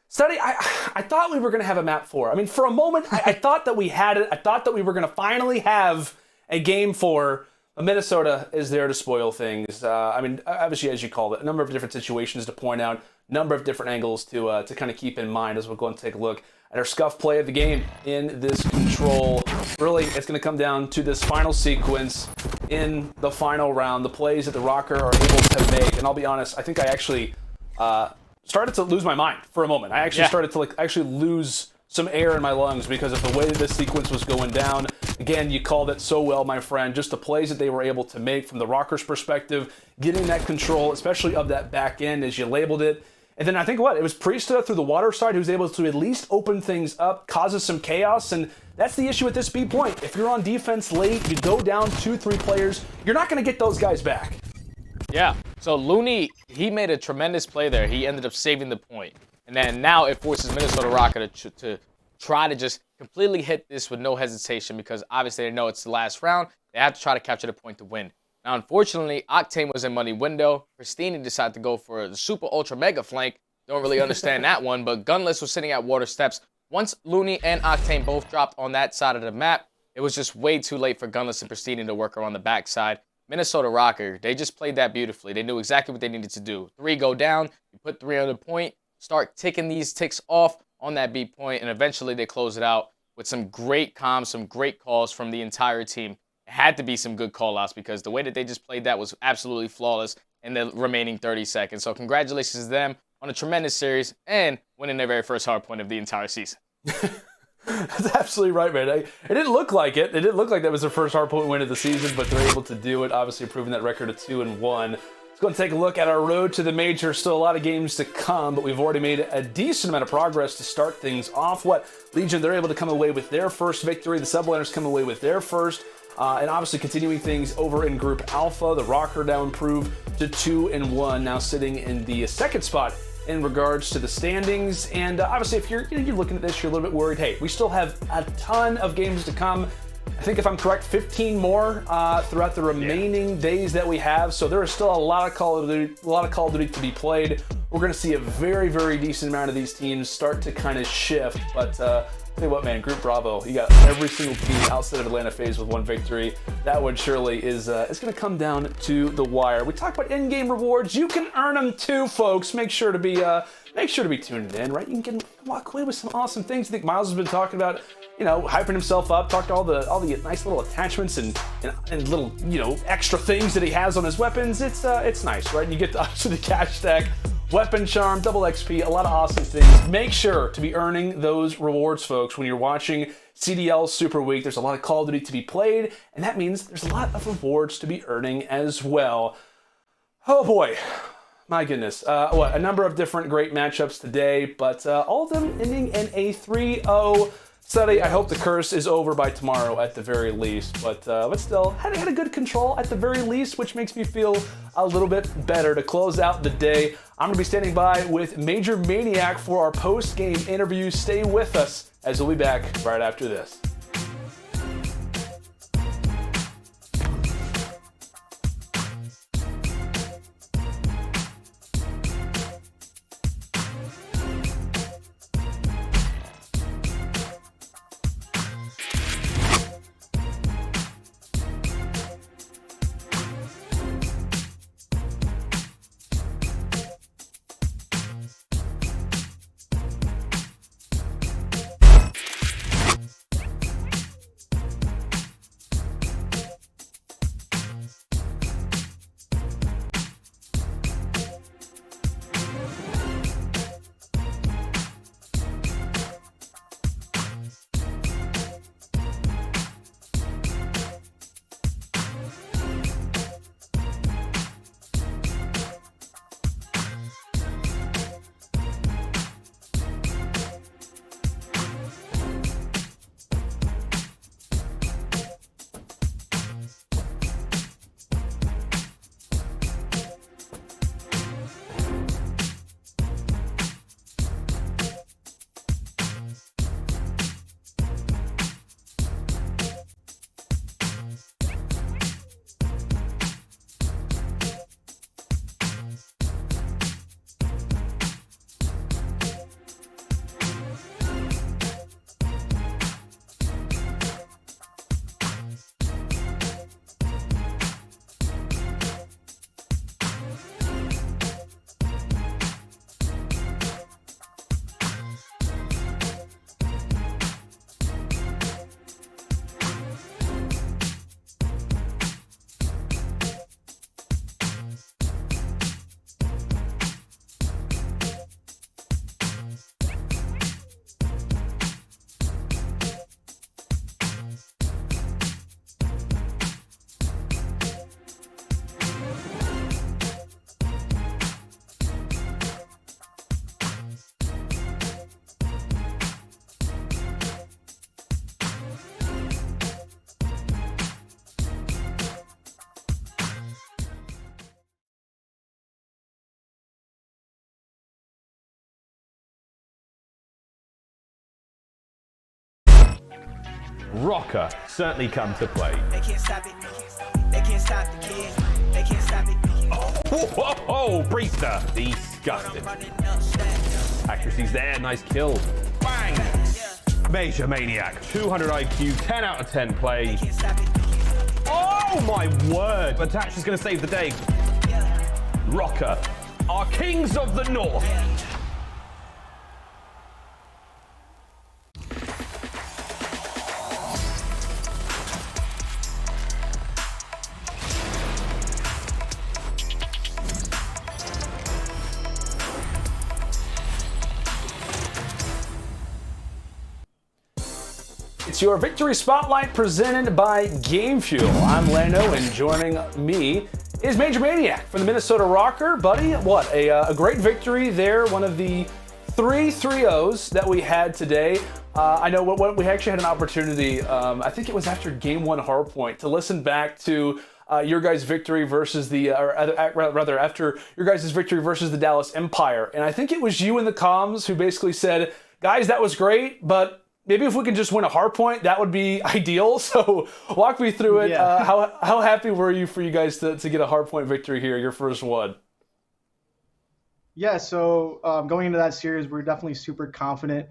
Study, I thought we were going to have a map 4. I mean, for a moment, I thought that we had it. I thought that we were going to finally have a game 4. Minnesota is there to spoil things. I mean, obviously, as you called it, a number of different situations to point out, number of different angles to kind of keep in mind as we'll go and take a look at our scuff play of the game in this Control. Really, it's going to come down to this final sequence in the final round, the plays that the Røkkr are able to make. And I'll be honest, I think I actually started to lose my mind for a moment. I actually started to actually lose some air in my lungs because of the way that this sequence was going down. Again, you called it so well, my friend. Just the plays that they were able to make from the Røkkr's perspective, getting that control, especially of that back end as you labeled it. And then I think it was Priestahh through the water side who was able to at least open things up, causes some chaos, and that's the issue at this B point. If you're on defense late, you go down 2-3 players, you're not going to get those guys back. Yeah, so Loony, he made a tremendous play there. He ended up saving the point. And then now it forces Minnesota Røkkr to try to just completely hit this with no hesitation because obviously they know it's the last round. They have to try to capture the point to win. Now, unfortunately, Octane was in money window. Prestinni decided to go for the super ultra mega flank. Don't really understand that one, but Gunless was sitting at water steps. Once Loony and Octane both dropped on that side of the map, it was just way too late for Gunless and Prestinni to work around the backside. Minnesota Røkkr, they just played that beautifully. They knew exactly what they needed to do. 3 go down, you put 3 on the point, start ticking these ticks off on that B point, and eventually they close it out with some great comms, some great calls from the entire team. It had to be some good call-outs because the way that they just played that was absolutely flawless in the remaining 30 seconds. So congratulations to them on a tremendous series and winning their very first hard point of the entire season. That's absolutely right, man. It didn't look like it. It didn't look like that was their first hard point win of the season, but they're able to do it, obviously improving that record to 2-1. Let's go and take a look at our road to the major. Still a lot of games to come, but we've already made a decent amount of progress to start things off. Legion, they're able to come away with their first victory. The Subliners come away with their first. And obviously continuing things over in Group Alpha. The Røkkr now improved to 2-1, now sitting in the second spot in regards to the standings. And obviously, if you're looking at this, you're a little bit worried. Hey, we still have a ton of games to come. I think if I'm correct, 15 more throughout the remaining days that we have. So there is still a lot of Call of Duty to be played. We're going to see a very, very decent amount of these teams start to kind of shift. But tell you what, man, Group Bravo, you got every single team outside of Atlanta FaZe with 1 victory. That one surely is it's going to come down to the wire. We talked about in-game rewards. You can earn them too, folks. Make sure to be tuned in, right? You can walk away with some awesome things. I think Miles has been talking about, hyping himself up, talked to all the nice little attachments and little, extra things that he has on his weapons. It's nice, right? And you get obviously the cash stack, weapon charm, double XP, a lot of awesome things. Make sure to be earning those rewards, folks, when you're watching CDL Super Week. There's a lot of Call of Duty to be played, and that means there's a lot of rewards to be earning as well. Oh boy. My goodness. A number of different great matchups today, but all of them ending in a 3-0. Study, I hope the curse is over by tomorrow at the very least, but still, had a good control at the very least, which makes me feel a little bit better to close out the day. I'm going to be standing by with MajorManiak for our post-game interview. Stay with us as we'll be back right after this. Røkkr certainly come to play. They can't stop it. They can't stop the kid. They can't stop it. Oh, Priestahh, disgusting. Accuracy's there, nice kill. Bang! MajorManiak, 200 IQ, 10 out of 10 play. Oh my word! Attach is going to save the day. Røkkr, our kings of the north. It's your Victory Spotlight presented by Game Fuel. I'm Lando, and joining me is MajorManiak from the Minnesota Røkkr. Buddy, what, a great victory there, one of the 3 3-0s that we had today. I know we actually had an opportunity, I think it was after Game 1 Hardpoint, to listen back to your guys' victory versus the, rather after your guys' victory versus the Dallas Empire. And I think it was you in the comms who basically said, guys, that was great, but maybe if we can just win a hardpoint, that would be ideal. So walk me through it. Yeah. How happy were you for you guys to get a hardpoint victory here, your first one? Yeah, so going into that series, we're definitely super confident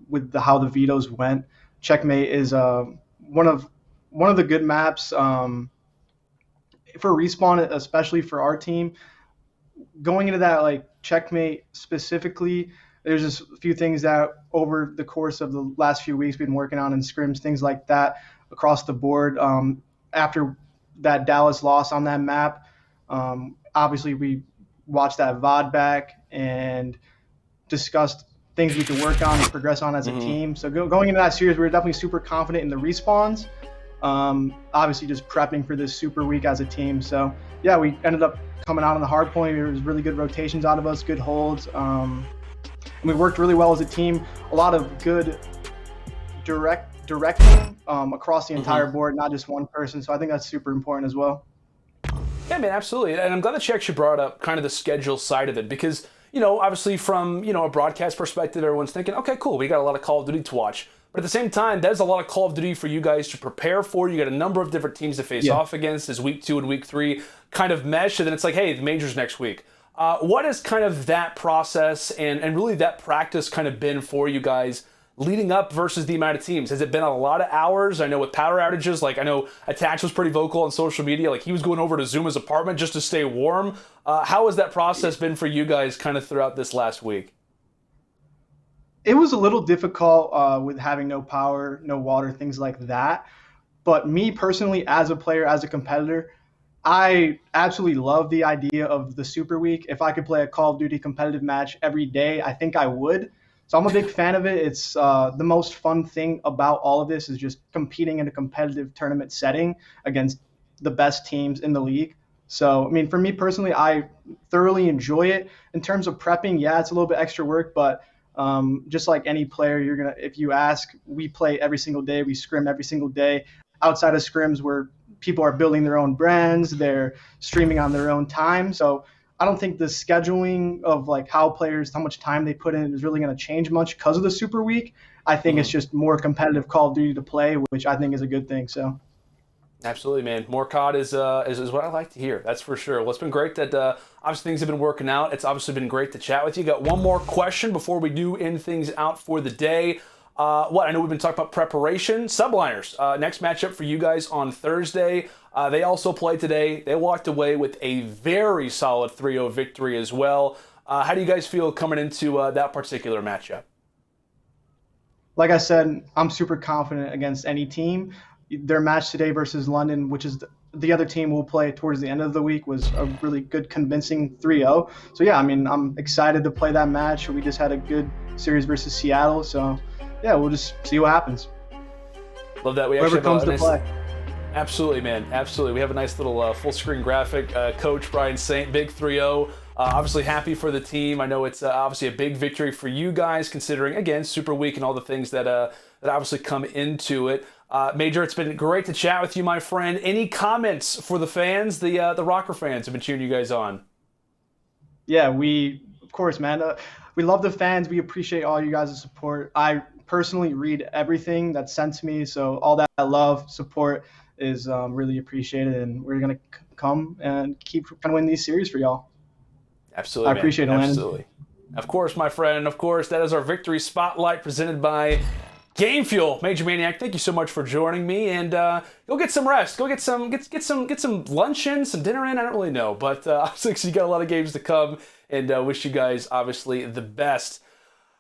with how the vetoes went. Checkmate is one of the good maps for Respawn, especially for our team. Going into that, like Checkmate specifically, there's just a few things that over the course of the last few weeks we've been working on in scrims, things like that across the board. After that Dallas loss on that map, obviously we watched that VOD back and discussed things we could work on and progress on as a team. So going into that series, we were definitely super confident in the respawns. Obviously just prepping for this super week as a team. So yeah, we ended up coming out on the hard point. There was really good rotations out of us, good holds. And we worked really well as a team. A lot of good directing across the entire board, not just one person. So I think that's super important as well. Yeah, man, absolutely. And I'm glad that you actually brought up kind of the schedule side of it because, you know, obviously from, you know, a broadcast perspective, everyone's thinking, okay, cool, we got a lot of Call of Duty to watch. But at the same time, there's a lot of Call of Duty for you guys to prepare for. You got a number of different teams to face off against as week 2 and week 3 kind of mesh. And then it's like, hey, the major's next week. What has kind of that process and really that practice kind of been for you guys leading up versus the amount of teams? Has it been a lot of hours? I know with power outages, like I know Attach was pretty vocal on social media, like he was going over to Zuma's apartment just to stay warm. How has that process been for you guys kind of throughout this last week? It was a little difficult with having no power, no water, things like that. But me personally, as a player, as a competitor, I absolutely love the idea of the Super Week. If I could play a Call of Duty competitive match every day, I think I would. So I'm a big fan of it. It's the most fun thing about all of this is just competing in a competitive tournament setting against the best teams in the league. So, I mean, for me personally, I thoroughly enjoy it. In terms of prepping, yeah, it's a little bit extra work, but just like any player, if you ask, we play every single day. We scrim every single day. Outside of scrims, where people are building their own brands, they're streaming on their own time. So I don't think the scheduling of like how much time they put in is really going to change much because of the Super Week. I think it's just more competitive Call of Duty to play, which I think is a good thing. So. Absolutely, man. More COD is what I like to hear. That's for sure. Well, it's been great that obviously things have been working out. It's obviously been great to chat with you. Got one more question before we do end things out for the day. I know we've been talking about preparation. Subliners, next matchup for you guys on Thursday. They also played today. They walked away with a very solid 3-0 victory as well. How do you guys feel coming into that particular matchup? Like I said, I'm super confident against any team. Their match today versus London, which is the other team we'll play towards the end of the week, was a really good, convincing 3-0. So, yeah, I mean, I'm excited to play that match. We just had a good series versus Seattle. So, yeah, we'll just see what happens. Love that. We Whoever actually comes have a to nice, play. Absolutely, man. Absolutely. We have a nice little full-screen graphic. Coach Brian Saint, big 3-0. Obviously happy for the team. I know it's obviously a big victory for you guys, considering, again, Super Week and all the things that obviously come into it. Major, it's been great to chat with you, my friend. Any comments for the fans, the Røkkr fans have been cheering you guys on? Yeah, of course, man. We love the fans. We appreciate all you guys' support. I personally read everything that's sent to me. So all that love, support is really appreciated, and we're gonna come and keep trying to win these series for y'all. Absolutely, I appreciate it, Landon. Absolutely. Of course, my friend. Of course, that is our victory spotlight presented by Game Fuel. MajorManiak, thank you so much for joining me, and go get some rest. Go get some lunch in, some dinner in. I don't really know, but obviously you got a lot of games to come, and wish you guys obviously the best.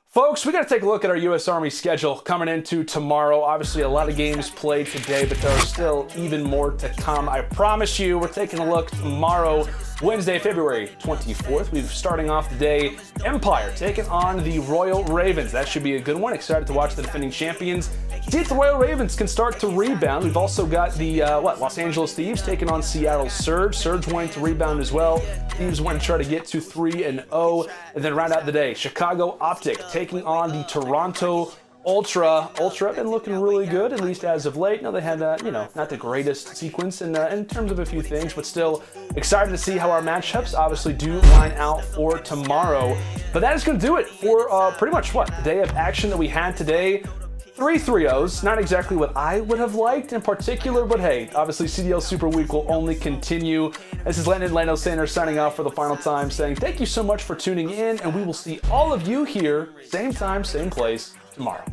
Folks, we got to take a look at our U.S. Army schedule coming into tomorrow. Obviously, a lot of games played today, but there are still even more to come. I promise you, we're taking a look tomorrow, Wednesday, February 24th. We're starting off the day, Empire taking on the Royal Ravens. That should be a good one. Excited to watch the defending champions. See if the Royal Ravens can start to rebound. We've also got the Los Angeles Thieves taking on Seattle Surge. Surge wanting to rebound as well. Thieves want to try to get to 3-0, and then round out the day, Chicago OpTic taking on the Toronto Ultra. Ultra been looking really good, at least as of late. Now they had, not the greatest sequence in terms of a few things, but still excited to see how our matchups obviously do line out for tomorrow. But that is going to do it for pretty much the day of action that we had today. 3 3-0s, not exactly what I would have liked in particular, but hey, obviously CDL Super Week will only continue. This is Lando Sanders signing off for the final time, saying thank you so much for tuning in, and we will see all of you here, same time, same place, tomorrow.